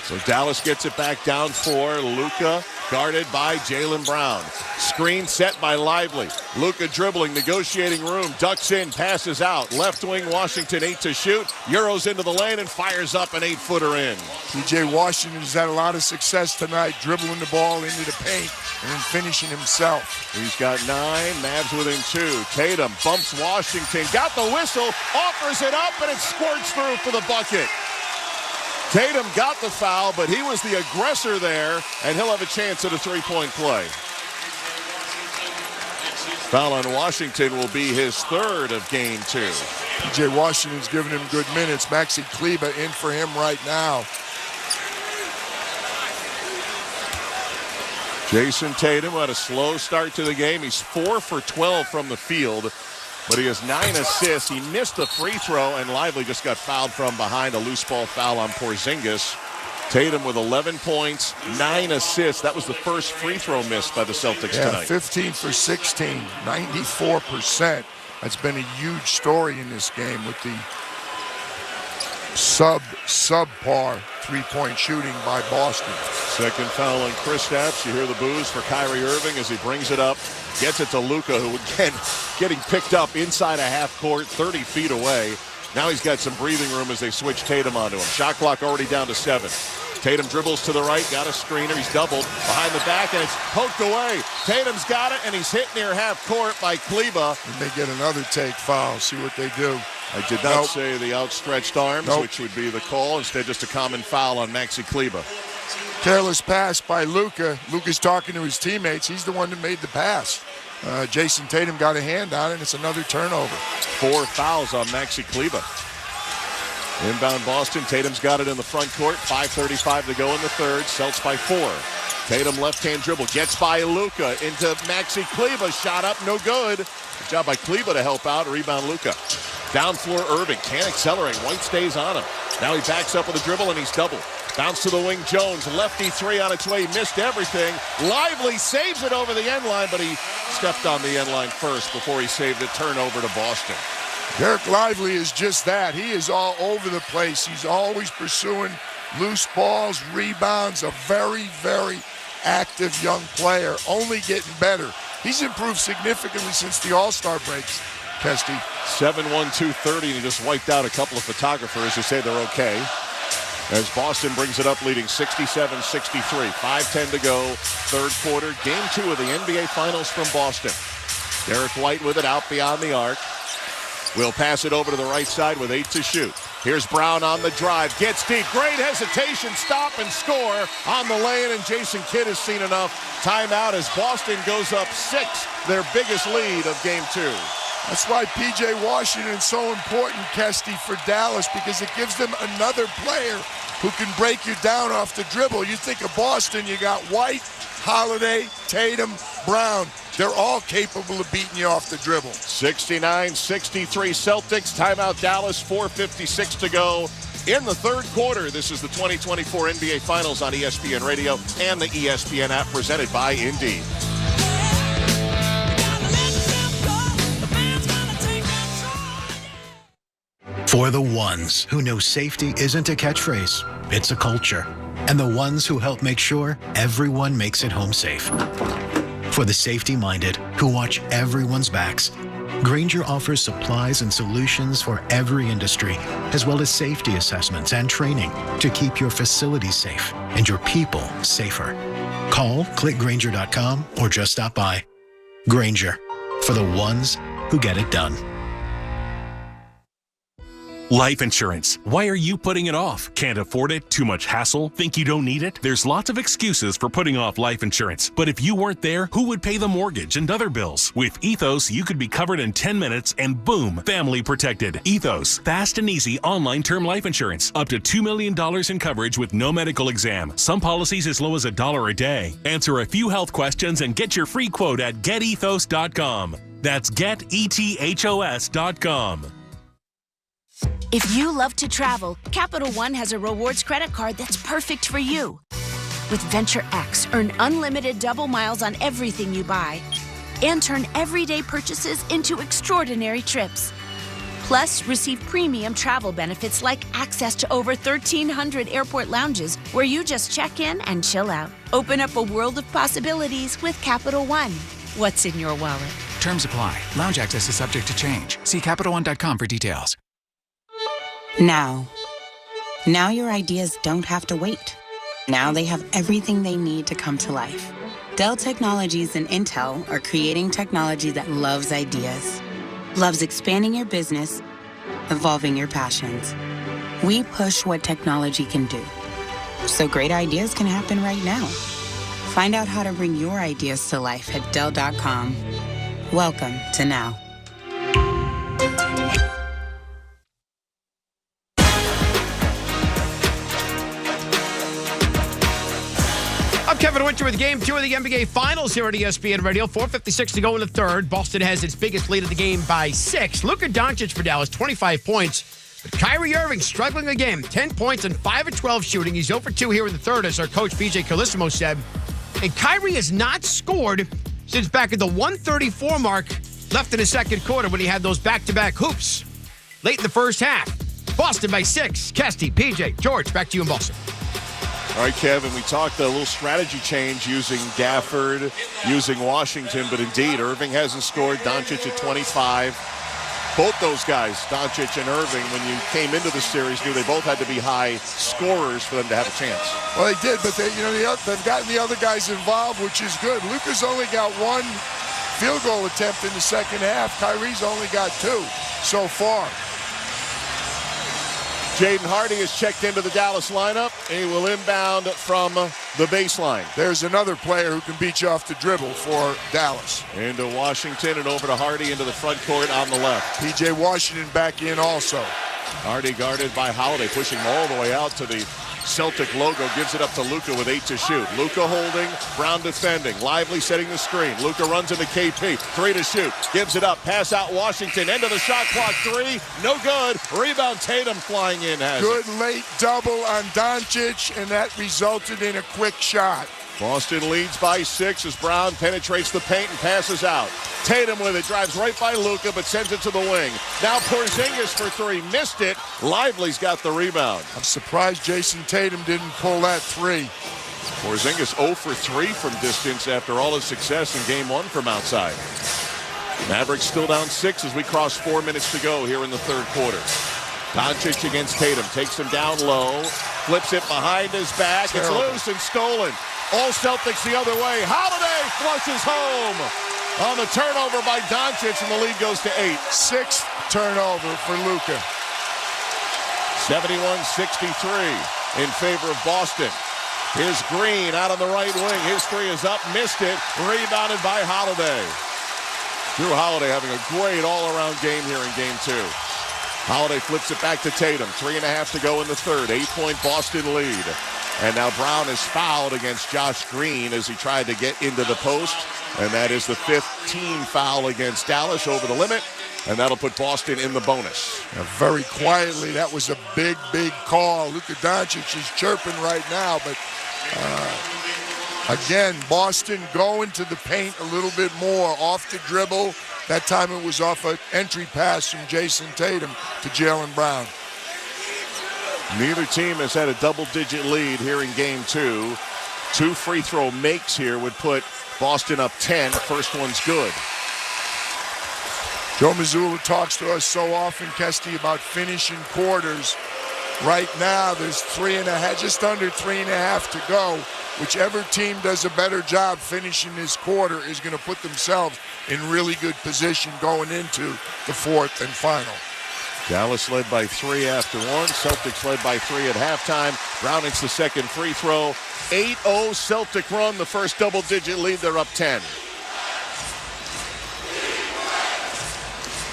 So Dallas gets it back down for Luka, guarded by Jaylen Brown. Screen set by Lively. Luka dribbling, negotiating room, ducks in, passes out. Left wing, Washington 8 to shoot. Euros into the lane and fires up an 8-footer in. P.J. Washington has had a lot of success tonight, dribbling the ball into the paint and then finishing himself. He's got 9, Mavs within 2. Tatum bumps Washington, got the whistle, offers it up, and it squirts through for the bucket. Tatum got the foul, but he was the aggressor there, and he'll have a chance at a 3-point play. Foul on Washington will be his 3rd of game 2. P.J. Washington's giving him good minutes. Maxi Kleber in for him right now. Jason Tatum had a slow start to the game. He's 4 for 12 from the field, but he has 9 assists. He missed the free throw, and Lively just got fouled from behind. A loose ball foul on Porzingis. Tatum with 11 points, 9 assists. That was the first free throw missed by the Celtics tonight. 15 for 16, 94%. That's been a huge story in this game with the subpar three-point shooting by Boston. Second foul on Kristaps. You hear the boos for Kyrie Irving as he brings it up. Gets it to Luka, who again getting picked up inside a half court, 30 feet away. Now he's got some breathing room as they switch Tatum onto him. Shot clock already down to 7. Tatum dribbles to the right, got a screener. He's doubled behind the back, and it's poked away. Tatum's got it, and he's hit near half court by Kleber. And they get another take foul. See what they do. I did not say the outstretched arms, which would be the call. Instead, just a common foul on Maxi Kleber. Careless pass by Luka. Luka's talking to his teammates. He's the one that made the pass. Jason Tatum got a hand on it, and it's another turnover. 4 fouls on Maxi Kleber. Inbound Boston. Tatum's got it in the front court. 5:35 to go in the third. Celts by 4. Tatum left-hand dribble. Gets by Luka into Maxi Kleber. Shot up, no good. Good job by Kleber to help out. Rebound Luka. Down floor Irving. Can't accelerate. White stays on him. Now he backs up with a dribble, and he's doubled. Bounce to the wing, Jones. Lefty 3 on its way. Missed everything. Lively saves it over the end line, but he stepped on the end line first before he saved it. Turnover to Boston. Derek Lively is just that. He is all over the place. He's always pursuing loose balls, rebounds. A very, very active young player. Only getting better. He's improved significantly since the All-Star breaks, Kesty. 7-1, 230, and he just wiped out a couple of photographers who say they're okay. As Boston brings it up, leading 67-63. 5:10 to go, third quarter. Game 2 of the NBA Finals from Boston. Derek White with it out beyond the arc. Will pass it over to the right side with 8 to shoot. Here's Brown on the drive. Gets deep. Great hesitation. Stop and score on the lay-in, and Jason Kidd has seen enough. Timeout as Boston goes up 6, their biggest lead of Game 2. That's why P.J. Washington is so important, Kesty, for Dallas, because it gives them another player who can break you down off the dribble. You think of Boston, you got White, Holiday, Tatum, Brown. They're all capable of beating you off the dribble. 69-63 Celtics. Timeout Dallas, 4:56 to go in the third quarter. This is the 2024 NBA Finals on ESPN Radio and the ESPN app, presented by Indeed. For the ones who know safety isn't a catchphrase, it's a culture. And the ones who help make sure everyone makes it home safe. For the safety-minded who watch everyone's backs, Grainger offers supplies and solutions for every industry, as well as safety assessments and training to keep your facilities safe and your people safer. Call, click Grainger.com, or just stop by. Grainger, for the ones who get it done. Life insurance. Why are you putting it off? Can't afford it? Too much hassle? Think you don't need it? There's lots of excuses for putting off life insurance. But if you weren't there, who would pay the mortgage and other bills? With Ethos, you could be covered in 10 minutes and boom, family protected. Ethos, fast and easy online term life insurance. Up to $2 million in coverage with no medical exam. Some policies as low as $1 a day. Answer a few health questions and get your free quote at getethos.com. That's getethos.com. If you love to travel, Capital One has a rewards credit card that's perfect for you. With Venture X, earn unlimited double miles on everything you buy and turn everyday purchases into extraordinary trips. Plus, receive premium travel benefits like access to over 1,300 airport lounges where you just check in and chill out. Open up a world of possibilities with Capital One. What's in your wallet? Terms apply. Lounge access is subject to change. See CapitalOne.com for details. Now your ideas don't have to wait. Now they have everything they need to come to life. Dell Technologies and Intel are creating technology that loves ideas, loves expanding your business, evolving your passions. We push what technology can do, so great ideas can happen right now. Find out how to bring your ideas to life at Dell.com. Welcome to Now. I'm Kevin Winter with Game 2 of the NBA Finals here at ESPN Radio. 4:56 to go in the third. Boston has its biggest lead of the game by 6. Luka Doncic for Dallas, 25 points. But Kyrie Irving struggling again. 10 points and 5 of 12 shooting. He's 0 for 2 here in the third, as our coach PJ Carlissimo said. And Kyrie has not scored since back at the 134 mark left in the second quarter when he had those back-to-back hoops late in the first half. Boston by 6. Kesty, PJ, George, back to you in Boston. All right, Kevin, we talked a little strategy change using Gafford, using Washington, but indeed, Irving hasn't scored. Doncic at 25. Both those guys, Doncic and Irving, when you came into the series, knew they both had to be high scorers for them to have a chance. Well, they did, but they've gotten the other guys involved, which is good. Luka's only got 1 field goal attempt in the second half. Kyrie's only got 2 so far. Jaden Hardy is checked into the Dallas lineup. He will inbound from the baseline. There's another player who can beat you off the dribble for Dallas. Into Washington and over to Hardy into the front court on the left. P.J. Washington back in also. Hardy guarded by Holiday, pushing him all the way out to the Celtic logo, gives it up to Luka with 8 to shoot. Luka holding, Brown defending, Lively setting the screen. Luka runs into KP, 3 to shoot, gives it up, pass out Washington, end of the shot clock, 3, no good. Rebound, Tatum flying in. Good late double on Doncic, and that resulted in a quick shot. Boston leads by 6 as Brown penetrates the paint and passes out. Tatum with it, drives right by Luka, but sends it to the wing. Now Porzingis for 3, missed it. Lively's got the rebound. I'm surprised Jason Tatum didn't pull that 3. Porzingis 0 for 3 from distance after all his success in Game 1 from outside. Mavericks still down 6 as we cross 4 minutes to go here in the third quarter. Doncic against Tatum, takes him down low, flips it behind his back. Terrible. It's loose and stolen. All Celtics the other way. Holiday flushes home on the turnover by Doncic, and the lead goes to 8. 6th turnover for Luka. 71-63 in favor of Boston. Here's Green out on the right wing. His 3 is up, missed it. Rebounded by Holiday. Drew Holiday having a great all-around game here in Game 2. Holiday flips it back to Tatum. 3.5 to go in the third. 8-point Boston lead. And now Brown is fouled against Josh Green as he tried to get into the post. And that is the 5th team foul against Dallas over the limit. And that'll put Boston in the bonus. Now, very quietly, that was a big, big call. Luka Doncic is chirping right now. But again, Boston going to the paint a little bit more. Off the dribble. That time it was off an entry pass from Jason Tatum to Jaylen Brown. Neither team has had a double-digit lead here in Game 2. 2 free throw makes here would put Boston up 10. First one's good. Joe Mazzulla talks to us so often, Kesty, about finishing quarters. Right now, there's 3.5, just under 3.5 to go. whichever team does a better job finishing this quarter is going to put themselves in really good position going into the fourth and final. Dallas led by 3 after 1. Celtics led by 3 at halftime. Brown hits the second free throw. 8-0 Celtic run. The first double-digit lead. They're up 10.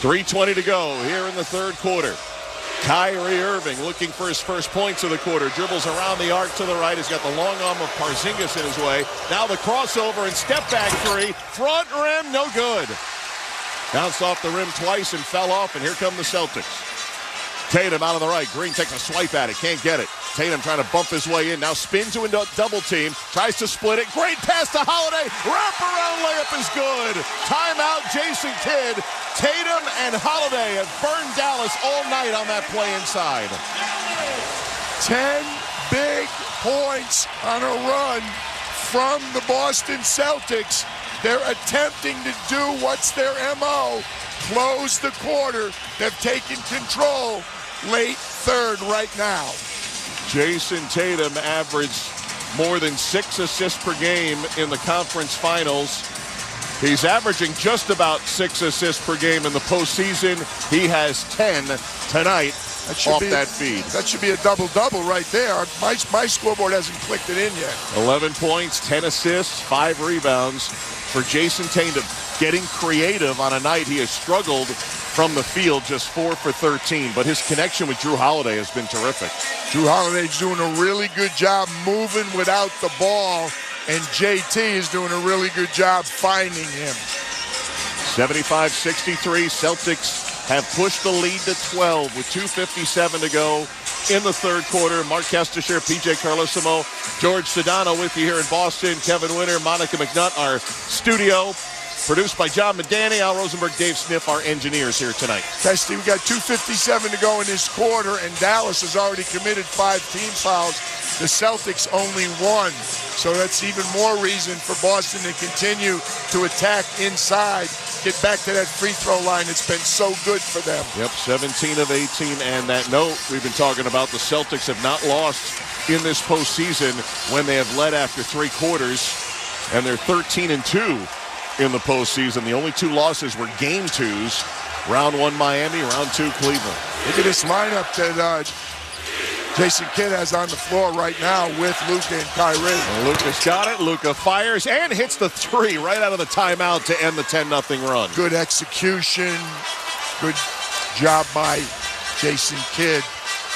3:20 to go here in the third quarter. Kyrie Irving looking for his first points of the quarter. Dribbles around the arc to the right. He's got the long arm of Porzingis in his way. Now the crossover and step-back three. Front rim, no good. Bounced off the rim twice and fell off, and here come the Celtics. Tatum out on the right. Green takes a swipe at it. Can't get it. Tatum trying to bump his way in. Now spins to a double team. Tries to split it. Great pass to Holiday. Wraparound layup is good. Timeout, Jason Kidd. Tatum and Holiday have burned Dallas all night on that play inside. 10 big points on a run from the Boston Celtics. They're attempting to do what's their MO. Close the quarter. They've taken control late third right now. Jason Tatum averaged more than 6 assists per game in the conference finals. He's averaging just about 6 assists per game in the postseason. He has 10 tonight off that feed. That should be a double-double right there. My scoreboard hasn't clicked it in yet. 11 points, 10 assists, 5 rebounds for Jason Tatum. Getting creative on a night he has struggled from the field, just 4 for 13. But his connection with Drew Holiday has been terrific. Drew Holiday's doing a really good job moving without the ball, and JT is doing a really good job finding him. 75-63, Celtics have pushed the lead to 12 with 2:57 to go in the third quarter. Mark Kestisher, PJ Carlosimo, George Sedano with you here in Boston. Kevin Winter, Monica McNutt, our studio. Produced by John Medani, Al Rosenberg, Dave Smith, our engineers here tonight. Testy, we got 2:57 to go in this quarter, and Dallas has already committed 5 team fouls. The Celtics only 1. So that's even more reason for Boston to continue to attack inside, get back to that free throw line. It's been so good for them. Yep, 17 of 18. And that note we've been talking about, the Celtics have not lost in this postseason when they have led after 3 quarters, and they're 13-2. In the postseason. The only 2 losses were game 2s. Round 1 Miami, round 2 Cleveland. Look at this lineup that Jason Kidd has on the floor right now with Luka and Kyrie. And Luka's got it. Luka fires and hits the 3 right out of the timeout to end the 10-0 run. Good execution. Good job by Jason Kidd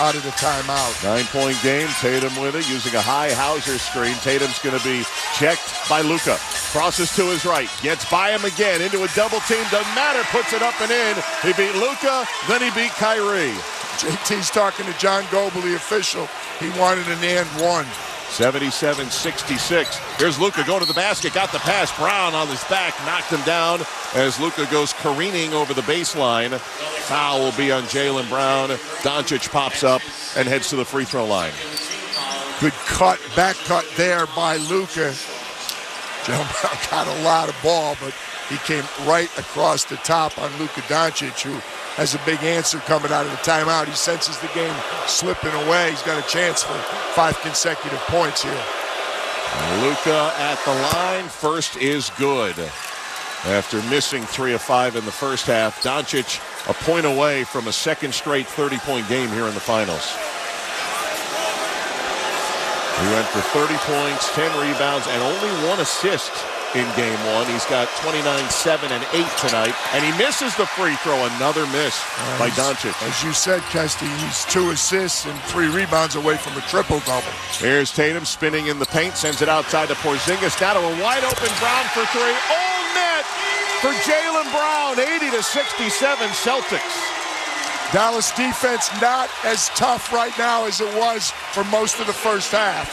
out of the timeout. 9-point game. Tatum with it, using a high Hauser screen. Tatum's going to be checked by Luka. Crosses to his right. Gets by him again into a double team. Doesn't matter. Puts it up and in. He beat Luka. Then he beat Kyrie. JT's talking to John Goble, the official. He wanted an and 1. 77-66. Here's Luka going to the basket. Got the pass. Brown on his back. Knocked him down as Luka goes careening over the baseline. Foul will be on Jaylen Brown. Doncic pops up and heads to the free throw line. Good cut, back cut there by Luka. Jaylen Brown got a lot of ball, but he came right across the top on Luka Doncic, who has a big answer coming out of the timeout. He senses the game slipping away. He's got a chance for 5 consecutive points here. Luka at the line. First is good. After missing 3 of 5 in the first half, Doncic a point away from a second straight 30-point game here in the finals. He went for 30 points, 10 rebounds, and only 1 assist in game 1. He's got 29, 7, and 8 tonight, and he misses the free throw. Another miss by Doncic. As you said, Kesty, he's 2 assists and 3 rebounds away from a triple-double. Here's Tatum spinning in the paint, sends it outside to Porzingis. Now to a wide-open Brown for 3. All net for Jaylen Brown, 80-67 Celtics. Dallas defense not as tough right now as it was for most of the first half.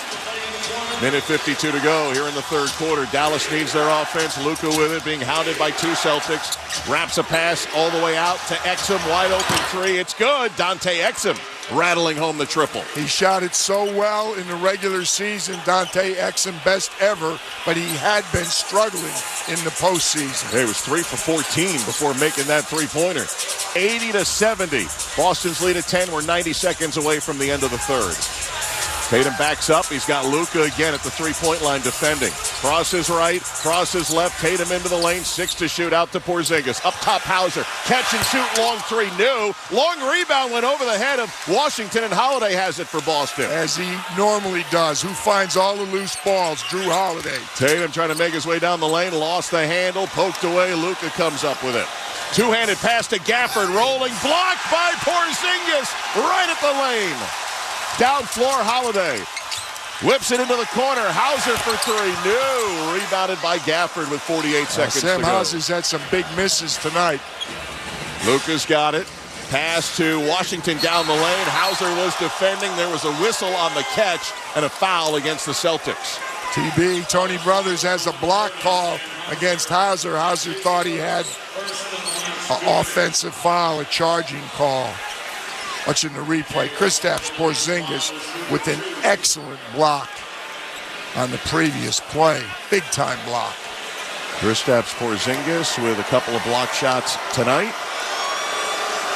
Minute 52 to go here in the third quarter. Dallas needs their offense. Luka with it, being hounded by 2 Celtics. Wraps a pass all the way out to Exum. Wide open 3. It's good. Dante Exum rattling home the triple. He shot it so well in the regular season. Dante Exum best ever, but he had been struggling in the postseason. He was 3 for 14 before making that three-pointer. 80-70. Boston's lead at 10. We're 90 seconds away from the end of the third. Tatum backs up. He's got Luka again at the three-point line defending. Crosses right, crosses left. Tatum into the lane. 6 to shoot out to Porzingis. Up top, Hauser. Catch and shoot, long three. No. Long rebound went over the head of Washington, and Holiday has it for Boston. As he normally does. Who finds all the loose balls? Drew Holiday. Tatum trying to make his way down the lane. Lost the handle. Poked away. Luka comes up with it. Two-handed pass to Gafford. Rolling. Blocked by Porzingis. Right at the lane. Down floor, Holiday. Whips it into the corner. Hauser for three. No. Rebounded by Gafford with 48 seconds to go. Sam Hauser's had some big misses tonight. Lucas got it. Pass to Washington down the lane. Hauser was defending. There was a whistle on the catch and a foul against the Celtics. TB, Tony Brothers has a block call against Hauser. Hauser thought he had an offensive foul, a charging call. Watching the replay, Kristaps Porzingis with an excellent block on the previous play. Big-time block. Kristaps Porzingis with a couple of block shots tonight.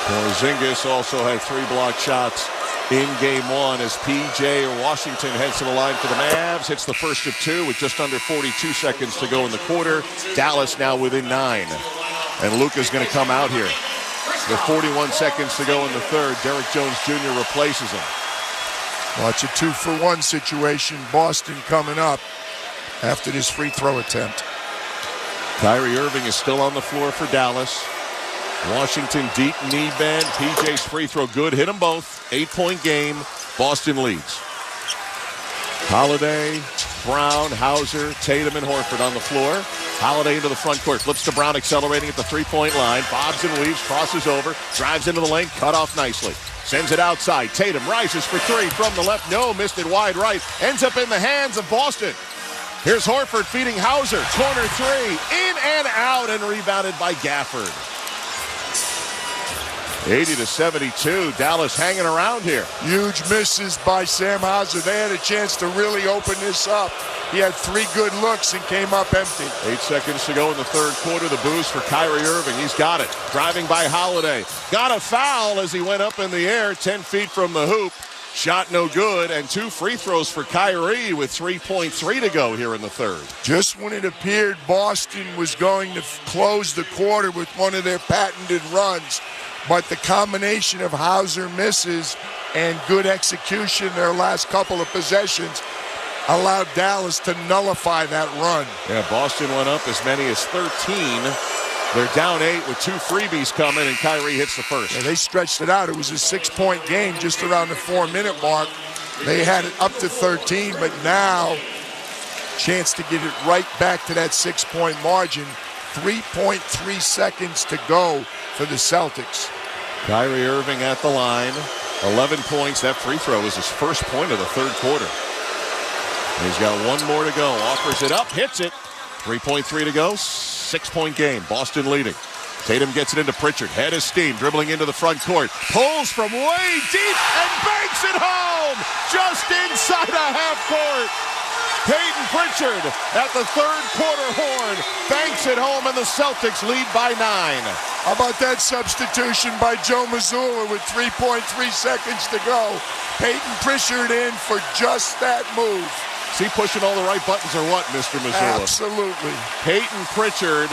Porzingis also had 3 block shots in game 1 as P.J. Washington heads to the line for the Mavs. Hits the first of 2 with just under 42 seconds to go in the quarter. Dallas now within 9. And Luka's going to come out here. With 41 seconds to go in the third, Derrick Jones Jr. replaces him. Watch a 2-for-1 situation. Boston coming up after this free throw attempt. Kyrie Irving is still on the floor for Dallas. Washington deep knee bend. PJ's free throw good. Hit them both. 8-point game. Boston leads. Holiday, Brown, Hauser, Tatum, and Horford on the floor. Holiday into the front court. Flips to Brown, accelerating at the three-point line. Bobs and weaves, crosses over, drives into the lane, cut off nicely. Sends it outside. Tatum rises for 3 from the left. No, missed it wide right. Ends up in the hands of Boston. Here's Horford feeding Hauser. Corner 3. In and out, and rebounded by Gafford. 80-72. Dallas hanging around here. Huge misses by Sam Hauser. They had a chance to really open this up. He had 3 good looks and came up empty. 8 seconds to go in the third quarter. The boost for Kyrie Irving. He's got it. Driving by Holiday. Got a foul as he went up in the air 10 feet from the hoop. Shot no good, and 2 free throws for Kyrie with 3.3 to go here in the third. Just when it appeared Boston was going to close the quarter with one of their patented runs, but the combination of Hauser misses and good execution their last couple of possessions allowed Dallas to nullify that run. Yeah, Boston went up as many as 13. They're down 8 with 2 freebies coming, and Kyrie hits the first. Yeah, they stretched it out. It was a 6-point game just around the 4-minute mark. They had it up to 13, but now chance to get it right back to that 6-point margin. 3.3 seconds to go for the Celtics. Kyrie Irving at the line. 11 points. That free throw is his first point of the third quarter. And he's got 1 more to go. Offers it up, hits it. 3.3 to go. 6-point game. Boston leading. Tatum gets it into Pritchard. Head of steam. Dribbling into the front court. Pulls from way deep and banks it home. Just inside a half court. Peyton Pritchard at the third quarter horn. Banks it home, and the Celtics lead by 9. How about that substitution by Joe Mazzulla with 3.3 seconds to go? Peyton Pritchard in for just that move. Is he pushing all the right buttons or what, Mr. Mazzulla? Absolutely. Peyton Pritchard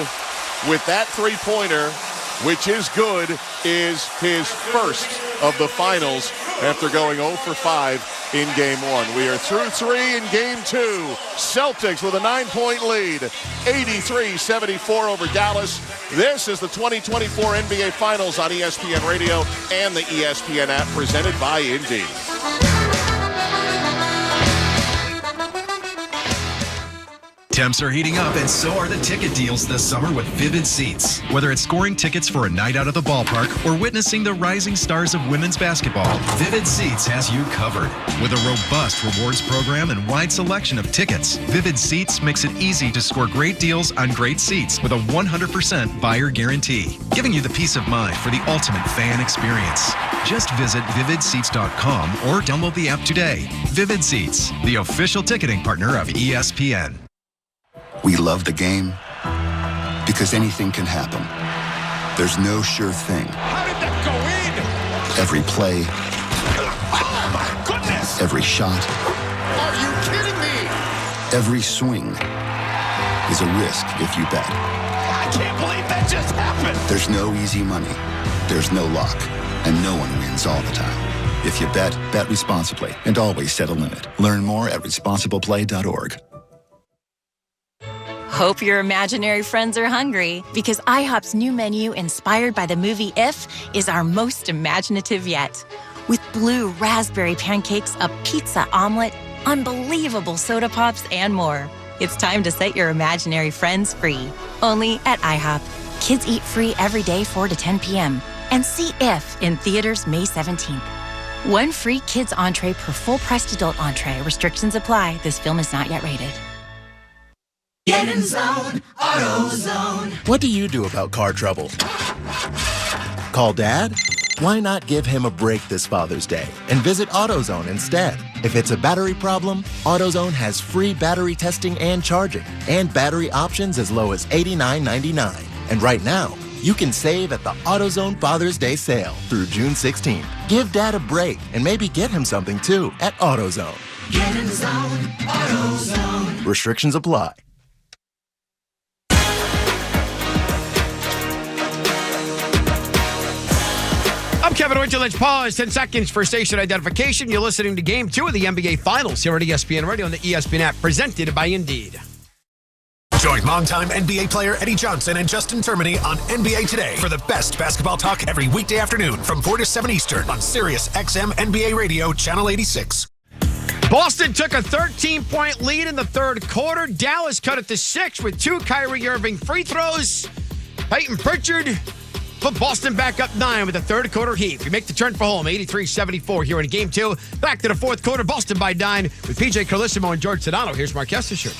with that three-pointer, which is good, is his first of the finals after going 0 for 5 in Game 1. We are through 3 in Game 2. Celtics with a 9-point lead, 83-74 over Dallas. This is the 2024 NBA Finals on ESPN Radio and the ESPN app, presented by Indeed. Temps are heating up, and so are the ticket deals this summer with Vivid Seats. Whether it's scoring tickets for a night out at the ballpark or witnessing the rising stars of women's basketball, Vivid Seats has you covered. With a robust rewards program and wide selection of tickets, Vivid Seats makes it easy to score great deals on great seats with a 100% buyer guarantee, giving you the peace of mind for the ultimate fan experience. Just visit vividseats.com or download the app today. Vivid Seats, the official ticketing partner of ESPN. We love the game because anything can happen. There's no sure thing. How did that go in? Every play, this? Every shot. Are you kidding me? Every swing is a risk if you bet. I can't believe that just happened. There's no easy money. There's no luck. And no one wins all the time. If you bet, bet responsibly and always set a limit. Learn more at responsibleplay.org. Hope your imaginary friends are hungry, because IHOP's new menu, inspired by the movie If, is our most imaginative yet. With blue raspberry pancakes, a pizza omelet, unbelievable soda pops, and more. It's time to set your imaginary friends free. Only at IHOP. Kids eat free every day 4 to 10 p.m. And see If in theaters May 17th. One free kids entree per full-priced adult entree. Restrictions apply. This film is not yet rated. Get in zone, AutoZone. What do you do about car trouble? Call Dad? Why not give him a break this Father's Day and visit AutoZone instead? If it's a battery problem, AutoZone has free battery testing and charging, and battery options as low as $89.99. And right now, you can save at the AutoZone Father's Day sale through June 16th. Give Dad a break and maybe get him something too at AutoZone. Get in zone, AutoZone. Restrictions apply. I'm Kevin Winter. Let's pause 10 seconds for station identification. You're listening to Game 2 of the NBA Finals here at ESPN Radio and the ESPN app, presented by Indeed. Join longtime NBA player Eddie Johnson and Justin Termini on NBA Today for the best basketball talk every weekday afternoon from 4 to 7 Eastern on Sirius XM NBA Radio, Channel 86. Boston took a 13-point lead in the third quarter. Dallas cut it to 6 with 2 Kyrie Irving free throws. Peyton Pritchard put Boston back up 9 with a third quarter heat. We make the turn for home, 83-74 here in Game 2. Back to the fourth quarter, Boston by 9 with PJ Carlissimo and George Sedano. Here's Mark Kestisher.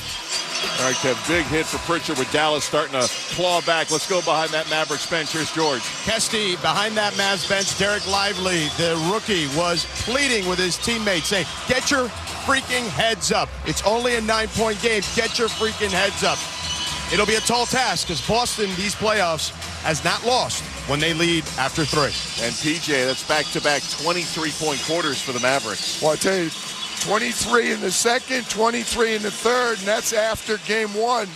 All right, Kev, big hit for Pritchard with Dallas starting to claw back. Let's go behind that Mavericks bench. Here's George. Kesty, behind that Mavs bench, Derek Lively, the rookie, was pleading with his teammates, saying, get your freaking heads up. It's only a 9-point game. Get your freaking heads up. It'll be a tall task because Boston, these playoffs, has not lost when they lead after 3. And PJ, that's back-to-back 23-point quarters for the Mavericks. Well, I tell you, 23 in the second, 23 in the third, and that's after game 1.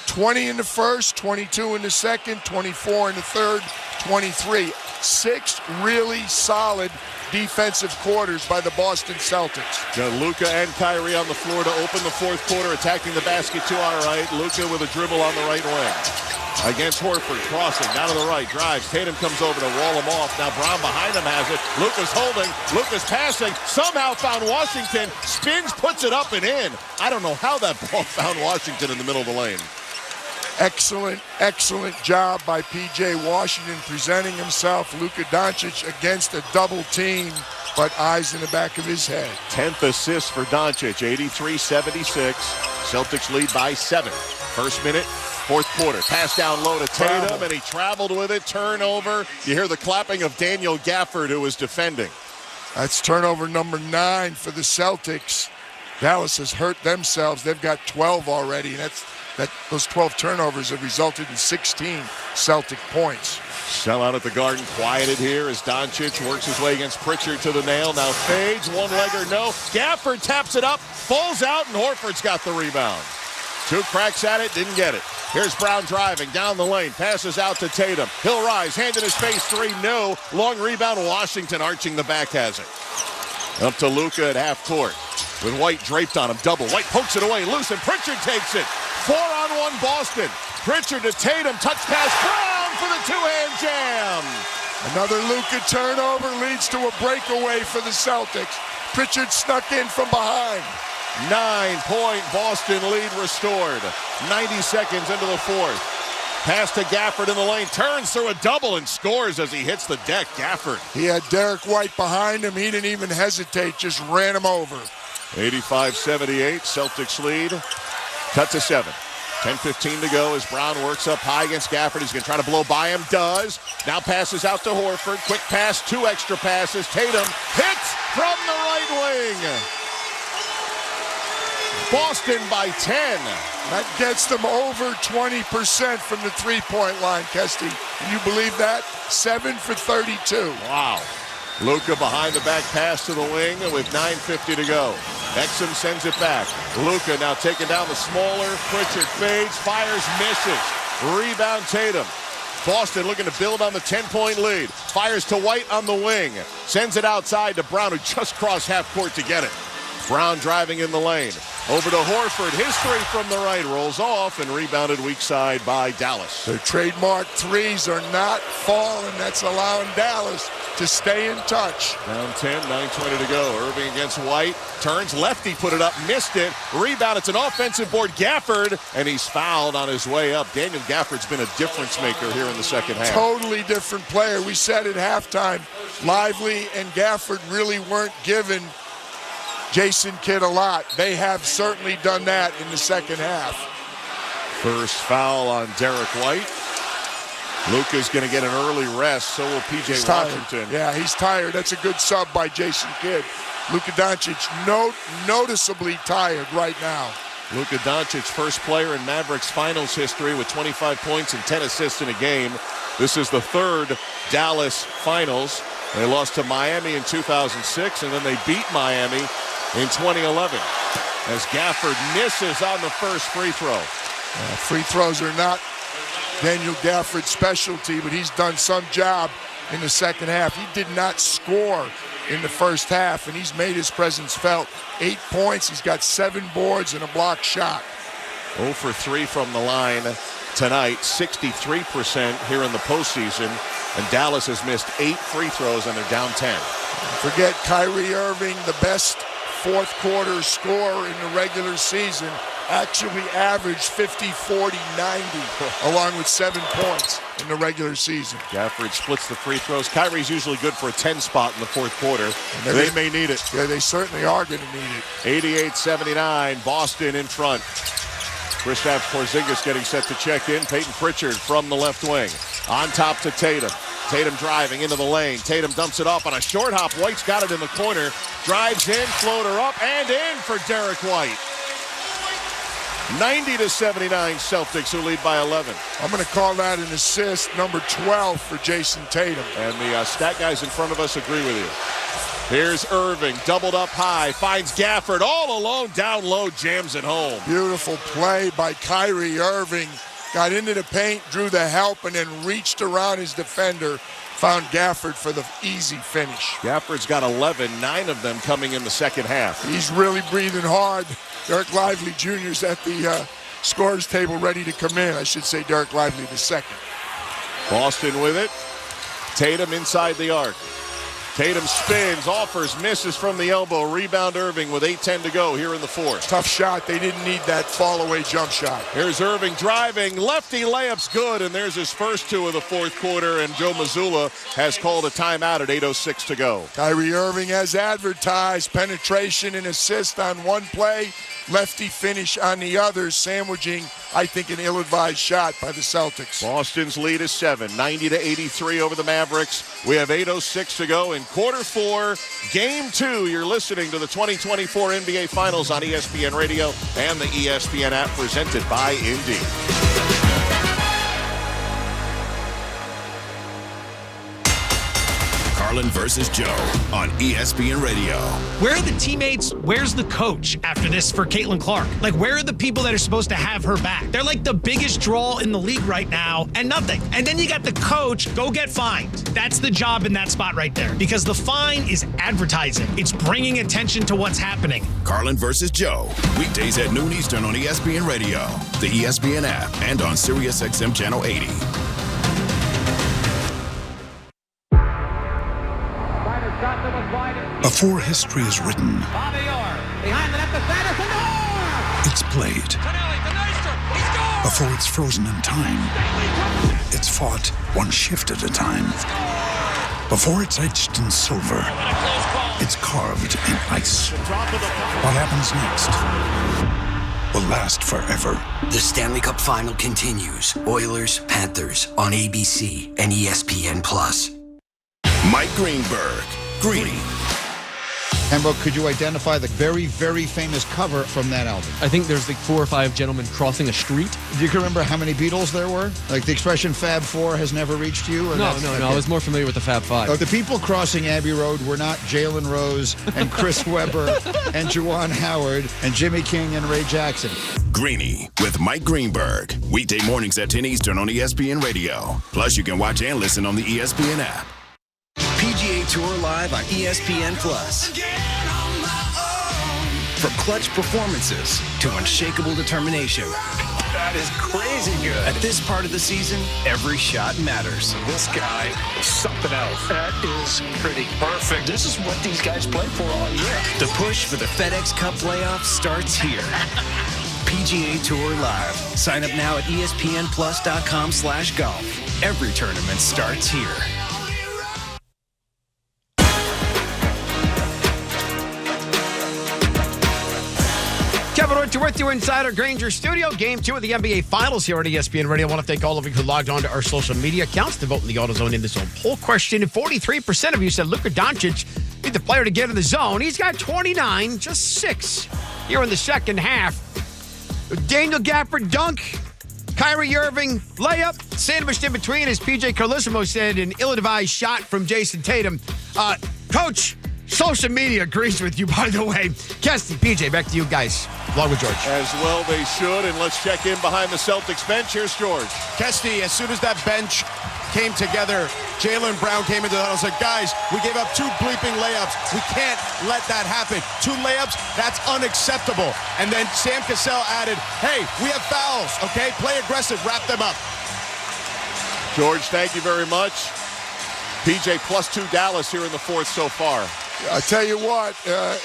20 in the first, 22 in the second, 24 in the third, 23. 6 really solid defensive quarters by the Boston Celtics. Luka and Kyrie on the floor to open the fourth quarter, attacking the basket to our right. Luka with a dribble on the right wing. Against Horford, crossing, down to the right, drives. Tatum comes over to wall him off. Now Brown behind him has it. Luka's holding. Luka's passing. Somehow found Washington. Spins, puts it up and in. I don't know how that ball found Washington in the middle of the lane. Excellent, excellent job by P.J. Washington presenting himself. Luka Doncic against a double team, but eyes in the back of his head. 10th assist for Doncic, 83-76. Celtics lead by 7. First minute, fourth quarter. Pass down low to Tatum, and he traveled with it. Turnover. You hear the clapping of Daniel Gafford, who was defending. That's turnover number 9 for the Celtics. Dallas has hurt themselves. They've got 12 already, and those 12 turnovers have resulted in 16 Celtic points. Sellout at the Garden, quieted here as Doncic works his way against Pritchard to the nail. Now fades, one-legger, no. Gafford taps it up, falls out, and Horford's got the rebound. 2 cracks at it, didn't get it. Here's Brown driving down the lane, passes out to Tatum. He'll rise, hand in his face, 3, no. Long rebound, Washington arching the back has it. Up to Luka at half court with White draped on him, double. White pokes it away, loose, and Pritchard takes it. 4-on-1 Boston. Pritchard to Tatum, touch pass, Brown for the 2-hand jam. Another Luka turnover leads to a breakaway for the Celtics. Pritchard snuck in from behind. 9-point Boston lead restored. 90 seconds into the fourth. Pass to Gafford in the lane, turns through a double and scores as he hits the deck. Gafford. He had Derek White behind him. He didn't even hesitate, just ran him over. 85-78, Celtics lead. Cut to 7. 10:15 to go as Brown works up high against Gafford. He's going to try to blow by him. Does. Now passes out to Horford. Quick pass, 2 extra passes. Tatum hits from the right wing. Boston by 10. That gets them over 20% from the three-point line, Kesty. Can you believe that? 7 for 32. Wow. Luka behind the back pass to the wing with 9:50 to go. Exum sends it back. Luka now taking down the smaller. Pritchard fades, fires, misses. Rebound Tatum. Boston looking to build on the 10-point lead. Fires to White on the wing. Sends it outside to Brown, who just crossed half court to get it. Brown driving in the lane. Over to Horford. His three from the right rolls off and rebounded weak side by Dallas. Their trademark threes are not falling. That's allowing Dallas to stay in touch. Down 10, 9:20 to go. Irving against White. Turns lefty, put it up, missed it. Rebound, it's an offensive board. Gafford, and he's fouled on his way up. Daniel Gafford's been a difference maker here in the second half. Totally different player. We said at halftime, Lively and Gafford really weren't giving Jason Kidd a lot. They have certainly done that in the second half. First foul on Derek White. Luka's going to get an early rest, so will P.J. Washington. Yeah, he's tired. That's a good sub by Jason Kidd. Luka Doncic noticeably tired right now. Luka Doncic, first player in Mavericks finals history with 25 points and 10 assists in a game. This is the third Dallas finals. They lost to Miami in 2006, and then they beat Miami in 2011 as Gafford misses on the first free throw. Free throws are not Daniel Gafford's specialty, but he's done some job in the second half. He did not score in the first half, and he's made his presence felt. 8 points, he's got 7 boards and a blocked shot. 0 for 3 from the line tonight, 63% here in the postseason, and Dallas has missed 8 free throws and they're down 10. Forget Kyrie Irving, the best fourth quarter scorer in the regular season, actually averaged 50, 40, 90, along with 7 points in the regular season. Gafford splits the free throws. Kyrie's usually good for a 10 spot in the fourth quarter. They may need it. Yeah, they certainly are going to need it. 88-79, Boston in front. Kristaps Porzingis getting set to check in. Peyton Pritchard from the left wing. On top to Tatum. Tatum driving into the lane. Tatum dumps it off on a short hop. White's got it in the corner. Drives in, floater up, and in for Derek White. 90-79 Celtics, who lead by 11. I'm going to call that an assist, number 12 for Jason Tatum. And the stat guys in front of us agree with you. Here's Irving, doubled up high, finds Gafford all alone, down low, jams it home. Beautiful play by Kyrie Irving. Got into the paint, drew the help, and then reached around his defender. Found Gafford for the easy finish. Gafford's got 11, 9 of them coming in the second half. He's really breathing hard. Derek Lively Jr. is at the scorer's table ready to come in. I should say Derek Lively the second. Boston with it. Tatum inside the arc. Tatum spins, offers, misses from the elbow. Rebound Irving with 8:10 to go here in the fourth. Tough shot. They didn't need that fall-away jump shot. Here's Irving driving. Lefty layup's good, and there's his first 2 of the fourth quarter, and Joe Mazzulla has called a timeout at 8:06 to go. Kyrie Irving has advertised penetration and assist on one play, lefty finish on the other, sandwiching, I think, an ill-advised shot by the Celtics. Boston's lead is 7, 90-83 over the Mavericks. We have 8:06 to go in quarter 4, game 2. You're listening to the 2024 NBA Finals on ESPN Radio and the ESPN app, presented by Indy. Carlin versus Joe on ESPN Radio. Where are the teammates? Where's the coach after this for Caitlin Clark? Like, where are the people that are supposed to have her back? They're like the biggest draw in the league right now, and nothing. And then you got the coach, go get fined. That's the job in that spot right there, because the fine is advertising. It's bringing attention to what's happening. Carlin versus Joe, weekdays at noon Eastern on ESPN Radio, the ESPN app, and on SiriusXM Channel 80. Before history is written, it's played. Before it's frozen in time, it's fought one shift at a time. Before it's etched in silver, it's carved in ice. What happens next will last forever. The Stanley Cup Final continues. Oilers, Panthers on ABC and ESPN+. Mike Greenberg, Greeny. Hembo, could you identify the very, very famous cover from that album? I think there's like 4 or 5 gentlemen crossing a street. Do you remember how many Beatles there were? Like the expression Fab Four has never reached you? No. I was more familiar with the Fab Five. Oh, the people crossing Abbey Road were not Jalen Rose and Chris Webber and Juwan Howard and Jimmy King and Ray Jackson. Greeny with Mike Greenberg. Weekday mornings at 10 Eastern on ESPN Radio. Plus, you can watch and listen on the ESPN app. PGA Tour live on ESPN Plus. From clutch performances to unshakable determination. That is crazy good. At this part of the season, every shot matters. This guy is something else. That is pretty perfect. This is what these guys play for all year. The push for the FedEx Cup playoffs starts here. PGA Tour Live. Sign up now at ESPNplus.com/golf. Every tournament starts here. Kevin Winter with you inside our Granger studio. Game 2 of the NBA Finals here on ESPN Radio. I want to thank all of you who logged on to our social media accounts to vote in the AutoZone In the Zone poll question. And 43% of you said Luka Doncic be the player to get in the zone. He's got 29, just 6 here in the second half. Daniel Gafford dunk, Kyrie Irving layup, sandwiched in between, as PJ Carlissimo said, an ill-advised shot from Jason Tatum. Coach, social media agrees with you, by the way. Kesty, PJ, back to you guys, along with George. As well they should, and let's check in behind the Celtics bench. Here's George. Kesty, as soon as that bench came together, Jaylen Brown came into the huddle and said, guys, we gave up 2 bleeping layups. We can't let that happen. 2 layups, that's unacceptable. And then Sam Cassell added, hey, we have fouls, okay? Play aggressive, wrap them up. George, thank you very much. PJ +2 Dallas here in the fourth so far. I tell you what,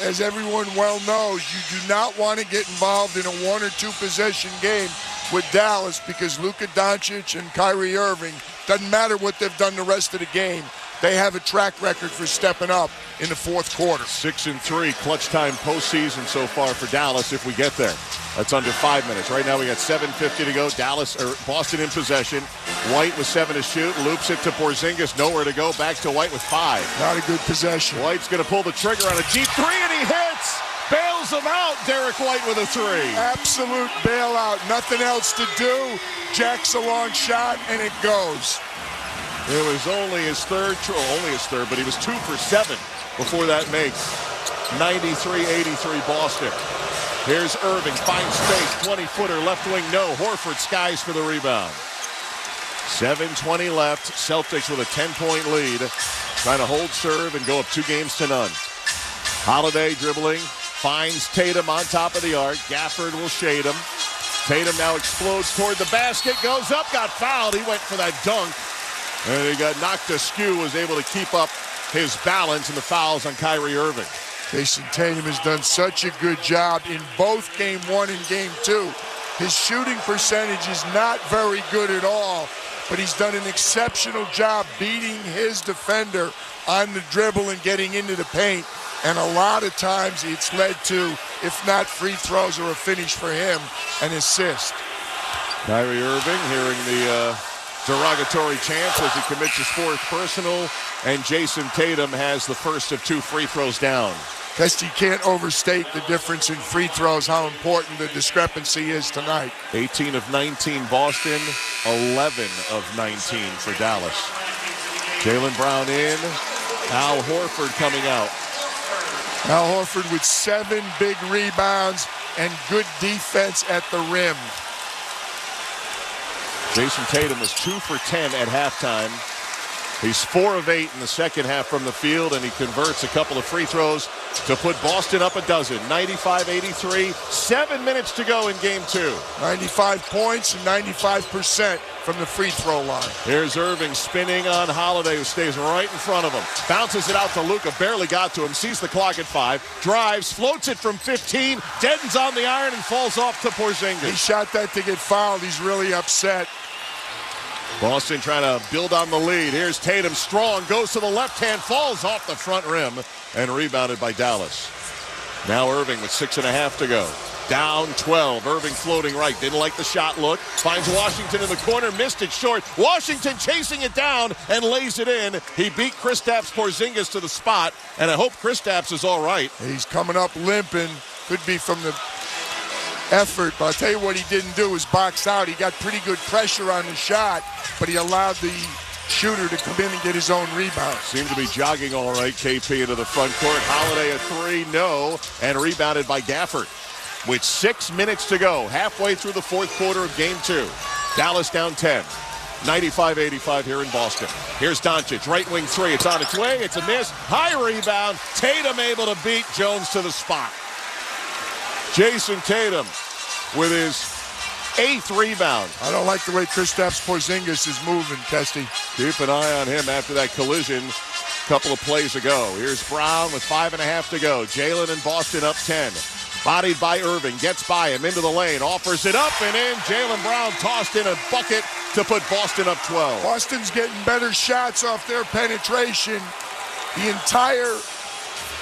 as everyone well knows, you do not want to get involved in a 1 or 2 possession game with Dallas because Luka Doncic and Kyrie Irving, doesn't matter what they've done the rest of the game, they have a track record for stepping up in the fourth quarter. 6-3 clutch time postseason so far for Dallas if we get there. That's under 5 minutes. Right now we got 7:50 to go. Boston in possession. White with 7 to shoot. Loops it to Porzingis. Nowhere to go. Back to White with 5. Not a good possession. White's going to pull the trigger on a deep 3 and he hits. Bails him out. Derek White with a 3. Absolute bailout. Nothing else to do. Jacks a long shot and it goes. It was only his third, but he was 2 for 7 before that makes 93-83 Boston. Here's Irving, finds space, 20-footer, left wing, no. Horford skies for the rebound. 7:20 left, Celtics with a 10-point lead, trying to hold serve and go up 2-0. Holiday dribbling, finds Tatum on top of the arc. Gafford will shade him. Tatum now explodes toward the basket, goes up, got fouled. He went for that dunk. And he got knocked askew, was able to keep up his balance, and the fouls on Kyrie Irving. Jason Tatum has done such a good job in both Game 1 and Game 2. His shooting percentage is not very good at all, but he's done an exceptional job beating his defender on the dribble and getting into the paint. And a lot of times it's led to, if not free throws or a finish for him, an assist. Kyrie Irving hearing the derogatory chants as he commits his 4th personal, and Jason Tatum has the first of 2 free throws down. Because you can't overstate the difference in free throws, how important the discrepancy is tonight. 18 of 19 Boston, 11 of 19 for Dallas. Jaylen Brown in, Al Horford coming out. Al Horford with 7 big rebounds and good defense at the rim. Jason Tatum was 2 for 10 at halftime. He's 4 of 8 in the second half from the field, and he converts a couple of free throws to put Boston up a dozen. 95-83, 7 minutes to go in Game 2. 95 points and 95% from the free throw line. Here's Irving spinning on Holiday, who stays right in front of him. Bounces it out to Luka, barely got to him, sees the clock at 5, drives, floats it from 15, deadens on the iron and falls off to Porzingis. He shot that to get fouled. He's really upset. Boston trying to build on the lead. Here's Tatum, strong, goes to the left hand, falls off the front rim, and rebounded by Dallas. Now Irving with 6.5 to go. Down 12. Irving floating right. Didn't like the shot look. Finds Washington in the corner. Missed it short. Washington chasing it down and lays it in. He beat Kristaps Porzingis to the spot, and I hope Kristaps is all right. He's coming up limping. Could be from the effort, but I'll tell you what he didn't do is box out. He got pretty good pressure on the shot, but he allowed the shooter to come in and get his own rebound. Seemed to be jogging all right, KP into the front court. Holiday a three, no, and rebounded by Gafford. With 6 minutes to go, halfway through the fourth quarter of Game 2. Dallas down 10. 95-85 here in Boston. Here's Doncic, right wing three. It's on its way. It's a miss. High rebound. Tatum able to beat Jones to the spot. Jason Tatum with his 8th rebound. I don't like the way Kristaps Porzingis is moving, Kesty. Keep an eye on him after that collision a couple of plays ago. Here's Brown with 5.5 to go. Jalen and Boston up 10. Bodied by Irving, gets by him into the lane, offers it up and in. Jalen Brown tossed in a bucket to put Boston up 12. Boston's getting better shots off their penetration. The entire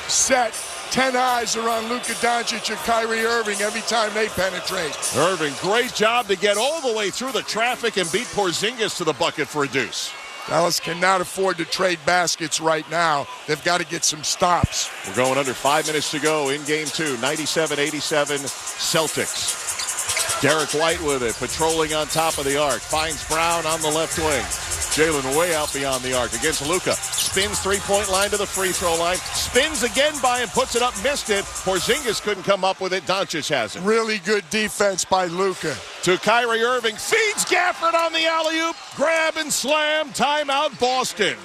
set, 10 eyes are on Luka Doncic and Kyrie Irving every time they penetrate. Irving, great job to get all the way through the traffic and beat Porzingis to the bucket for a deuce. Dallas cannot afford to trade baskets right now. They've got to get some stops. We're going under 5 minutes to go in Game 2. 97-87 Celtics. Derek White with it, patrolling on top of the arc. Finds Brown on the left wing. Jalen way out beyond the arc against Luka. Spins three-point line to the free throw line. Spins again by him, puts it up, missed it. Porzingis couldn't come up with it. Doncic has it. Really good defense by Luka. To Kyrie Irving. Feeds Gafford on the alley-oop. Grab and slam. Timeout Boston.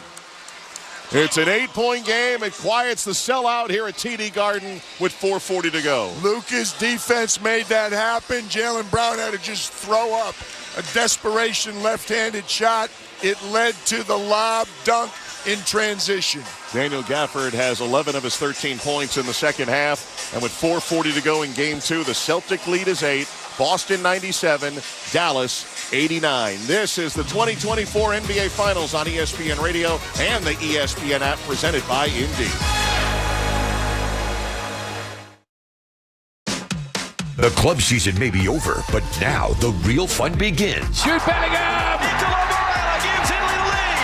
It's an 8-point game. It quiets the sellout here at TD Garden with 4:40 to go. Luka's defense made that happen. Jalen Brown had to just throw up a desperation left-handed shot. It led to the lob dunk in transition. Daniel Gafford has 11 of his 13 points in the second half. And with 4:40 to go in Game 2, the Celtic lead is 8. Boston 97, Dallas 89. This is the 2024 NBA Finals on ESPN Radio and the ESPN app presented by Indy. The club season may be over, but now the real fun begins. Shoot Bellingham! Nicola Morella gives Italy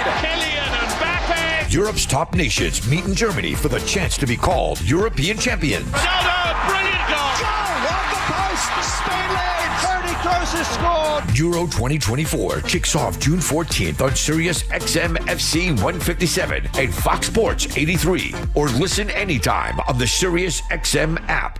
the lead! Kylian Mbappe! Europe's top nations meet in Germany for the chance to be called European champions. Ronaldo, brilliant goal! Goal off the post! Spain lead! Toni Kroos has scored! Euro 2024 kicks off June 14th on Sirius XM FC 157 and Fox Sports 83. Or listen anytime on the Sirius XM app.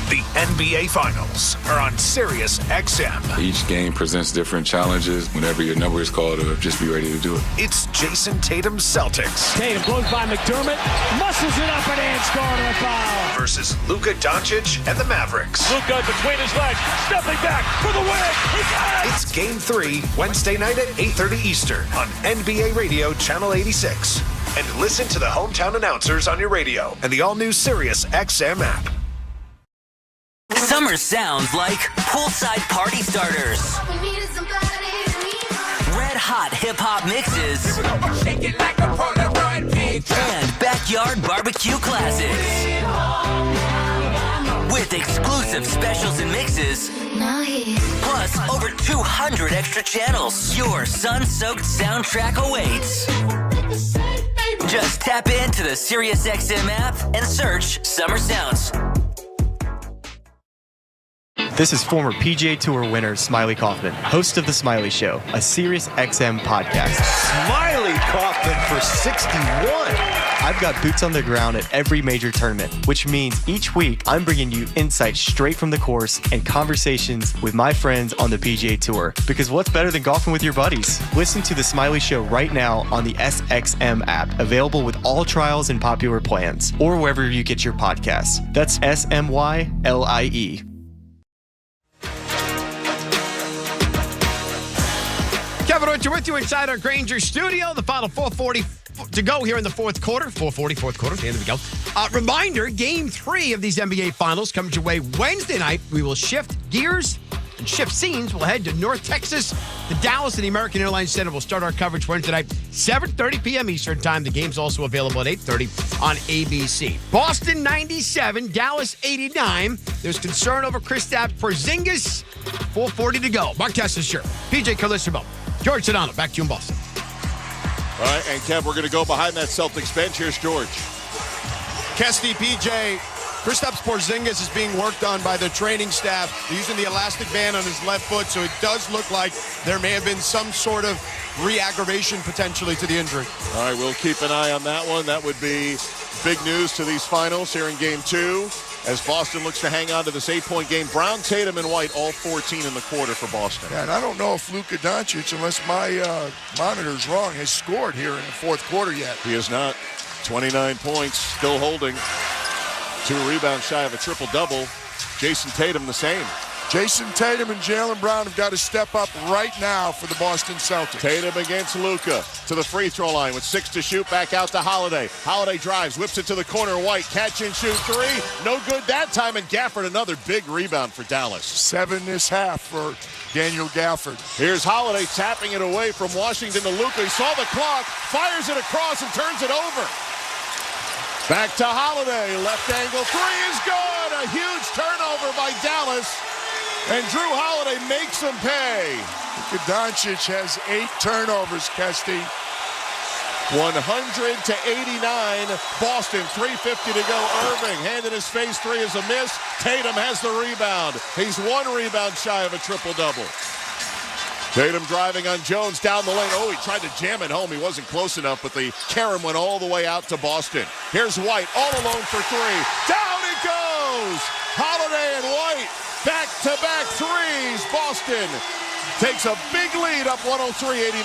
The NBA Finals are on Sirius XM. Each game presents different challenges. Whenever your number is called up, just be ready to do it. It's Jason Tatum's Celtics. Tatum blows by McDermott, muscles it up and scoring a foul. Versus Luka Doncic and the Mavericks. Luka between his legs, stepping back for the win. He got it! It's Game 3, Wednesday night at 8:30 Eastern on NBA Radio Channel 86. And listen to the hometown announcers on your radio and the all-new Sirius XM app. Summer sounds like poolside party starters, red hot hip hop mixes, and backyard barbecue classics. With exclusive specials and mixes, plus over 200 extra channels, your sun-soaked soundtrack awaits. Just tap into the SiriusXM app and search Summer Sounds. This is former PGA Tour winner Smiley Kaufman, host of The Smiley Show, a Sirius XM podcast. Smiley Kaufman for 61. I've got boots on the ground at every major tournament, which means each week I'm bringing you insights straight from the course and conversations with my friends on the PGA Tour. Because what's better than golfing with your buddies? Listen to The Smiley Show right now on the SXM app, available with all trials and popular plans, or wherever you get your podcasts. That's SMYLIE. Kevin Winter with you inside our Granger studio. The final 4:40 to go here in the fourth quarter. 4:40, fourth quarter, the end of the go. Reminder, Game 3 of these NBA Finals comes your way Wednesday night. We will shift gears and shift scenes, we'll head to North Texas. The Dallas and the American Airlines Center will start our coverage Wednesday night, 7:30 p.m. Eastern Time. The game's also available at 8:30 on ABC. Boston 97, Dallas 89. There's concern over Kristaps Porzingis. 4:40 to go. Mark Tessler, PJ Calistro, George Sedano. Back to you in Boston. All right, and Kev, we're going to go behind that Celtics bench. Here's George. Kesty, PJ, Kristaps Porzingis is being worked on by the training staff. They're using the elastic band on his left foot, so it does look like there may have been some sort of re-aggravation potentially to the injury. All right, we'll keep an eye on that one. That would be big news to these finals here in Game 2 as Boston looks to hang on to this 8-point game. Brown, Tatum, and White all 14 in the quarter for Boston. Yeah, and I don't know if Luka Doncic, unless my monitor's wrong, has scored here in the fourth quarter yet. He is not. 29 points, still holding. 2 rebounds shy of a triple-double. Jason Tatum the same. Jason Tatum and Jaylen Brown have got to step up right now for the Boston Celtics. Tatum against Luka to the free throw line with 6 to shoot. Back out to Holiday. Holiday drives, whips it to the corner. White, catch and shoot 3. No good that time. And Gafford, another big rebound for Dallas. 7 this half for Daniel Gafford. Here's Holiday tapping it away from Washington to Luka. He saw the clock, fires it across, and turns it over. Back to Holiday. Left angle 3 is good. A huge turnover by Dallas. And Drew Holiday makes them pay. Luka Doncic has 8 turnovers, Kesty. 100-89. Boston, 3:50 to go. Irving, hand in his face, 3 is a miss. Tatum has the rebound. He's 1 rebound shy of a triple-double. Tatum driving on Jones down the lane. Oh, he tried to jam it home. He wasn't close enough, but the carom went all the way out to Boston. Here's White, all alone for 3. Down it goes! Holiday and White, back-to-back threes. Boston takes a big lead up 103-89.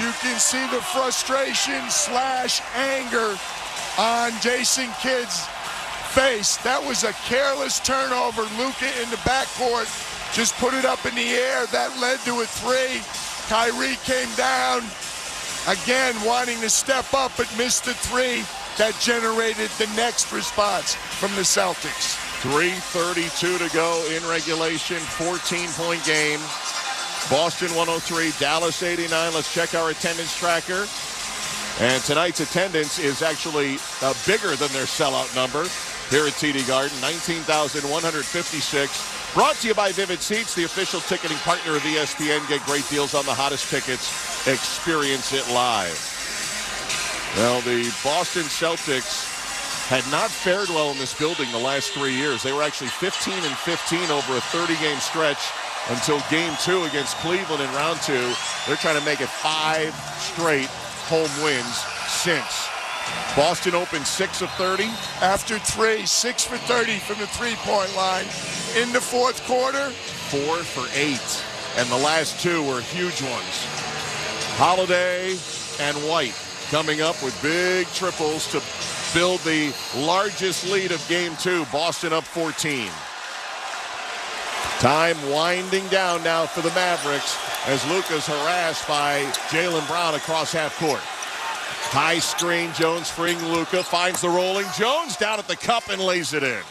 You can see the frustration / anger on Jason Kidd's face. That was a careless turnover. Luka in the backcourt just put it up in the air. That led to a 3. Kyrie came down again wanting to step up but missed the 3. That generated the next response from the Celtics. 3:32 to go in regulation. 14-point game. Boston 103, Dallas 89. Let's check our attendance tracker. And tonight's attendance is actually bigger than their sellout number here at TD Garden, 19,156. Brought to you by Vivid Seats, the official ticketing partner of ESPN. Get great deals on the hottest tickets. Experience it live. Well, the Boston Celtics had not fared well in this building the last 3 years. They were actually 15-15 over a 30-game stretch until Game 2 against Cleveland in round 2. They're trying to make it 5 straight home wins since. Boston opened 6 of 30. After 3, 6 for 30 from the three-point line. In the fourth quarter, 4 for 8. And the last 2 were huge ones. Holiday and White coming up with big triples to build the largest lead of Game 2. Boston up 14. Time winding down now for the Mavericks as Luka's harassed by Jaylen Brown across half court. High screen, Jones freeing Luka, finds the rolling. Jones down at the cup and lays it in.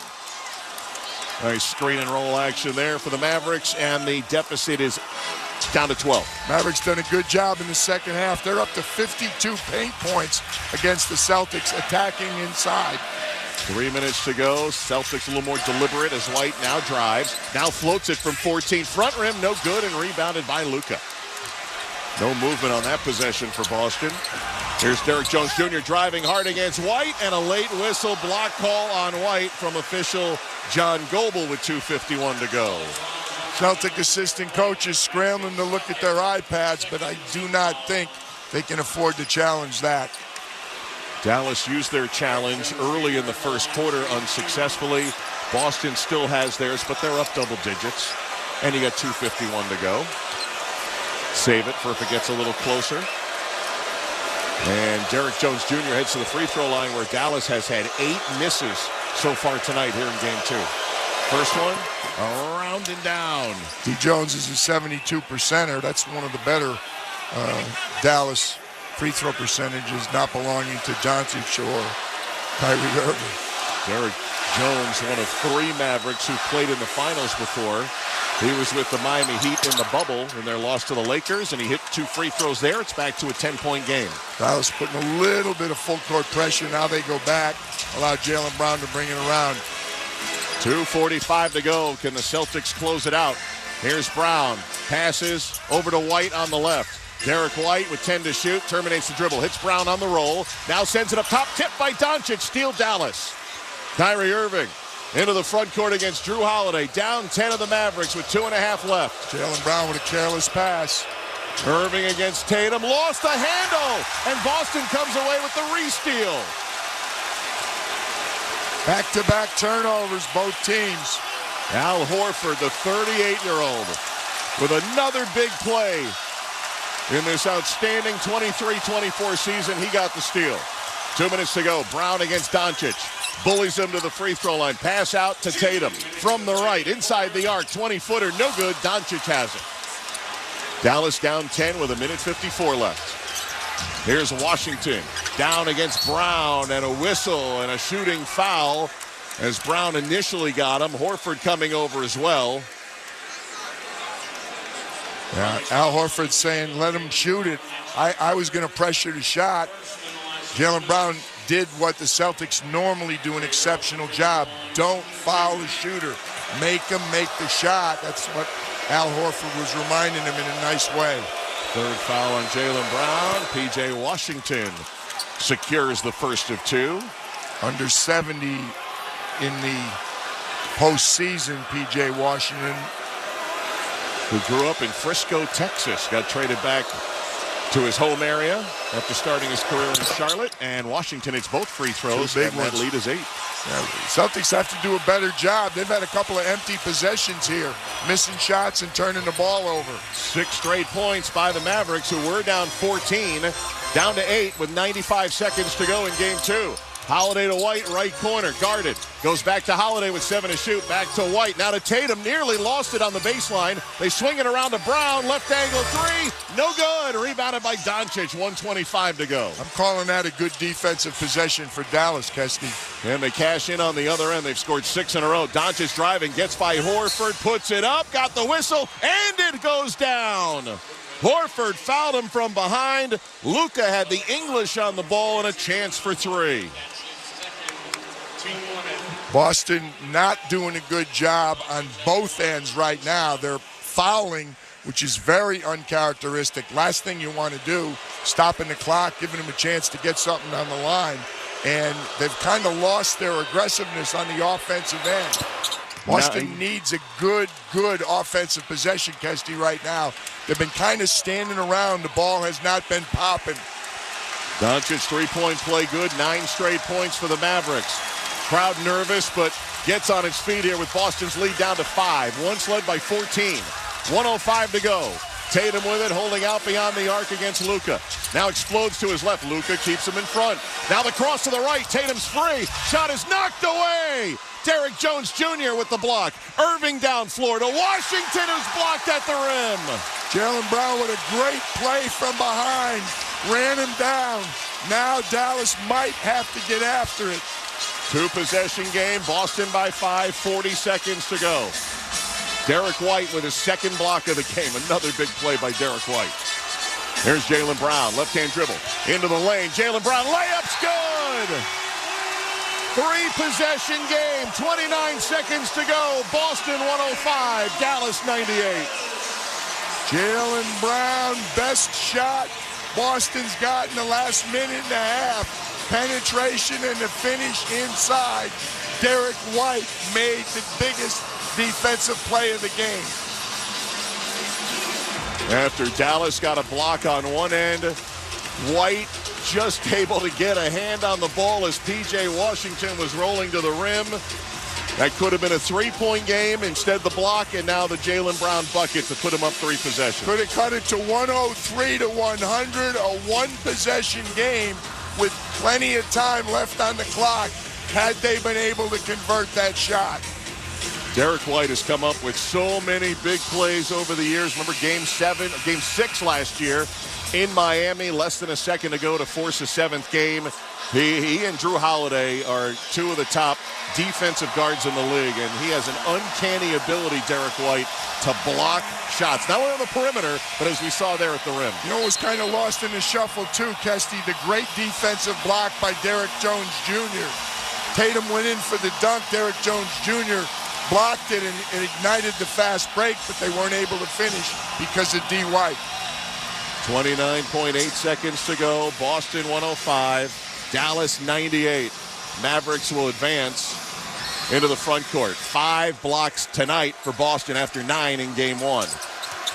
Nice screen and roll action there for the Mavericks, and the deficit is down to 12. Mavericks done a good job in the second half. They're up to 52 paint points against the Celtics, attacking inside. 3 minutes to go. Celtics a little more deliberate as White now drives. Now floats it from 14. Front rim, no good, and rebounded by Luka. No movement on that possession for Boston. Here's Derrick Jones Jr. driving hard against White, and a late whistle block call on White from official John Goebel with 2:51 to go. Celtic assistant coaches scrambling to look at their iPads, but I do not think they can afford to challenge that. Dallas used their challenge early in the first quarter unsuccessfully. Boston still has theirs, but they're up double digits. And you got 2:51 to go. Save it for if it gets a little closer. And Derrick Jones Jr. heads to the free throw line where Dallas has had 8 misses so far tonight here in Game 2. First one, around and down. D. Jones is a 72%er. That's one of the better Dallas free throw percentages, not belonging to Doncic or Kyrie Irving. Derrick Jones, one of 3 Mavericks who played in the finals before. He was with the Miami Heat in the bubble in their loss to the Lakers, and he hit 2 free throws there. It's back to a 10-point game. Dallas putting a little bit of full court pressure. Now they go back, allow Jaylen Brown to bring it around. 2:45 to go. Can the Celtics close it out? Here's Brown. Passes over to White on the left. Derek White with 10 to shoot. Terminates the dribble. Hits Brown on the roll. Now sends it up top. Tipped by Doncic. Steal Dallas. Kyrie Irving into the front court against Drew Holiday. Down 10 of the Mavericks with 2.5 left. Jaylen Brown with a careless pass. Irving against Tatum. Lost the handle. And Boston comes away with the re-steal. Back-to-back turnovers, both teams. Al Horford, the 38-year-old, with another big play in this outstanding 23-24 season. He got the steal. 2 minutes to go. Brown against Doncic. Bullies him to the free throw line. Pass out to Tatum from the right. Inside the arc. 20-footer. No good. Doncic has it. Dallas down 10 with 1:54 left. Here's Washington. Down against Brown, and a whistle and a shooting foul as Brown initially got him. Horford coming over as well. Yeah, Al Horford saying, let him shoot it. I was going to pressure the shot. Jaylen Brown did what the Celtics normally do an exceptional job. Don't foul the shooter. Make him make the shot. That's what Al Horford was reminding him in a nice way. Third foul on Jaylen Brown. P.J. Washington secures the first of 2. Under 70 in the postseason, P.J. Washington, who grew up in Frisco, Texas, got traded back to his home area after starting his career in Charlotte. And Washington hits both free throws, and that lead is 8. Yeah, Celtics have to do a better job. They've had a couple of empty possessions here, missing shots and turning the ball over. 6 straight points by the Mavericks, who were down 14, down to 8 with 95 seconds to go in game 2. Holiday to White, right corner, guarded. Goes back to Holiday with 7 to shoot. Back to White. Now to Tatum. Nearly lost it on the baseline. They swing it around to Brown. Left angle 3. No good. Rebounded by Doncic. 1:25 to go. I'm calling that a good defensive possession for Dallas, Kesty. And they cash in on the other end. They've scored 6 in a row. Doncic driving. Gets by Horford. Puts it up. Got the whistle. And it goes down. Horford fouled him from behind. Luka had the English on the ball and a chance for 3. Boston not doing a good job on both ends right now. They're fouling, which is very uncharacteristic. Last thing you want to do, stopping the clock, giving them a chance to get something on the line. And they've kind of lost their aggressiveness on the offensive end. Boston needs a good offensive possession, Kesty, right now. They've been kind of standing around. The ball has not been popping. Doncic three-point play good. 9 straight points for the Mavericks. Crowd nervous, but gets on its feet here with Boston's lead down to 5. Once led by 14. 1:05 to go. Tatum with it, holding out beyond the arc against Luka. Now explodes to his left. Luka keeps him in front. Now the cross to the right. Tatum's free. Shot is knocked away. Derek Jones Jr. with the block. Irving down floor to Washington, who's blocked at the rim. Jaylen Brown with a great play from behind. Ran him down. Now Dallas might have to get after it. 2-possession game. Boston by 5. 40 seconds to go. Derek White with his second block of the game. Another big play by Derek White. Here's Jaylen Brown. Left-hand dribble. Into the lane. Jaylen Brown. Layup's good. 3-possession game. 29 seconds to go. Boston 105. Dallas 98. Jaylen Brown, best shot Boston's got in the last minute and a half. Penetration and the finish inside. Derek White made the biggest defensive play of the game. After Dallas got a block on one end, White just able to get a hand on the ball as P.J. Washington was rolling to the rim. That could have been a 3-point game. Instead, the block, and now the Jaylen Brown bucket to put him up 3 possessions. Could have cut it to 103 to 100, a 1-possession game with plenty of time left on the clock had they been able to convert that shot. Derek White has come up with so many big plays over the years. Remember Game 6 last year in Miami, less than a second to go to force a 7th game. He and Drew Holiday are two of the top defensive guards in the league, and he has an uncanny ability, Derek White, to block shots. Not only on the perimeter, but as we saw there at the rim. You know what was kind of lost in the shuffle, too, Kesty? The great defensive block by Derek Jones Jr. Tatum went in for the dunk. Derek Jones Jr. blocked it and ignited the fast break, but they weren't able to finish because of D. White. 29.8 seconds to go. Boston 105. Dallas 98. Mavericks will advance into the front court. 5 blocks tonight for Boston after 9 in Game 1.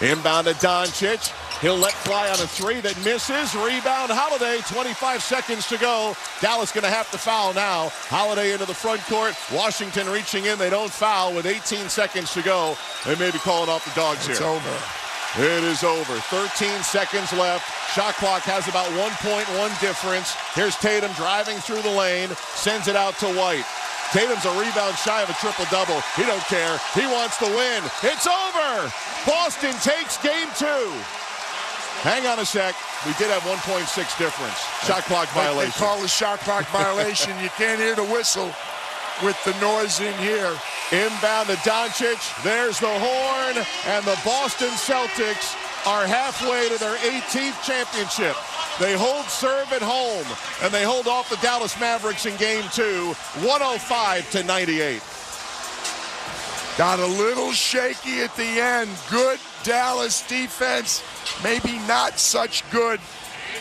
Inbound to Doncic. He'll let fly on a 3 that misses. Rebound Holiday. 25 seconds to go. Dallas going to have to foul now. Holiday into the front court. Washington reaching in. They don't foul with 18 seconds to go. They may be calling off the dogs here. It's over. It is over. 13 seconds left. Shot clock has about 1.1 difference. Here's Tatum driving through the lane. Sends it out to White. Tatum's a rebound shy of a triple-double. He don't care. He wants the win. It's over. Boston takes Game 2. Hang on a sec. We did have 1.6 difference. Shot clock violation. They call the shot clock violation. You can't hear the whistle with the noise in here. Inbound to Doncic. There's the horn. And the Boston Celtics are halfway to their 18th championship. They hold serve at home, and they hold off the Dallas Mavericks in Game 2, 105-98. Got a little shaky at the end. Good Dallas defense, maybe not such good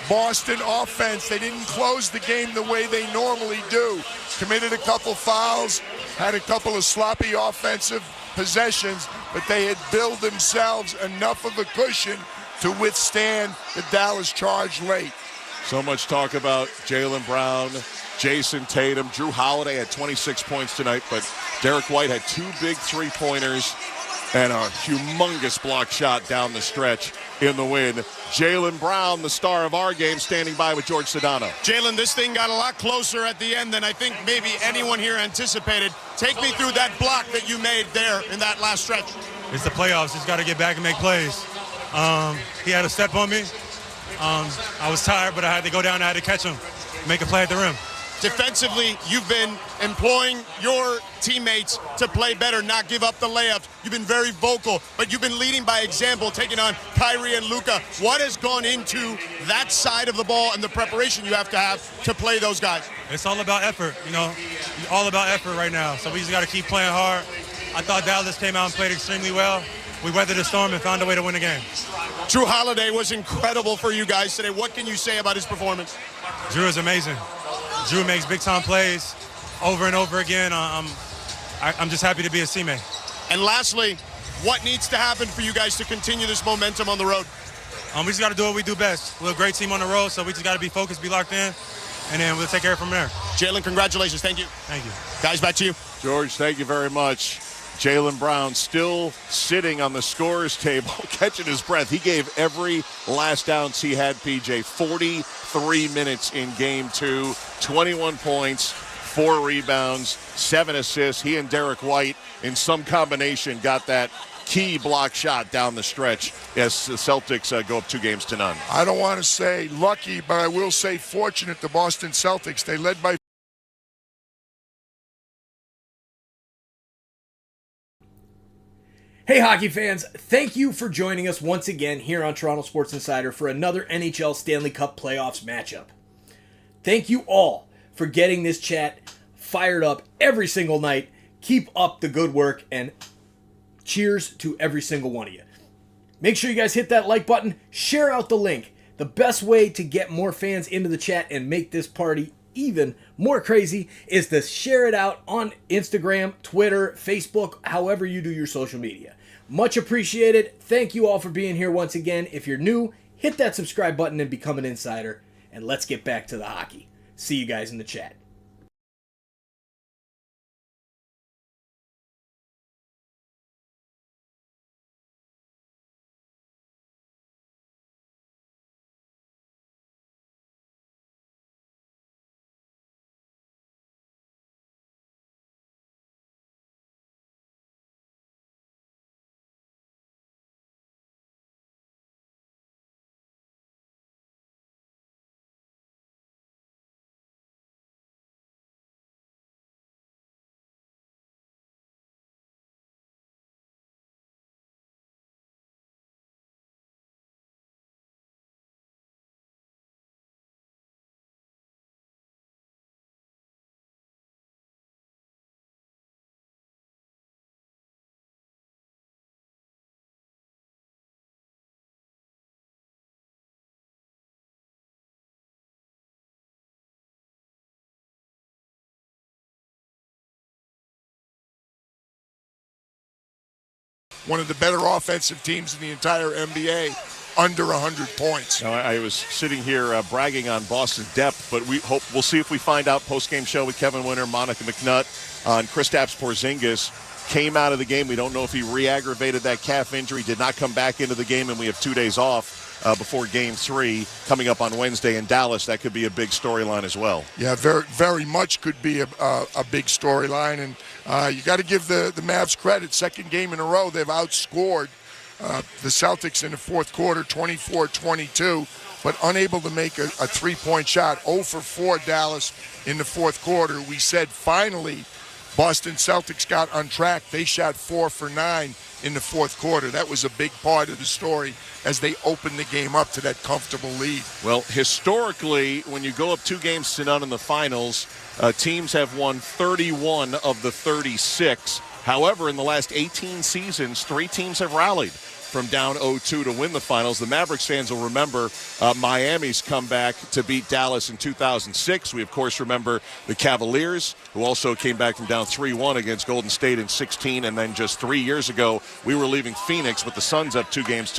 Boston offense. They didn't close the game the way they normally do. Committed a couple fouls, had a couple of sloppy offensive possessions, but they had built themselves enough of a cushion to withstand the Dallas charge late. So much talk about Jaylen Brown, Jason Tatum. Drew Holiday had 26 points tonight, but Derek White had 2 big three-pointers and a humongous block shot down the stretch in the win. Jaylen Brown, the star of our game, standing by with George Sedano. Jaylen, this thing got a lot closer at the end than I think maybe anyone here anticipated. Take me through that block that you made there in that last stretch. It's the playoffs. Just got to get back and make plays. He had a step on me. I was tired, but I had to go down and I had to catch him, make a play at the rim. Defensively, you've been employing your teammates to play better, not give up the layups. You've been very vocal, but you've been leading by example, taking on Kyrie and Luka. What has gone into that side of the ball and the preparation you have to play those guys? It's all about effort, all about effort right now. So we just got to keep playing hard. I thought Dallas came out and played extremely well. We weathered the storm and found a way to win the game. Drew Holiday was incredible for you guys today. What can you say about his performance? Drew is amazing. Drew makes big-time plays over and over again. I'm just happy to be a teammate. And lastly, what needs to happen for you guys to continue this momentum on the road? We just got to do what we do best. We're a great team on the road, so we just got to be focused, be locked in, and then we'll take care of it from there. Jaylen, congratulations. Thank you. Thank you. Guys, back to you. George, thank you very much. Jaylen Brown still sitting on the scorer's table, catching his breath. He gave every last ounce he had, PJ. 43 minutes in Game 2, 21 points, 4 rebounds, 7 assists. He and Derek White, in some combination, got that key block shot down the stretch as the Celtics go up 2-0. I don't want to say lucky, but I will say fortunate, the Boston Celtics. They led by Hey, hockey fans, thank you for joining us once again here on Toronto Sports Insider for another NHL Stanley Cup playoffs matchup. Thank you all for getting this chat fired up every single night. Keep up the good work, and cheers to every single one of you. Make sure you guys hit that like button, share out the link. The best way to get more fans into the chat and make this party even more crazy is to share it out on Instagram, Twitter, Facebook, however you do your social media. Much appreciated. Thank you all for being here once again. If you're new, hit that subscribe button and become an insider, and let's get back to the hockey. See you guys in the chat. one of the better offensive teams in the entire NBA, under 100 points. Now, I was sitting here bragging on Boston's depth, but we'll see if we find out post-game show with Kevin Winter, Monica McNutt on Kristaps Porzingis. Came out of the game. We don't know if he re-aggravated that calf injury, did not come back into the game, and we have 2 days off before Game 3 coming up on Wednesday in Dallas. That could be a big storyline as well. Yeah, very, very much could be a big storyline, and you got to give the Mavs credit. Second game in a row, they've outscored the Celtics in the fourth quarter, 24-22, but unable to make a three-point shot. 0 for 4 Dallas in the fourth quarter. We said finally Boston Celtics got on track. They shot 4 for 9 in the fourth quarter. That was a big part of the story as they opened the game up to that comfortable lead. Well, historically, when you go up 2-0 in the finals, teams have won 31 of the 36. However, in the last 18 seasons, 3 teams have rallied from down 0-2 to win the finals. The Mavericks fans will remember Miami's comeback to beat Dallas in 2006. We, of course, remember the Cavaliers, who also came back from down 3-1 against Golden State in 16. And then just 3 years ago, we were leaving Phoenix with the Suns up 2-0.